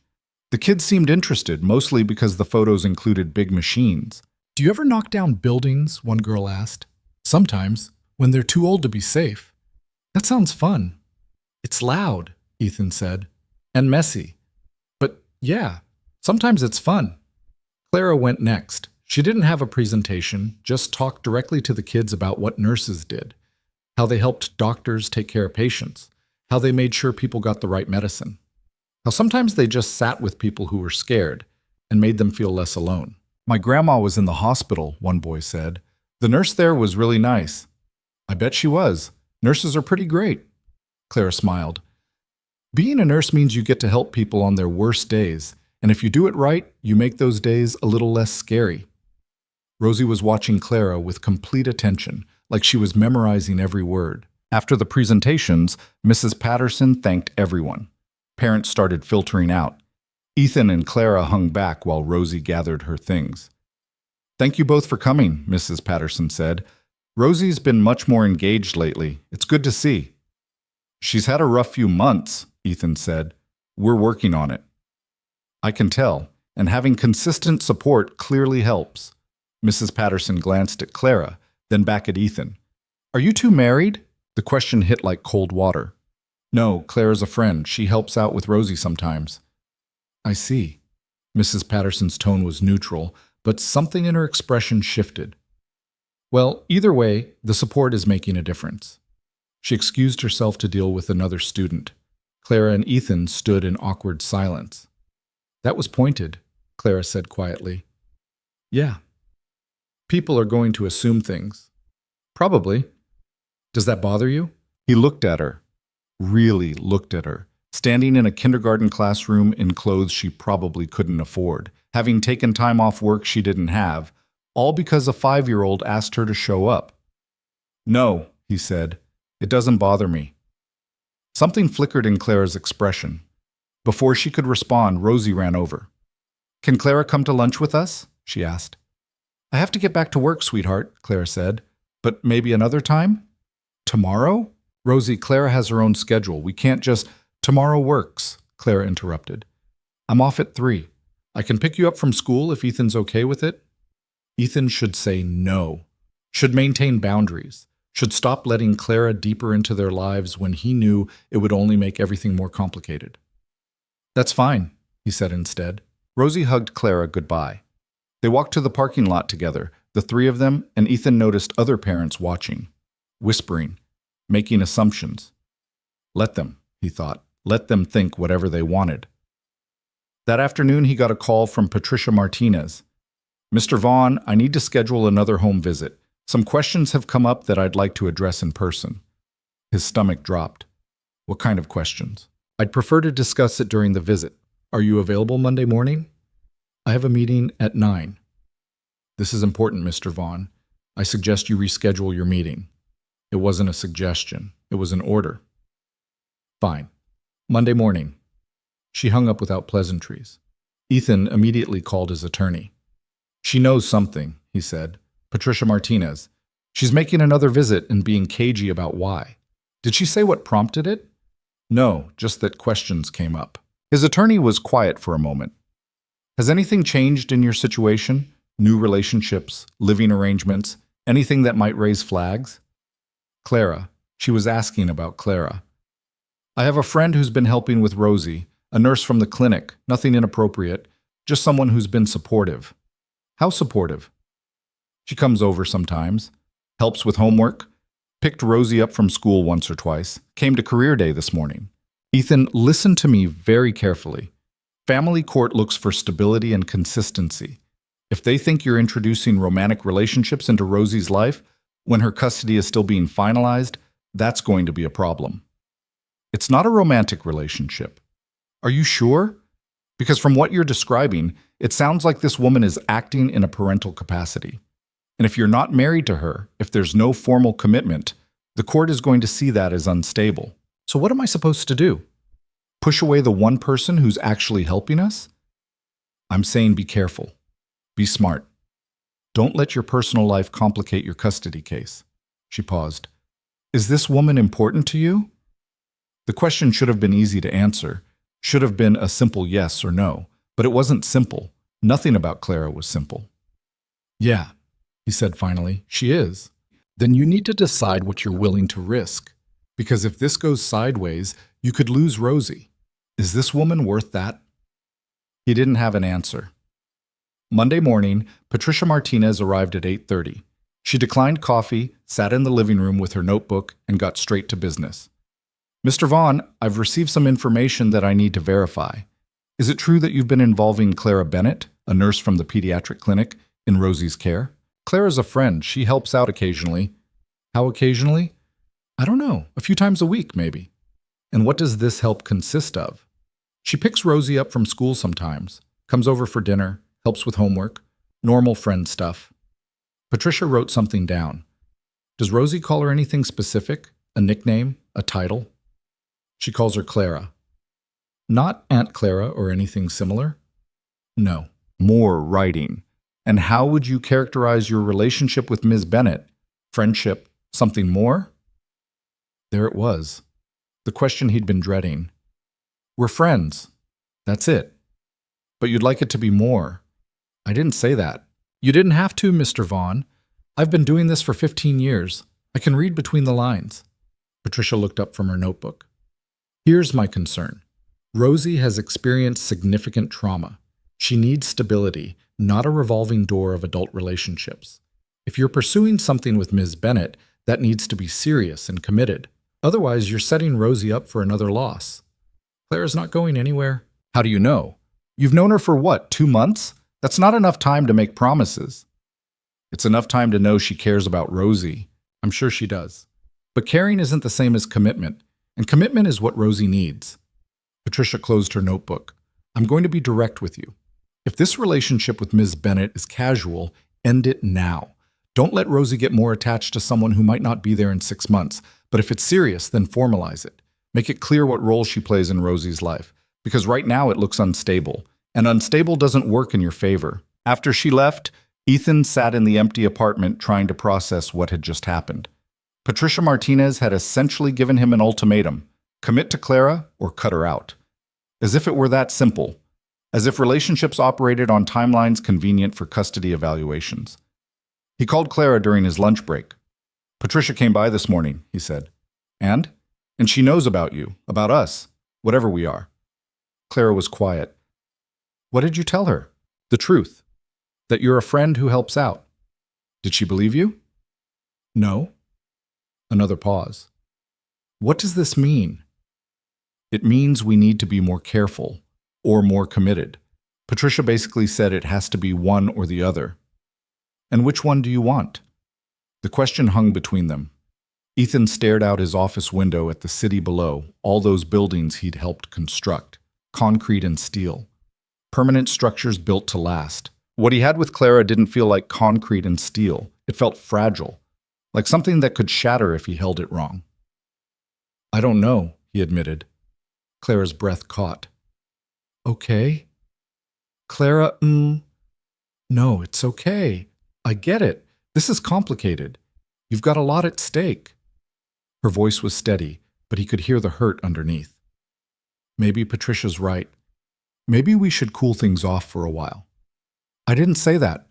The kids seemed interested, mostly because the photos included big machines. "Do you ever knock down buildings?" one girl asked. "Sometimes, when they're too old to be safe." "That sounds fun." "It's loud," Ethan said, "and messy. But yeah, sometimes it's fun." Clara went next. She didn't have a presentation, just talked directly to the kids about what nurses did, how they helped doctors take care of patients, how they made sure people got the right medicine, how sometimes they just sat with people who were scared and made them feel less alone. "My grandma was in the hospital," one boy said. "The nurse there was really nice." "I bet she was. Nurses are pretty great." Clara smiled. "Being a nurse means you get to help people on their worst days, and if you do it right, you make those days a little less scary." Rosie was watching Clara with complete attention, like she was memorizing every word. After the presentations, Mrs. Patterson thanked everyone. Parents started filtering out. Ethan and Clara hung back while Rosie gathered her things. "Thank you both for coming," Mrs. Patterson said. "Rosie's been much more engaged lately. It's good to see." "She's had a rough few months," Ethan said. "We're working on it." "I can tell, and having consistent support clearly helps." Mrs. Patterson glanced at Clara, then back at Ethan. "Are you two married?" The question hit like cold water. "No, Clara's a friend. She helps out with Rosie sometimes." "I see." Mrs. Patterson's tone was neutral, but something in her expression shifted. "Well, either way, the support is making a difference." She excused herself to deal with another student. Clara and Ethan stood in awkward silence. "That was pointed," Clara said quietly. "Yeah. People are going to assume things." "Probably. Does that bother you?" He looked at her. Really looked at her. Standing in a kindergarten classroom in clothes she probably couldn't afford, having taken time off work she didn't have, all because a 5-year-old asked her to show up. "No," he said. "It doesn't bother me." Something flickered in Clara's expression. Before she could respond, Rosie ran over. "Can Clara come to lunch with us?" she asked. "I have to get back to work, sweetheart," Clara said. "But maybe another time?" "Tomorrow?" "Rosie, Clara has her own schedule. We can't just—" "Tomorrow works," Clara interrupted. "I'm off at 3. I can pick you up from school if Ethan's okay with it." Ethan should say no, should maintain boundaries, should stop letting Clara deeper into their lives when he knew it would only make everything more complicated. "That's fine," he said instead. Rosie hugged Clara goodbye. They walked to the parking lot together, the three of them, and Ethan noticed other parents watching, whispering, making assumptions. Let them, he thought. Let them think whatever they wanted. That afternoon, he got a call from Patricia Martinez. "Mr. Vaughn, I need to schedule another home visit. Some questions have come up that I'd like to address in person." His stomach dropped. "What kind of questions?" "I'd prefer to discuss it during the visit. Are you available Monday morning?" "I have a meeting at 9. "This is important, Mr. Vaughn. I suggest you reschedule your meeting." It wasn't a suggestion. It was an order. Fine. Monday morning. She hung up without pleasantries. Ethan immediately called his attorney. She knows something, he said. Patricia Martinez. She's making another visit and being cagey about why. Did she say what prompted it? No, just that questions came up. His attorney was quiet for a moment. Has anything changed in your situation? New relationships, living arrangements, anything that might raise flags? Clara. She was asking about Clara. I have a friend who's been helping with Rosie, a nurse from the clinic, nothing inappropriate, just someone who's been supportive. How supportive? She comes over sometimes, helps with homework, picked Rosie up from school once or twice, came to career day this morning. Ethan, listen to me very carefully. Family court looks for stability and consistency. If they think you're introducing romantic relationships into Rosie's life when her custody is still being finalized, that's going to be a problem. It's not a romantic relationship. Are you sure? Because from what you're describing, it sounds like this woman is acting in a parental capacity. And if you're not married to her, if there's no formal commitment, the court is going to see that as unstable. So what am I supposed to do? Push away the one person who's actually helping us? I'm saying be careful. Be smart. Don't let your personal life complicate your custody case. She paused. Is this woman important to you? The question should have been easy to answer, should have been a simple yes or no, but it wasn't simple. Nothing about Clara was simple. Yeah, he said finally, she is. Then you need to decide what you're willing to risk. Because if this goes sideways, you could lose Rosie. Is this woman worth that? He didn't have an answer. Monday morning, Patricia Martinez arrived at 8:30. She declined coffee, sat in the living room with her notebook, and got straight to business. Mr. Vaughn, I've received some information that I need to verify. Is it true that you've been involving Clara Bennett, a nurse from the pediatric clinic, in Rosie's care? Clara's a friend. She helps out occasionally. How occasionally? I don't know. A few times a week, maybe. And what does this help consist of? She picks Rosie up from school sometimes, comes over for dinner, helps with homework, normal friend stuff. Patricia wrote something down. Does Rosie call her anything specific? A nickname? A title? She calls her Clara. Not Aunt Clara or anything similar? No. More writing. And how would you characterize your relationship with Ms. Bennett? Friendship? Something more? There it was. The question he'd been dreading. We're friends. That's it. But you'd like it to be more. I didn't say that. You didn't have to, Mr. Vaughn. I've been doing this for 15 years. I can read between the lines. Patricia looked up from her notebook. Here's my concern. Rosie has experienced significant trauma. She needs stability, not a revolving door of adult relationships. If you're pursuing something with Ms. Bennett, that needs to be serious and committed. Otherwise, you're setting Rosie up for another loss. Clara's not going anywhere. How do you know? You've known her for what, 2 months? That's not enough time to make promises. It's enough time to know she cares about Rosie. I'm sure she does. But caring isn't the same as commitment, and commitment is what Rosie needs. Patricia closed her notebook. I'm going to be direct with you. If this relationship with Ms. Bennett is casual, end it now. Don't let Rosie get more attached to someone who might not be there in 6 months. But if it's serious, then formalize it. Make it clear what role she plays in Rosie's life. Because right now it looks unstable. And unstable doesn't work in your favor. After she left, Ethan sat in the empty apartment trying to process what had just happened. Patricia Martinez had essentially given him an ultimatum. Commit to Clara or cut her out. As if it were that simple. As if relationships operated on timelines convenient for custody evaluations. He called Clara during his lunch break. Patricia came by this morning, he said. And? And she knows about you, about us, whatever we are. Clara was quiet. What did you tell her? The truth. That you're a friend who helps out. Did she believe you? No. Another pause. What does this mean? It means we need to be more careful, or more committed. Patricia basically said it has to be one or the other. And which one do you want? The question hung between them. Ethan stared out his office window at the city below, all those buildings he'd helped construct, concrete and steel. Permanent structures built to last. What he had with Clara didn't feel like concrete and steel. It felt fragile, like something that could shatter if he held it wrong. I don't know, he admitted. Clara's breath caught. Okay? Clara, no, it's okay. I get it. This is complicated. You've got a lot at stake. Her voice was steady, but he could hear the hurt underneath. Maybe Patricia's right. Maybe we should cool things off for a while. I didn't say that.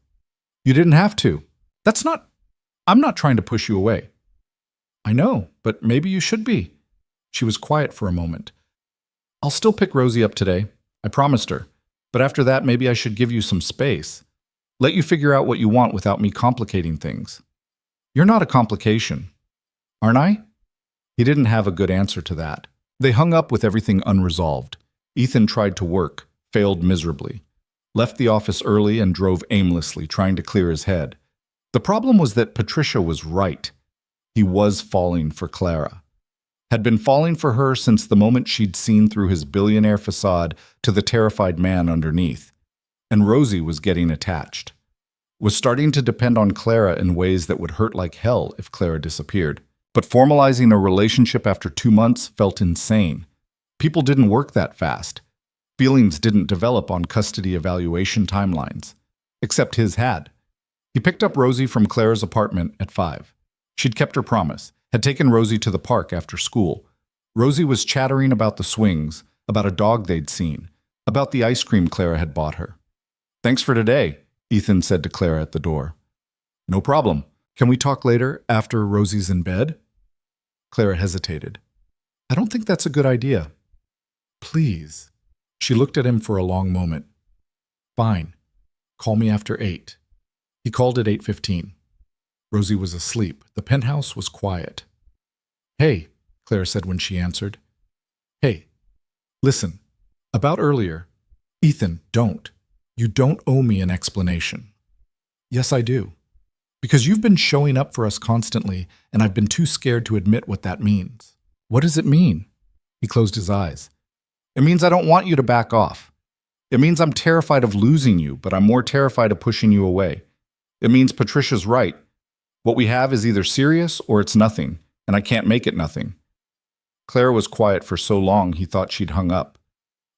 You didn't have to. I'm not trying to push you away. I know, but maybe you should be. She was quiet for a moment. I'll still pick Rosie up today. I promised her. But after that, maybe I should give you some space. Let you figure out what you want without me complicating things. You're not a complication, aren't I? He didn't have a good answer to that. They hung up with everything unresolved. Ethan tried to work, failed miserably, left the office early and drove aimlessly, trying to clear his head. The problem was that Patricia was right. He was falling for Clara. Had been falling for her since the moment she'd seen through his billionaire facade to the terrified man underneath. And Rosie was getting attached. Was starting to depend on Clara in ways that would hurt like hell if Clara disappeared. But formalizing a relationship after 2 months felt insane. People didn't work that fast. Feelings didn't develop on custody evaluation timelines. Except his had. He picked up Rosie from Clara's apartment at 5. She'd kept her promise, had taken Rosie to the park after school. Rosie was chattering about the swings, about a dog they'd seen, about the ice cream Clara had bought her. Thanks for today, Ethan said to Clara at the door. No problem. Can we talk later, after Rosie's in bed? Clara hesitated. I don't think that's a good idea. Please. She looked at him for a long moment. Fine. Call me after 8. He called at 8:15. Rosie was asleep. The penthouse was quiet. Hey, Clara said when she answered. Hey, listen. About earlier. Ethan, don't. You don't owe me an explanation. Yes, I do. Because you've been showing up for us constantly, and I've been too scared to admit what that means. What does it mean? He closed his eyes. It means I don't want you to back off. It means I'm terrified of losing you, but I'm more terrified of pushing you away. It means Patricia's right. What we have is either serious or it's nothing, and I can't make it nothing. Clara was quiet for so long he thought she'd hung up.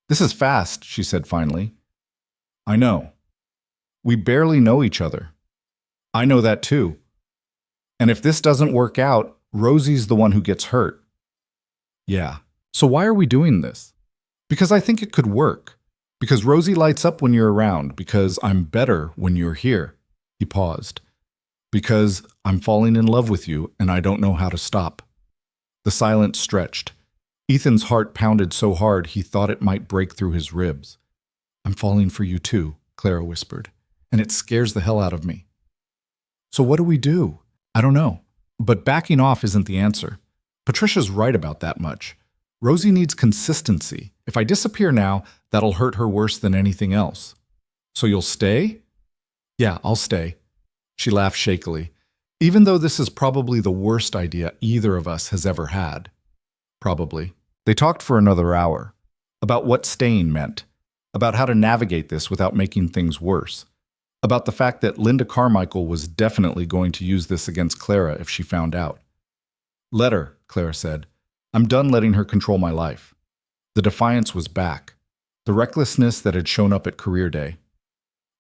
This is fast, she said finally. I know. We barely know each other. I know that too. And if this doesn't work out, Rosie's the one who gets hurt. Yeah. So why are we doing this? Because I think it could work. Because Rosie lights up when you're around. Because I'm better when you're here. He paused. Because I'm falling in love with you and I don't know how to stop. The silence stretched. Ethan's heart pounded so hard he thought it might break through his ribs. I'm falling for you too, Clara whispered. And it scares the hell out of me. So what do we do? I don't know. But backing off isn't the answer. Patricia's right about that much. Rosie needs consistency. If I disappear now, that'll hurt her worse than anything else. So you'll stay? Yeah, I'll stay. She laughed shakily. Even though this is probably the worst idea either of us has ever had. Probably. They talked for another hour. About what staying meant. About how to navigate this without making things worse. About the fact that Linda Carmichael was definitely going to use this against Clara if she found out. Let her, Clara said. I'm done letting her control my life. The defiance was back. The recklessness that had shown up at career day.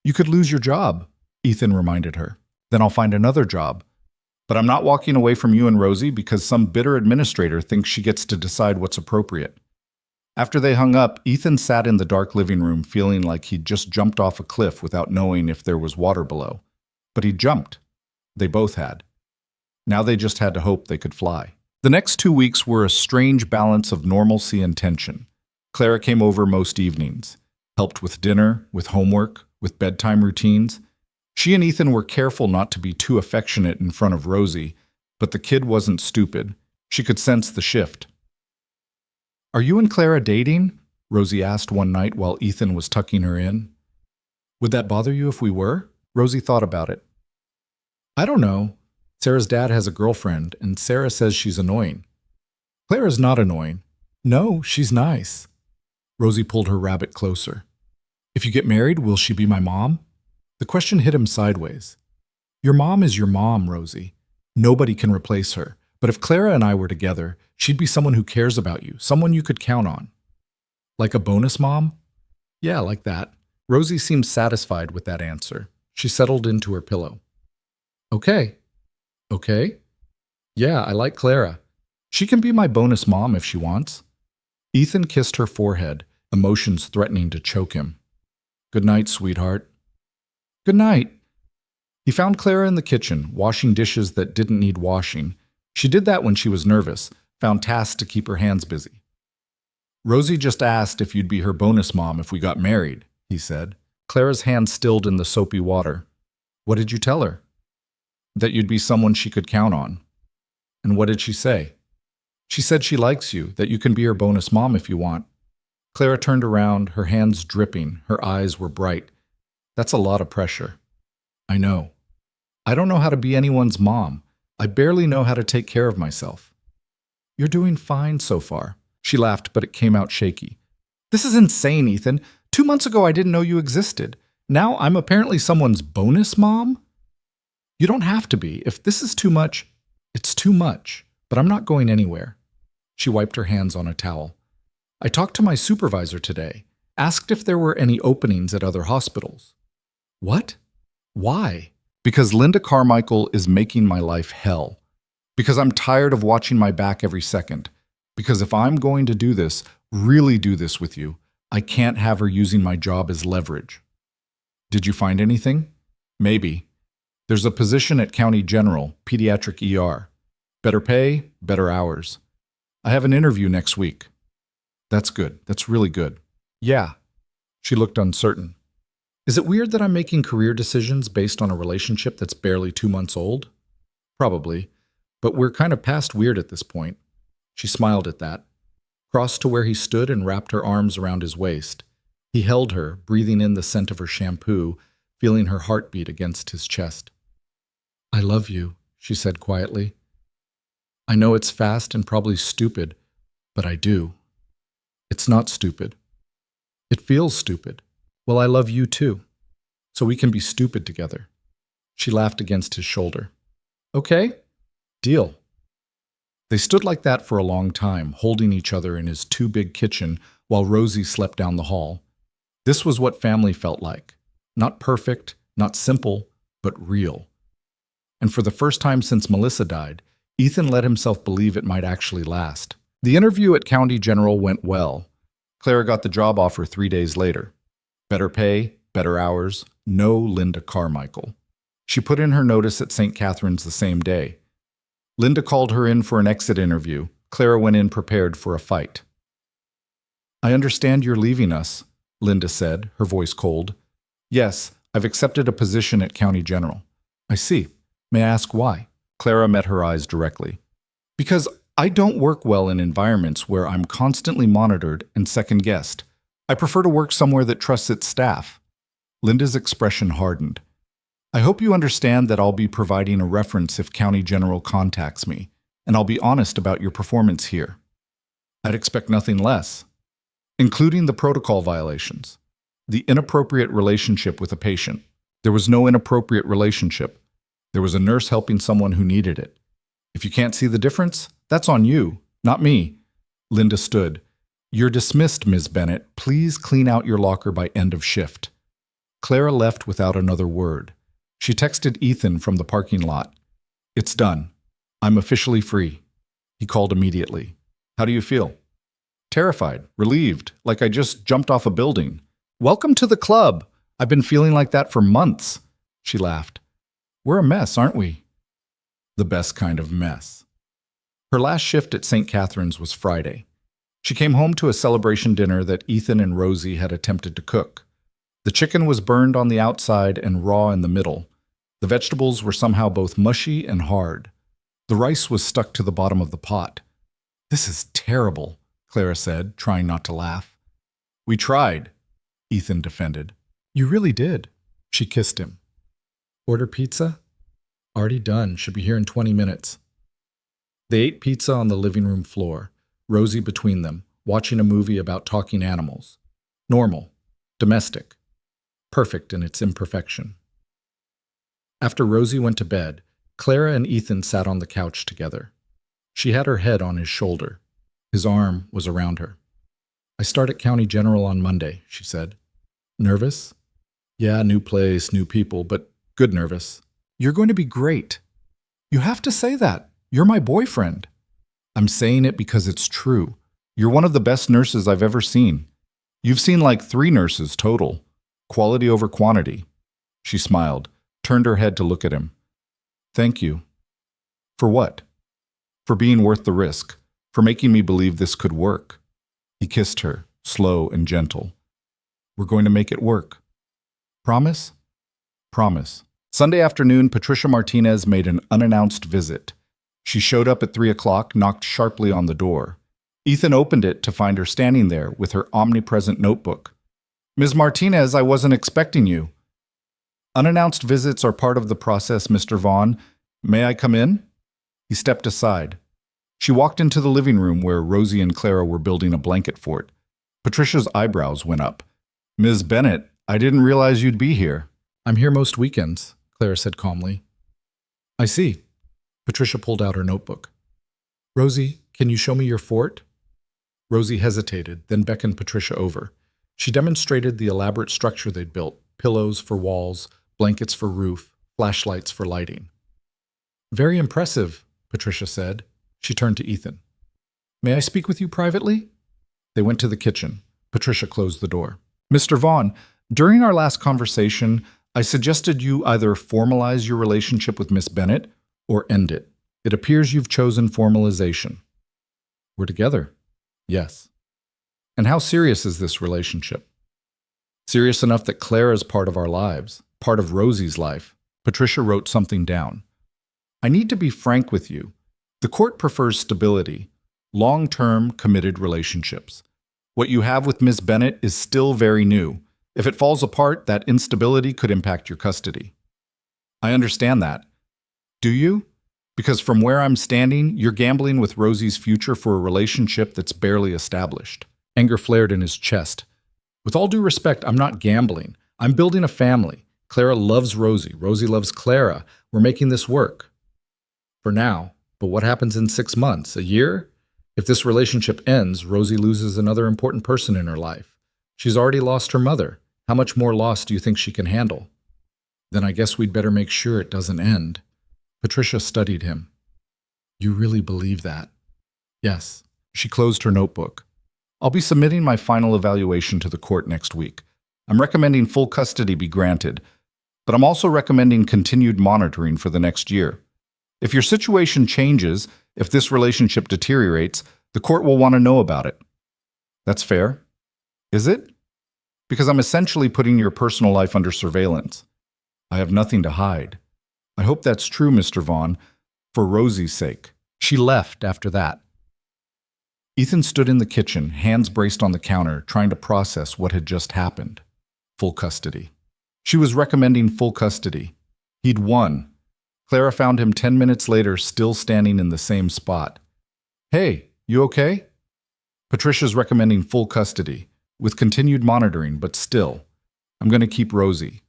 You could lose your job, Ethan reminded her. Then I'll find another job. But I'm not walking away from you and Rosie because some bitter administrator thinks she gets to decide what's appropriate. After they hung up, Ethan sat in the dark living room feeling like he'd just jumped off a cliff without knowing if there was water below. But he jumped. They both had. Now they just had to hope they could fly. The next 2 weeks were a strange balance of normalcy and tension. Clara came over most evenings, helped with dinner, with homework, with bedtime routines. She and Ethan were careful not to be too affectionate in front of Rosie, but the kid wasn't stupid. She could sense the shift. Are you and Clara dating? Rosie asked one night while Ethan was tucking her in. Would that bother you if we were? Rosie thought about it. I don't know. Sarah's dad has a girlfriend, and Sarah says she's annoying. Clara's not annoying. No, she's nice. Rosie pulled her rabbit closer. If you get married, will she be my mom? The question hit him sideways. Your mom is your mom, Rosie. Nobody can replace her. But if Clara and I were together, she'd be someone who cares about you, someone you could count on. Like a bonus mom? Yeah, like that. Rosie seemed satisfied with that answer. She settled into her pillow. Okay. Okay? Yeah, I like Clara. She can be my bonus mom if she wants. Ethan kissed her forehead, emotions threatening to choke him. Good night, sweetheart. Good night. He found Clara in the kitchen, washing dishes that didn't need washing. She did that when she was nervous, found tasks to keep her hands busy. Rosie just asked if you'd be her bonus mom if we got married, he said. Clara's hand stilled in the soapy water. What did you tell her? That you'd be someone she could count on. And what did she say? She said she likes you, that you can be her bonus mom if you want. Clara turned around, her hands dripping, her eyes were bright. That's a lot of pressure. I know. I don't know how to be anyone's mom. I barely know how to take care of myself. You're doing fine so far. She laughed, but it came out shaky. This is insane, Ethan. 2 months ago, I didn't know you existed. Now I'm apparently someone's bonus mom? You don't have to be. If this is too much, it's too much. But I'm not going anywhere. She wiped her hands on a towel. I talked to my supervisor today, asked if there were any openings at other hospitals. What? Why? Because Linda Carmichael is making my life hell. Because I'm tired of watching my back every second. Because if I'm going to do this, really do this with you, I can't have her using my job as leverage. Did you find anything? Maybe. There's a position at County General, Pediatric ER. Better pay, better hours. I have an interview next week. That's good. That's really good. Yeah. She looked uncertain. Is it weird that I'm making career decisions based on a relationship that's barely 2 months old? Probably. But we're kind of past weird at this point. She smiled at that, crossed to where he stood and wrapped her arms around his waist. He held her, breathing in the scent of her shampoo, feeling her heartbeat against his chest. I love you, she said quietly. I know it's fast and probably stupid, but I do. It's not stupid. It feels stupid. Well, I love you too. So we can be stupid together. She laughed against his shoulder. Okay, deal. They stood like that for a long time, holding each other in his too big kitchen while Rosie slept down the hall. This was what family felt like. Not perfect, not simple, but real. And for the first time since Melissa died, Ethan let himself believe it might actually last. The interview at County General went well. Clara got the job offer 3 days later. Better pay, better hours, no Linda Carmichael. She put in her notice at St. Catherine's the same day. Linda called her in for an exit interview. Clara went in prepared for a fight. I understand you're leaving us, Linda said, her voice cold. Yes, I've accepted a position at County General. I see. May I ask why? Clara met her eyes directly. Because I don't work well in environments where I'm constantly monitored and second-guessed. I prefer to work somewhere that trusts its staff. Linda's expression hardened. I hope you understand that I'll be providing a reference if County General contacts me, and I'll be honest about your performance here. I'd expect nothing less, including the protocol violations, the inappropriate relationship with a patient. There was no inappropriate relationship. There was a nurse helping someone who needed it. If you can't see the difference, that's on you, not me. Linda stood. You're dismissed, Ms. Bennett. Please clean out your locker by end of shift. Clara left without another word. She texted Ethan from the parking lot. It's done. I'm officially free. He called immediately. How do you feel? Terrified, relieved, like I just jumped off a building. Welcome to the club. I've been feeling like that for months. She laughed. We're a mess, aren't we? The best kind of mess. Her last shift at St. Catherine's was Friday. She came home to a celebration dinner that Ethan and Rosie had attempted to cook. The chicken was burned on the outside and raw in the middle. The vegetables were somehow both mushy and hard. The rice was stuck to the bottom of the pot. This is terrible, Clara said, trying not to laugh. We tried, Ethan defended. You really did. She kissed him. Order pizza? Already done. Should be here in 20 minutes. They ate pizza on the living room floor, Rosie between them, watching a movie about talking animals. Normal. Domestic. Perfect in its imperfection. After Rosie went to bed, Clara and Ethan sat on the couch together. She had her head on his shoulder. His arm was around her. I start at County General on Monday, she said. Nervous? Yeah, new place, new people, but good nervous. You're going to be great. You have to say that. You're my boyfriend. I'm saying it because it's true. You're one of the best nurses I've ever seen. You've seen like 3 nurses total. Quality over quantity. She smiled, turned her head to look at him. Thank you. For what? For being worth the risk, for making me believe this could work. He kissed her, slow and gentle. We're going to make it work. Promise? Promise. Sunday afternoon, Patricia Martinez made an unannounced visit. She showed up at 3 o'clock, knocked sharply on the door. Ethan opened it to find her standing there with her omnipresent notebook. Ms. Martinez, I wasn't expecting you. Unannounced visits are part of the process, Mr. Vaughn. May I come in? He stepped aside. She walked into the living room where Rosie and Clara were building a blanket fort. Patricia's eyebrows went up. Ms. Bennett, I didn't realize you'd be here. I'm here most weekends, Clara said calmly. I see. Patricia pulled out her notebook. Rosie, can you show me your fort? Rosie hesitated, then beckoned Patricia over. She demonstrated the elaborate structure they'd built, pillows for walls, blankets for roof, flashlights for lighting. Very impressive, Patricia said. She turned to Ethan. May I speak with you privately? They went to the kitchen. Patricia closed the door. Mr. Vaughn, during our last conversation, I suggested you either formalize your relationship with Miss Bennett or end it. It appears you've chosen formalization. We're together. Yes. And how serious is this relationship? Serious enough that Clara is part of our lives, part of Rosie's life. Patricia wrote something down. I need to be frank with you. The court prefers stability, long-term, committed relationships. What you have with Miss Bennett is still very new. If it falls apart, that instability could impact your custody. I understand that. Do you? Because from where I'm standing, you're gambling with Rosie's future for a relationship that's barely established. Anger flared in his chest. With all due respect, I'm not gambling. I'm building a family. Clara loves Rosie. Rosie loves Clara. We're making this work. For now. But what happens in 6 months? A year? If this relationship ends, Rosie loses another important person in her life. She's already lost her mother. How much more loss do you think she can handle? Then I guess we'd better make sure it doesn't end. Patricia studied him. You really believe that? Yes. She closed her notebook. I'll be submitting my final evaluation to the court next week. I'm recommending full custody be granted, but I'm also recommending continued monitoring for the next year. If your situation changes, if this relationship deteriorates, the court will want to know about it. That's fair. Is it? Because I'm essentially putting your personal life under surveillance. I have nothing to hide. I hope that's true, Mr. Vaughn, for Rosie's sake. She left after that. Ethan stood in the kitchen, hands braced on the counter, trying to process what had just happened. Full custody. She was recommending full custody. He'd won. Clara found him 10 minutes later, still standing in the same spot. Hey, you okay? Patricia's recommending full custody, with continued monitoring, but still. I'm going to keep Rosie.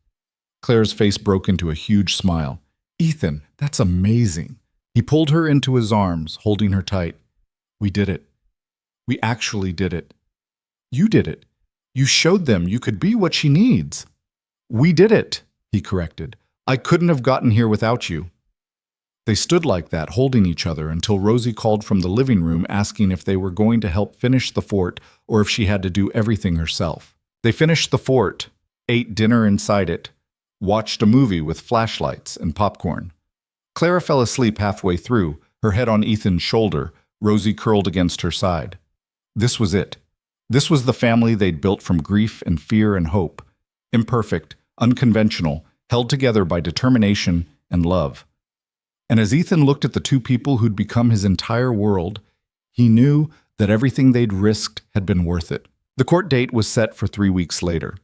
Clara's face broke into a huge smile. Ethan, that's amazing. He pulled her into his arms, holding her tight. We did it. We actually did it. You did it. You showed them you could be what she needs. We did it, he corrected. I couldn't have gotten here without you. They stood like that, holding each other, until Rosie called from the living room asking if they were going to help finish the fort or if she had to do everything herself. They finished the fort, ate dinner inside it, watched a movie with flashlights and popcorn. Clara fell asleep halfway through, her head on Ethan's shoulder, Rosie curled against her side. This was it. This was the family they'd built from grief and fear and hope. Imperfect, unconventional, held together by determination and love. And as Ethan looked at the two people who'd become his entire world, he knew that everything they'd risked had been worth it. The court date was set for 3 weeks later.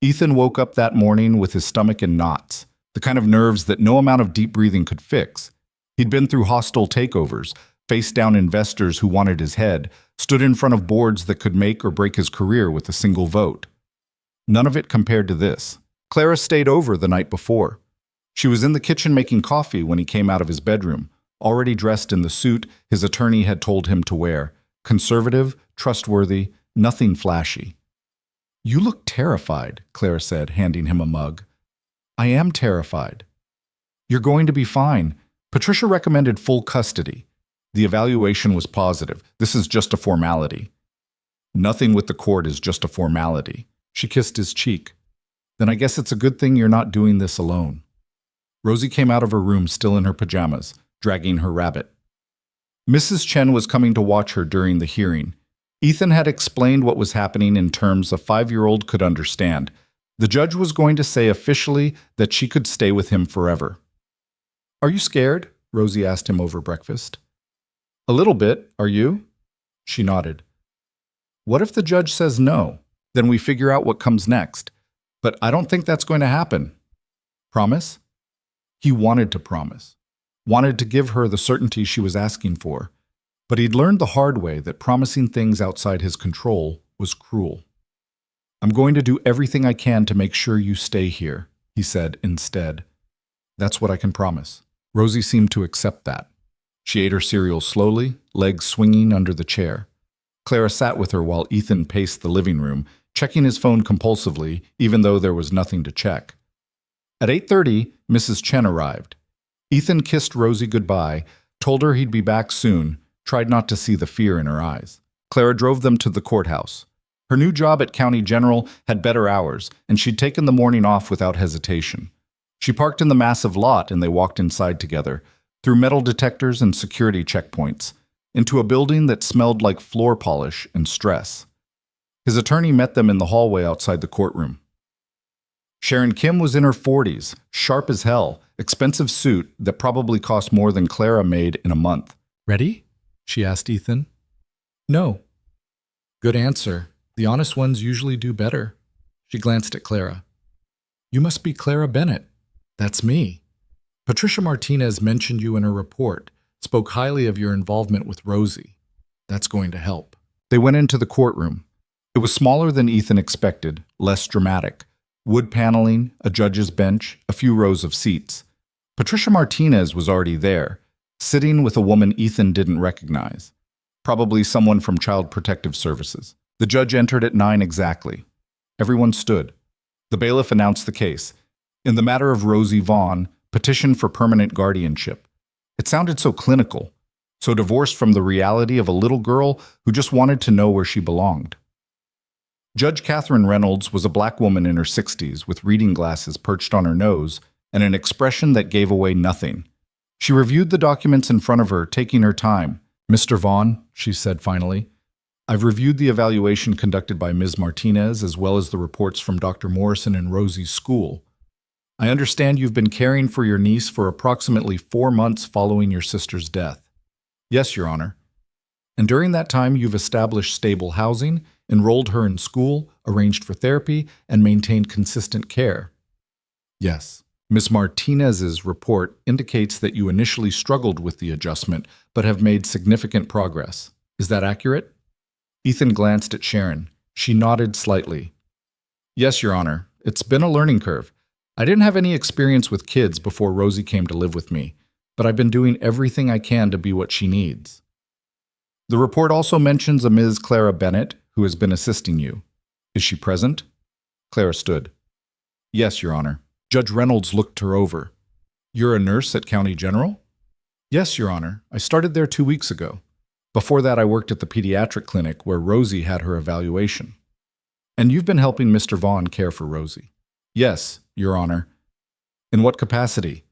Ethan woke up that morning with his stomach in knots, the kind of nerves that no amount of deep breathing could fix. He'd been through hostile takeovers, faced down investors who wanted his head, stood in front of boards that could make or break his career with a single vote. None of it compared to this. Clara stayed over the night before. She was in the kitchen making coffee when he came out of his bedroom, already dressed in the suit his attorney had told him to wear. Conservative, trustworthy, nothing flashy. "You look terrified," Clara said, handing him a mug. "I am terrified." "You're going to be fine. Patricia recommended full custody. The evaluation was positive. This is just a formality." "Nothing with the court is just a formality." She kissed his cheek. "Then I guess it's a good thing you're not doing this alone." Rosie came out of her room still in her pajamas, dragging her rabbit. Mrs. Chen was coming to watch her during the hearing. Ethan had explained what was happening in terms a 5-year-old could understand. The judge was going to say officially that she could stay with him forever. "Are you scared?" Rosie asked him over breakfast. "A little bit. Are you?" She nodded. "What if the judge says no? Then we figure out what comes next. But I don't think that's going to happen." "Promise?" He wanted to promise. Wanted to give her the certainty she was asking for. But he'd learned the hard way that promising things outside his control was cruel. "I'm going to do everything I can to make sure you stay here," he said instead. "That's what I can promise." Rosie seemed to accept that. She ate her cereal slowly, legs swinging under the chair. Clara sat with her while Ethan paced the living room, checking his phone compulsively, even though there was nothing to check. At 8:30, Mrs. Chen arrived. Ethan kissed Rosie goodbye, told her he'd be back soon, tried not to see the fear in her eyes. Clara drove them to the courthouse. Her new job at County General had better hours, and she'd taken the morning off without hesitation. She parked in the massive lot and they walked inside together, through metal detectors and security checkpoints, into a building that smelled like floor polish and stress. His attorney met them in the hallway outside the courtroom. Sharon Kim was in her 40s, sharp as hell, expensive suit that probably cost more than Clara made in a month. "Ready?" she asked Ethan. "No." "Good answer. The honest ones usually do better." She glanced at Clara. "You must be Clara Bennett." "That's me. Patricia Martinez mentioned you in her report, spoke highly of your involvement with Rosie. That's going to help." They went into the courtroom. It was smaller than Ethan expected, less dramatic. Wood paneling, a judge's bench, a few rows of seats. Patricia Martinez was already there, sitting with a woman Ethan didn't recognize. Probably someone from Child Protective Services. The judge entered at 9 exactly. Everyone stood. The bailiff announced the case. In the matter of Rosie Vaughn, petition for permanent guardianship. It sounded so clinical, so divorced from the reality of a little girl who just wanted to know where she belonged. Judge Catherine Reynolds was a black woman in her 60s with reading glasses perched on her nose and an expression that gave away nothing. She reviewed the documents in front of her, taking her time. "Mr. Vaughn," she said finally, "I've reviewed the evaluation conducted by Ms. Martinez as well as the reports from Dr. Morrison and Rosie's school. I understand you've been caring for your niece for approximately 4 months following your sister's death." "Yes, Your Honor." "And during that time you've established stable housing, enrolled her in school, arranged for therapy, and maintained consistent care." "Yes." Ms. Martinez's report indicates that you initially struggled with the adjustment, but have made significant progress. Is that accurate? Ethan glanced at Sharon. She nodded slightly. "Yes, Your Honor. It's been a learning curve. I didn't have any experience with kids before Rosie came to live with me, but I've been doing everything I can to be what she needs." The report also mentions a Ms. Clara Bennett, who has been assisting you. Is she present? Clara stood. "Yes, Your Honor." Judge Reynolds looked her over. "You're a nurse at County General?" "Yes, Your Honor. I started there 2 weeks ago. Before that, I worked at the pediatric clinic where Rosie had her evaluation." "And you've been helping Mr. Vaughn care for Rosie?" "Yes, Your Honor." "In what capacity?"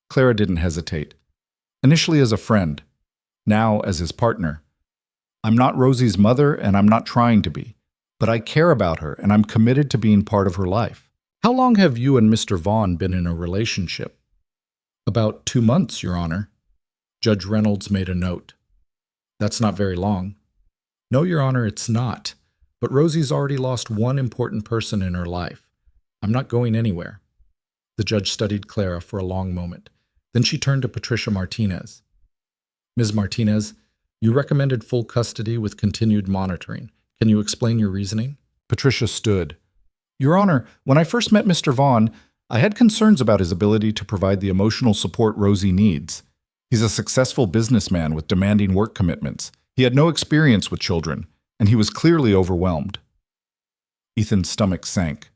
Clara didn't hesitate. "Initially as a friend, now as his partner. I'm not Rosie's mother and I'm not trying to be, but I care about her and I'm committed to being part of her life." "How long have you and Mr. Vaughn been in a relationship?" "About 2 months, Your Honor." Judge Reynolds made a note. "That's not very long." "No, Your Honor, it's not. But Rosie's already lost one important person in her life. I'm not going anywhere." The judge studied Clara for a long moment. Then she turned to Patricia Martinez. "Ms. Martinez, you recommended full custody with continued monitoring. Can you explain your reasoning?" Patricia stood. "Your Honor, when I first met Mr. Vaughn, I had concerns about his ability to provide the emotional support Rosie needs. He's a successful businessman with demanding work commitments. He had no experience with children, and he was clearly overwhelmed. Ethan's stomach sank.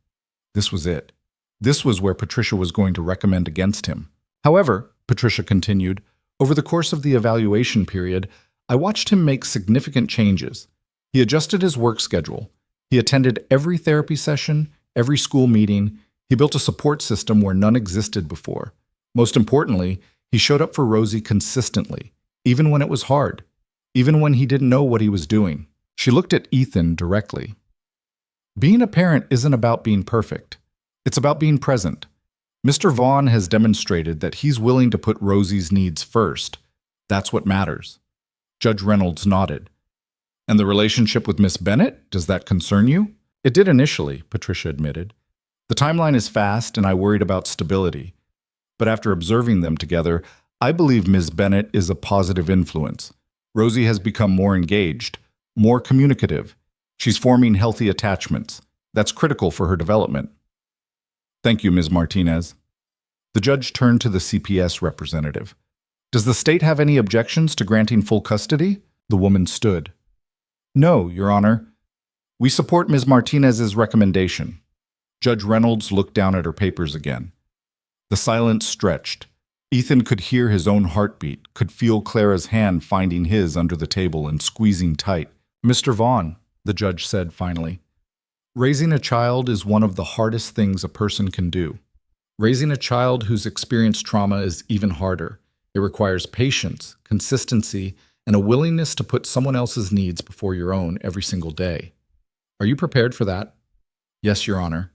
This was it. This was where Patricia was going to recommend against him. However, Patricia continued, over the course of the evaluation period, I watched him make significant changes. He adjusted his work schedule. He attended every therapy session, every school meeting. He built a support system where none existed before. Most importantly, he showed up for Rosie consistently, even when it was hard, even when he didn't know what he was doing. She looked at Ethan directly. Being a parent isn't about being perfect. It's about being present. Mr. Vaughn has demonstrated that he's willing to put Rosie's needs first. That's what matters. Judge Reynolds nodded. And the relationship with Miss Bennett, does that concern you? It did initially, Patricia admitted. The timeline is fast and I worried about stability. But after observing them together, I believe Ms. Bennett is a positive influence. Rosie has become more engaged, more communicative. She's forming healthy attachments. That's critical for her development. Thank you, Ms. Martinez. The judge turned to the CPS representative. Does the state have any objections to granting full custody? The woman stood. No, Your Honor. We support Ms. Martinez's recommendation. Judge Reynolds looked down at her papers again. The silence stretched. Ethan could hear his own heartbeat, could feel Clara's hand finding his under the table and squeezing tight. Mr. Vaughn, the judge said finally, raising a child is one of the hardest things a person can do. Raising a child who's experienced trauma is even harder. It requires patience, consistency, and a willingness to put someone else's needs before your own every single day. Are you prepared for that? Yes, Your Honor.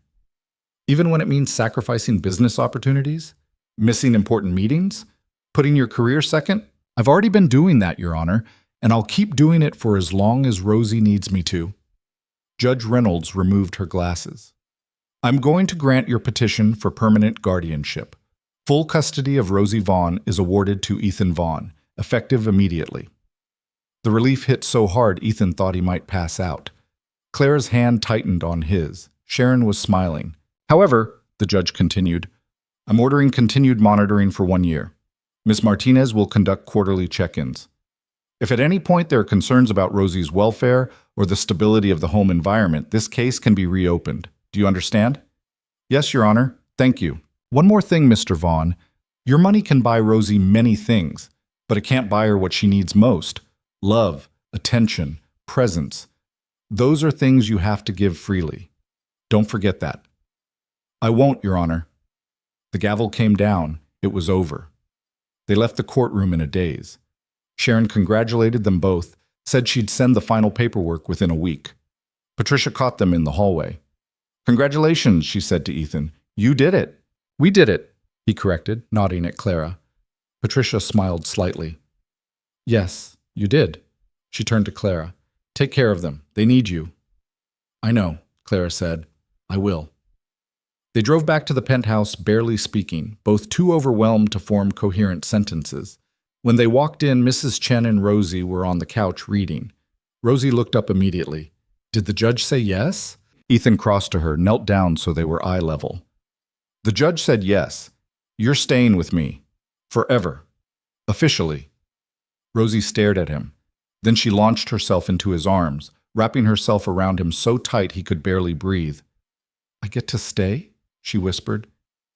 Even when it means sacrificing business opportunities, missing important meetings, putting your career second? I've already been doing that, Your Honor, and I'll keep doing it for as long as Rosie needs me to. Judge Reynolds removed her glasses. I'm going to grant your petition for permanent guardianship. Full custody of Rosie Vaughn is awarded to Ethan Vaughn, effective immediately. The relief hit so hard Ethan thought he might pass out. Clara's hand tightened on his. Sharon was smiling. However, the judge continued, I'm ordering continued monitoring for 1 year. Ms. Martinez will conduct quarterly check-ins. If at any point there are concerns about Rosie's welfare or the stability of the home environment, this case can be reopened. Do you understand? Yes, Your Honor. Thank you. One more thing, Mr. Vaughn. Your money can buy Rosie many things, but it can't buy her what she needs most. Love, attention, presence. Those are things you have to give freely. Don't forget that. I won't, Your Honor. The gavel came down. It was over. They left the courtroom in a daze. Sharon congratulated them both, said she'd send the final paperwork within a week. Patricia caught them in the hallway. Congratulations, she said to Ethan. You did it. We did it, he corrected, nodding at Clara. Patricia smiled slightly. Yes, you did. She turned to Clara. Take care of them. They need you. I know, Clara said. I will. They drove back to the penthouse barely speaking, both too overwhelmed to form coherent sentences. When they walked in, Mrs. Chen and Rosie were on the couch reading. Rosie looked up immediately. Did the judge say yes? Ethan crossed to her, knelt down so they were eye level. The judge said yes. You're staying with me. Forever. Officially. Rosie stared at him. Then she launched herself into his arms, wrapping herself around him so tight he could barely breathe. I get to stay? She whispered.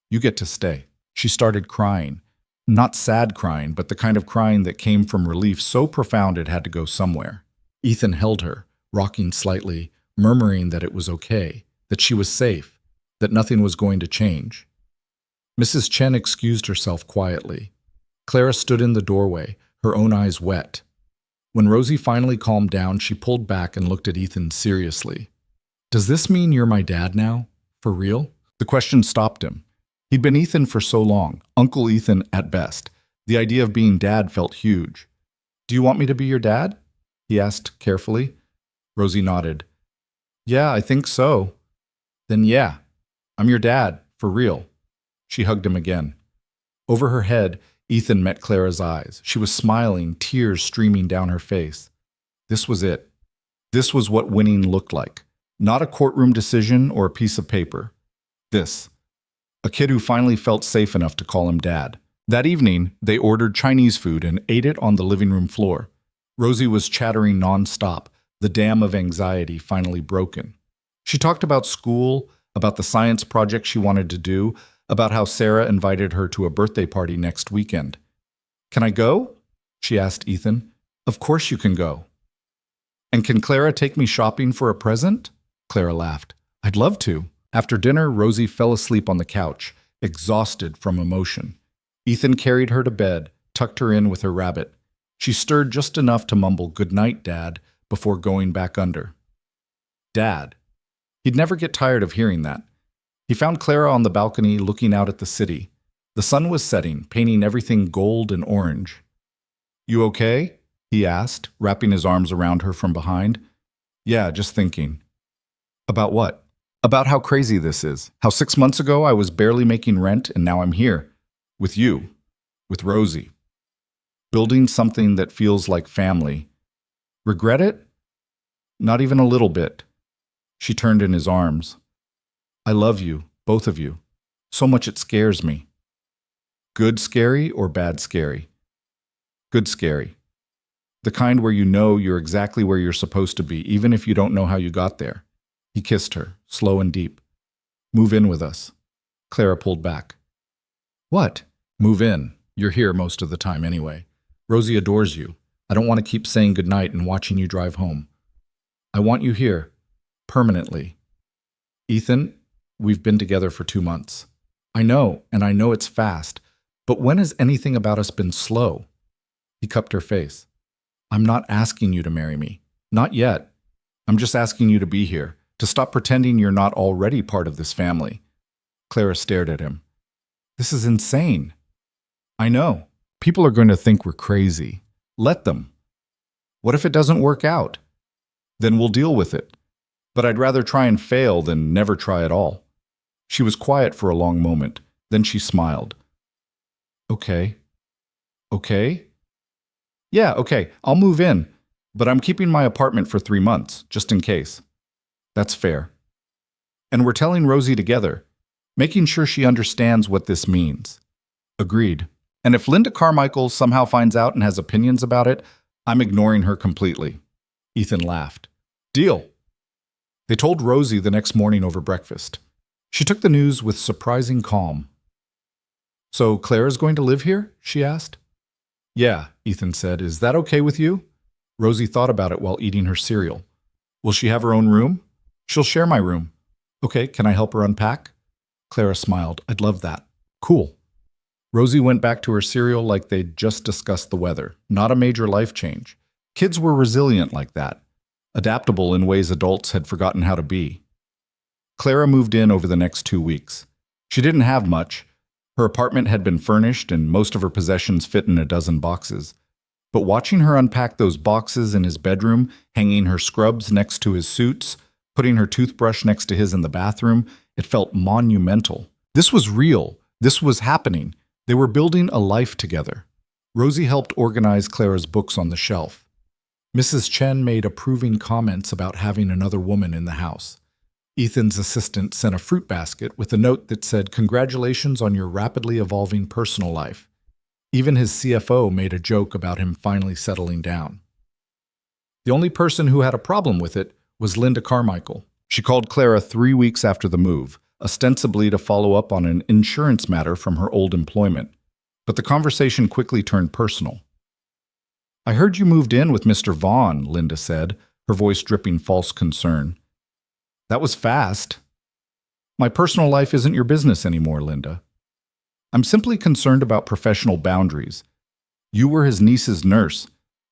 You get to stay. She started crying. Not sad crying, but the kind of crying that came from relief so profound it had to go somewhere. Ethan held her, rocking slightly, murmuring that it was okay, that she was safe, that nothing was going to change. Mrs. Chen excused herself quietly. Clara stood in the doorway, her own eyes wet. When Rosie finally calmed down, she pulled back and looked at Ethan seriously. Does this mean you're my dad now? For real? The question stopped him. He'd been Ethan for so long, Uncle Ethan at best. The idea of being dad felt huge. Do you want me to be your dad? He asked carefully. Rosie nodded. Yeah, I think so. Then yeah, I'm your dad, for real. She hugged him again. Over her head, Ethan met Clara's eyes. She was smiling, tears streaming down her face. This was it. This was what winning looked like. Not a courtroom decision or a piece of paper. This. A kid who finally felt safe enough to call him dad. That evening, they ordered Chinese food and ate it on the living room floor. Rosie was chattering nonstop, the dam of anxiety finally broken. She talked about school, about the science project she wanted to do, about how Sarah invited her to a birthday party next weekend. "Can I go?" she asked Ethan. "Of course you can go." "And can Clara take me shopping for a present?" Clara laughed. "I'd love to." After dinner, Rosie fell asleep on the couch, exhausted from emotion. Ethan carried her to bed, tucked her in with her rabbit. She stirred just enough to mumble, "Good night, Dad," before going back under. Dad. He'd never get tired of hearing that. He found Clara on the balcony looking out at the city. The sun was setting, painting everything gold and orange. "You okay?" he asked, wrapping his arms around her from behind. "Yeah, just thinking." "About what?" "About how crazy this is. How 6 months ago I was barely making rent and now I'm here. With you. With Rosie. Building something that feels like family. Regret it? Not even a little bit." She turned in his arms. "I love you, both of you. So much it scares me." "Good scary or bad scary?" "Good scary. The kind where you know you're exactly where you're supposed to be, even if you don't know how you got there." He kissed her, slow and deep. "Move in with us." Clara pulled back. "What?" "Move in. You're here most of the time anyway. Rosie adores you. I don't want to keep saying goodnight and watching you drive home. I want you here. Permanently." "Ethan, we've been together for 2 months. I know, and I know it's fast, but when has anything about us been slow?" He cupped her face. "I'm not asking you to marry me. Not yet. I'm just asking you to be here, to stop pretending you're not already part of this family." Clara stared at him. "This is insane." "I know. People are going to think we're crazy. Let them. What if it doesn't work out? Then we'll deal with it. But I'd rather try and fail than never try at all." She was quiet for a long moment. Then she smiled. "Okay. Okay? Yeah, okay. I'll move in. But I'm keeping my apartment for 3 months, just in case." "That's fair." "And we're telling Rosie together, making sure she understands what this means." "Agreed. And if Linda Carmichael somehow finds out and has opinions about it, I'm ignoring her completely." Ethan laughed. "Deal." They told Rosie the next morning over breakfast. She took the news with surprising calm. "So Clara's going to live here?" she asked. "Yeah," Ethan said. "Is that okay with you?" Rosie thought about it while eating her cereal. "Will she have her own room?" "She'll share my room." "Okay, can I help her unpack?" Clara smiled. "I'd love that." "Cool." Rosie went back to her cereal like they'd just discussed the weather. Not a major life change. Kids were resilient like that, adaptable in ways adults had forgotten how to be. Clara moved in over the next 2 weeks. She didn't have much. Her apartment had been furnished and most of her possessions fit in a dozen boxes. But watching her unpack those boxes in his bedroom, hanging her scrubs next to his suits, putting her toothbrush next to his in the bathroom, it felt monumental. This was real. This was happening. They were building a life together. Rosie helped organize Clara's books on the shelf. Mrs. Chen made approving comments about having another woman in the house. Ethan's assistant sent a fruit basket with a note that said, "Congratulations on your rapidly evolving personal life." Even his CFO made a joke about him finally settling down. The only person who had a problem with it was Linda Carmichael. She called Clara 3 weeks after the move, ostensibly to follow up on an insurance matter from her old employment. But the conversation quickly turned personal. "I heard you moved in with Mr. Vaughn," Linda said, her voice dripping false concern. "That was fast." "My personal life isn't your business anymore, Linda. I'm simply concerned about professional boundaries. You were his niece's nurse.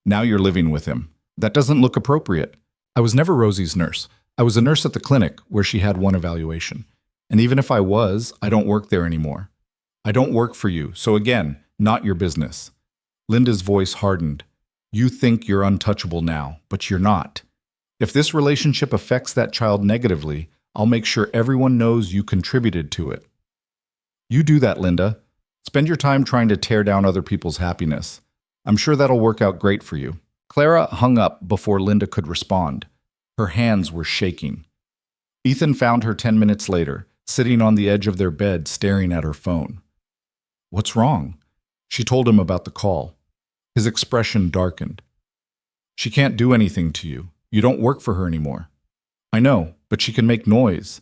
Now you're living with him. That doesn't look appropriate." "I was never Rosie's nurse. I was a nurse at the clinic where she had one evaluation. And even if I was, I don't work there anymore. I don't work for you, so again, not your business." Linda's voice hardened. "You think you're untouchable now, but you're not. If this relationship affects that child negatively, I'll make sure everyone knows you contributed to it." "You do that, Linda. Spend your time trying to tear down other people's happiness. I'm sure that'll work out great for you." Clara hung up before Linda could respond. Her hands were shaking. Ethan found her 10 minutes later, sitting on the edge of their bed staring at her phone. "What's wrong?" She told him about the call. His expression darkened. She can't do anything to you. You don't work for her anymore. I know, but she can make noise.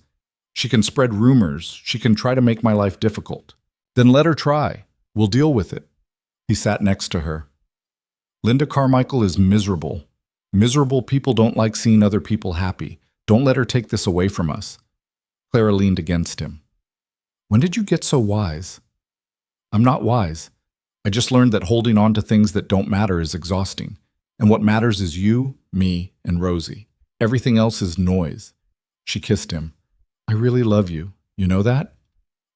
She can spread rumors. She can try to make my life difficult. Then let her try. We'll deal with it. He sat next to her. Linda Carmichael is miserable. Miserable people don't like seeing other people happy. Don't let her take this away from us. Clara leaned against him. When did you get so wise? I'm not wise. I just learned that holding on to things that don't matter is exhausting. And what matters is you, me, and Rosie. Everything else is noise. She kissed him. I really love you. You know that?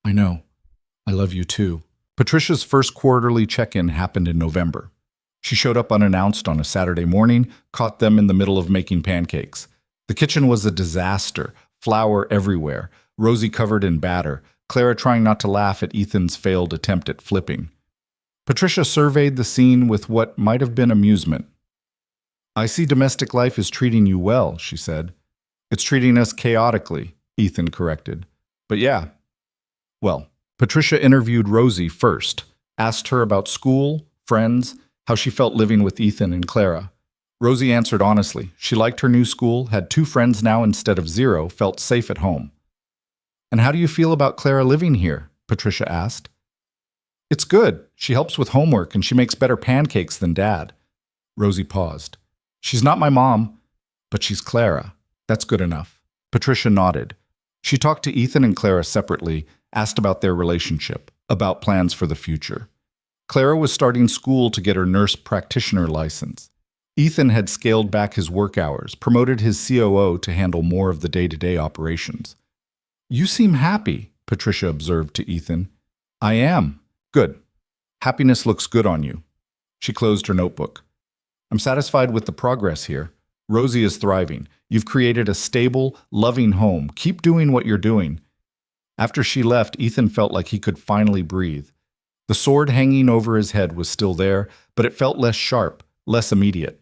I know. I love you too. Patricia's first quarterly check-in happened in November. She showed up unannounced on a Saturday morning, caught them in the middle of making pancakes. The kitchen was a disaster, flour everywhere, Rosie covered in batter, Clara trying not to laugh at Ethan's failed attempt at flipping. Patricia surveyed the scene with what might have been amusement. I see domestic life is treating you well, she said. It's treating us chaotically, Ethan corrected. But yeah. Well, Patricia interviewed Rosie first, asked her about school, friends, how she felt living with Ethan and Clara. Rosie answered honestly. She liked her new school, had 2 friends now instead of 0, felt safe at home. And how do you feel about Clara living here? Patricia asked. It's good. She helps with homework and she makes better pancakes than Dad. Rosie paused. She's not my mom, but she's Clara. That's good enough. Patricia nodded. She talked to Ethan and Clara separately, asked about their relationship, about plans for the future. Clara was starting school to get her nurse practitioner license. Ethan had scaled back his work hours, promoted his COO to handle more of the day-to-day operations. You seem happy, Patricia observed to Ethan. I am. Good. Happiness looks good on you. She closed her notebook. I'm satisfied with the progress here. Rosie is thriving. You've created a stable, loving home. Keep doing what you're doing. After she left, Ethan felt like he could finally breathe. The sword hanging over his head was still there, but it felt less sharp, less immediate.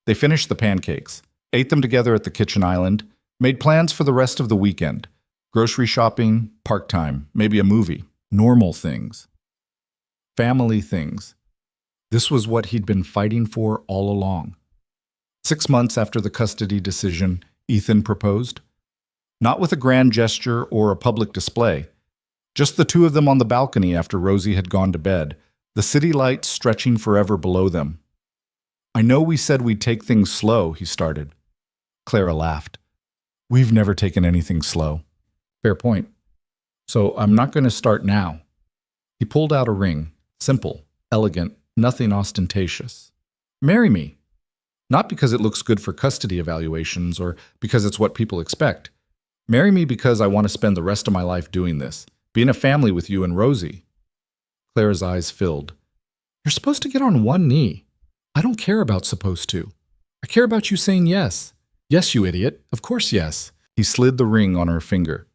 They finished the pancakes, ate them together at the kitchen island, made plans for the rest of the weekend. Grocery shopping, park time, maybe a movie. Normal things. Family things. This was what he'd been fighting for all along. 6 months after the custody decision, Ethan proposed. Not with a grand gesture or a public display. Just the 2 of them on the balcony after Rosie had gone to bed, the city lights stretching forever below them. I know we said we'd take things slow, he started. Clara laughed. We've never taken anything slow. Fair point. So I'm not going to start now. He pulled out a ring. Simple, elegant, nothing ostentatious. Marry me. Not because it looks good for custody evaluations or because it's what people expect. Marry me because I want to spend the rest of my life doing this, be in a family with you and Rosie. Clara's eyes filled. You're supposed to get on one knee. I don't care about supposed to. I care about you saying yes. Yes, you idiot. Of course, yes. He slid the ring on her finger,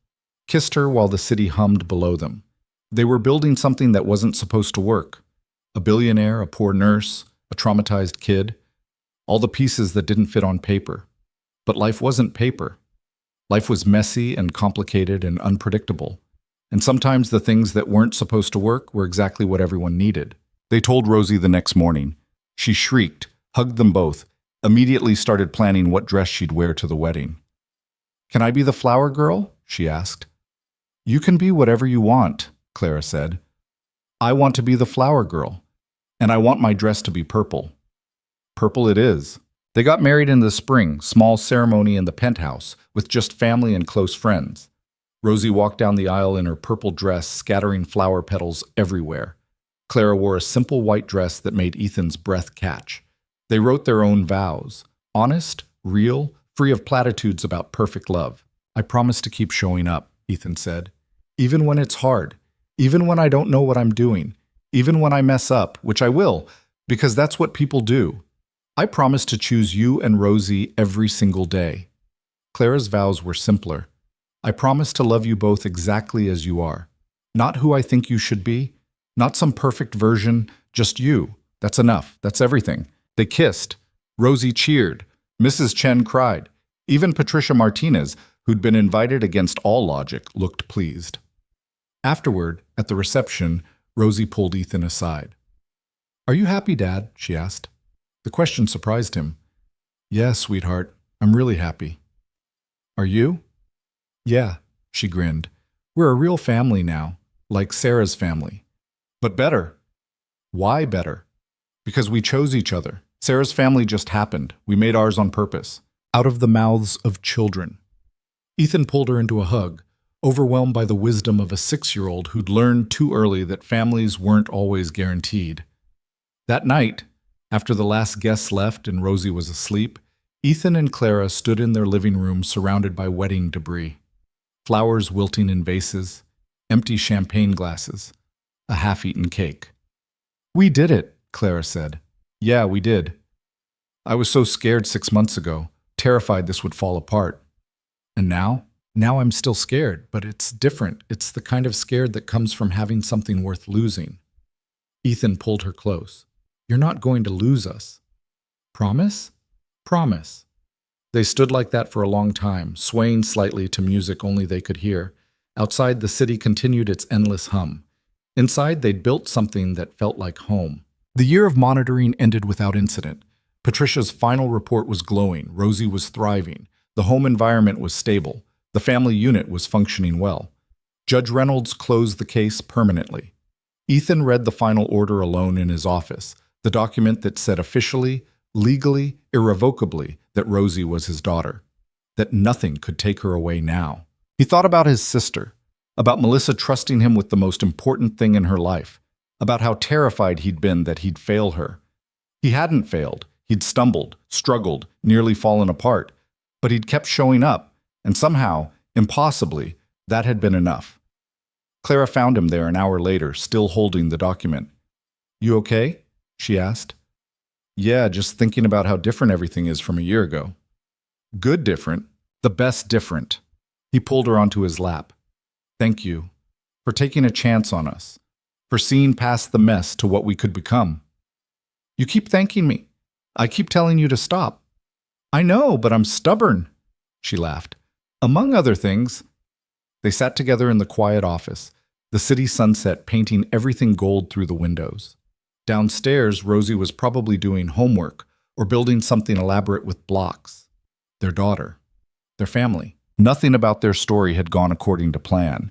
kissed her while the city hummed below them. They were building something that wasn't supposed to work. A billionaire, a poor nurse, a traumatized kid. All the pieces that didn't fit on paper. But life wasn't paper. Life was messy and complicated and unpredictable. And sometimes the things that weren't supposed to work were exactly what everyone needed. They told Rosie the next morning. She shrieked, hugged them both, immediately started planning what dress she'd wear to the wedding. Can I be the flower girl? She asked. You can be whatever you want, Clara said. I want to be the flower girl, and I want my dress to be purple. Purple it is. They got married in the spring, small ceremony in the penthouse, with just family and close friends. Rosie walked down the aisle in her purple dress, scattering flower petals everywhere. Clara wore a simple white dress that made Ethan's breath catch. They wrote their own vows. Honest, real, free of platitudes about perfect love. I promise to keep showing up, Ethan said. Even when it's hard. Even when I don't know what I'm doing. Even when I mess up, which I will, because that's what people do. I promise to choose you and Rosie every single day. Clara's vows were simpler. I promise to love you both exactly as you are. Not who I think you should be. Not some perfect version, just you. That's enough. That's everything. They kissed. Rosie cheered. Mrs. Chen cried. Even Patricia Martinez, who'd been invited against all logic, looked pleased. Afterward, at the reception, Rosie pulled Ethan aside. Are you happy, Dad? She asked. The question surprised him. Yeah, sweetheart, I'm really happy. Are you? Yeah, she grinned. We're a real family now, like Sarah's family. But better. Why better? Because we chose each other. Sarah's family just happened. We made ours on purpose. Out of the mouths of children. Ethan pulled her into a hug, overwhelmed by the wisdom of a 6-year-old who'd learned too early that families weren't always guaranteed. That night, after the last guests left and Rosie was asleep, Ethan and Clara stood in their living room surrounded by wedding debris. Flowers wilting in vases, empty champagne glasses, a half-eaten cake. We did it, Clara said. Yeah, we did. I was so scared 6 months ago, terrified this would fall apart. And now? Now I'm still scared, but it's different. It's the kind of scared that comes from having something worth losing. Ethan pulled her close. You're not going to lose us. Promise? Promise. They stood like that for a long time, swaying slightly to music only they could hear. Outside, the city continued its endless hum. Inside, they'd built something that felt like home. The year of monitoring ended without incident. Patricia's final report was glowing. Rosie was thriving. The home environment was stable. The family unit was functioning well. Judge Reynolds closed the case permanently. Ethan read the final order alone in his office, the document that said officially, legally, irrevocably that Rosie was his daughter, that nothing could take her away now. He thought about his sister, about Melissa trusting him with the most important thing in her life, about how terrified he'd been that he'd fail her. He hadn't failed. He'd stumbled, struggled, nearly fallen apart, but he'd kept showing up, and somehow, impossibly, that had been enough. Clara found him there an hour later, still holding the document. You okay? She asked. Yeah, just thinking about how different everything is from a year ago. Good different. The best different. He pulled her onto his lap. Thank you for taking a chance on us, for seeing past the mess to what we could become. You keep thanking me. I keep telling you to stop. I know, but I'm stubborn, she laughed. Among other things. They sat together in the quiet office, the city sunset painting everything gold through the windows. Downstairs, Rosie was probably doing homework or building something elaborate with blocks. Their daughter. Their family. Nothing about their story had gone according to plan.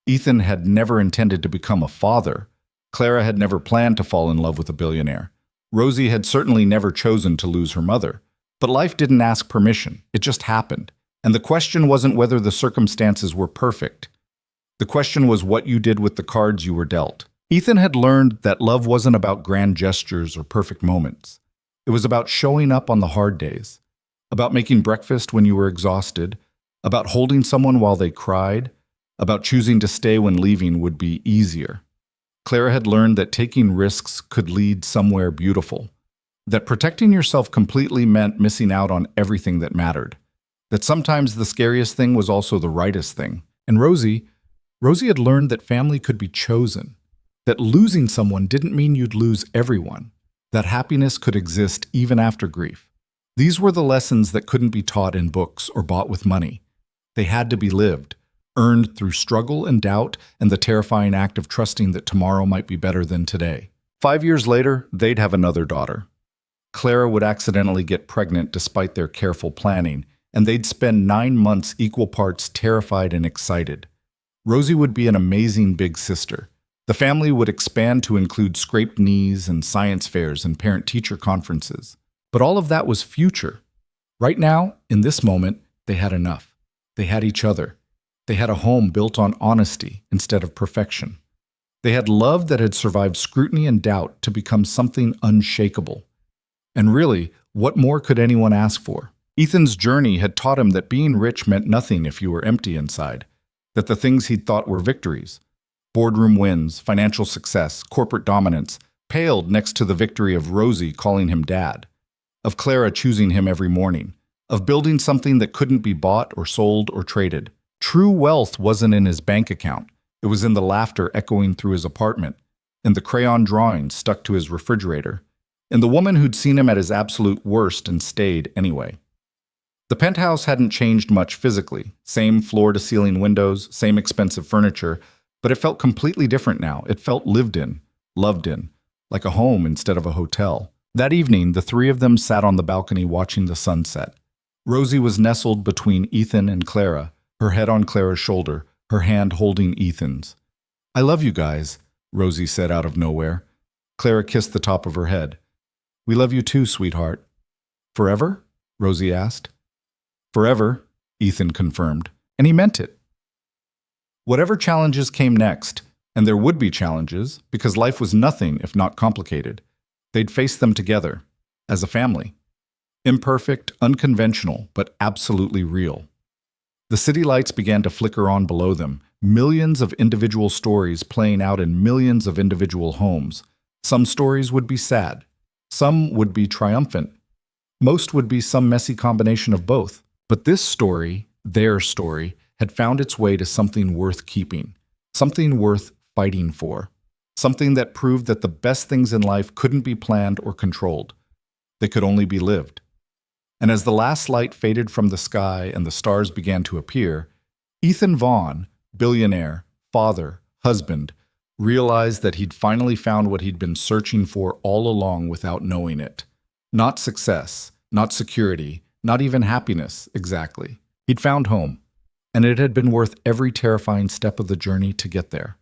Ethan had never intended to become a father. Clara had never planned to fall in love with a billionaire. Rosie had certainly never chosen to lose her mother. But life didn't ask permission. It just happened. And the question wasn't whether the circumstances were perfect. The question was what you did with the cards you were dealt. Ethan had learned that love wasn't about grand gestures or perfect moments. It was about showing up on the hard days, about making breakfast when you were exhausted, about holding someone while they cried, about choosing to stay when leaving would be easier. Clara had learned that taking risks could lead somewhere beautiful, that protecting yourself completely meant missing out on everything that mattered, that sometimes the scariest thing was also the rightest thing. And Rosie had learned that family could be chosen, that losing someone didn't mean you'd lose everyone, that happiness could exist even after grief. These were the lessons that couldn't be taught in books or bought with money. They had to be lived, earned through struggle and doubt and the terrifying act of trusting that tomorrow might be better than today. 5 years later, they'd have another daughter. Clara would accidentally get pregnant despite their careful planning, and they'd spend 9 months equal parts terrified and excited. Rosie would be an amazing big sister. The family would expand to include scraped knees and science fairs and parent-teacher conferences. But all of that was future. Right now, in this moment, they had enough. They had each other. They had a home built on honesty instead of perfection. They had love that had survived scrutiny and doubt to become something unshakable. And really, what more could anyone ask for? Ethan's journey had taught him that being rich meant nothing if you were empty inside, that the things he'd thought were victories, boardroom wins, financial success, corporate dominance, paled next to the victory of Rosie calling him dad, of Clara choosing him every morning, of building something that couldn't be bought or sold or traded. True wealth wasn't in his bank account. It was in the laughter echoing through his apartment, in the crayon drawings stuck to his refrigerator, in the woman who'd seen him at his absolute worst and stayed anyway. The penthouse hadn't changed much physically. Same floor-to-ceiling windows, same expensive furniture, but it felt completely different now. It felt lived in, loved in, like a home instead of a hotel. That evening, the three of them sat on the balcony watching the sunset. Rosie was nestled between Ethan and Clara, her head on Clara's shoulder, her hand holding Ethan's. "I love you guys," Rosie said out of nowhere. Clara kissed the top of her head. "We love you too, sweetheart." "Forever?" Rosie asked. "Forever," Ethan confirmed, and he meant it. Whatever challenges came next, and there would be challenges, because life was nothing if not complicated, they'd face them together, as a family. Imperfect, unconventional, but absolutely real. The city lights began to flicker on below them, millions of individual stories playing out in millions of individual homes. Some stories would be sad. Some would be triumphant. Most would be some messy combination of both. But this story, their story, had found its way to something worth keeping, something worth fighting for, something that proved that the best things in life couldn't be planned or controlled. They could only be lived. And as the last light faded from the sky and the stars began to appear, Ethan Vaughn, billionaire, father, husband, realized that he'd finally found what he'd been searching for all along without knowing it. Not success, not security, not even happiness, exactly. He'd found home, and it had been worth every terrifying step of the journey to get there.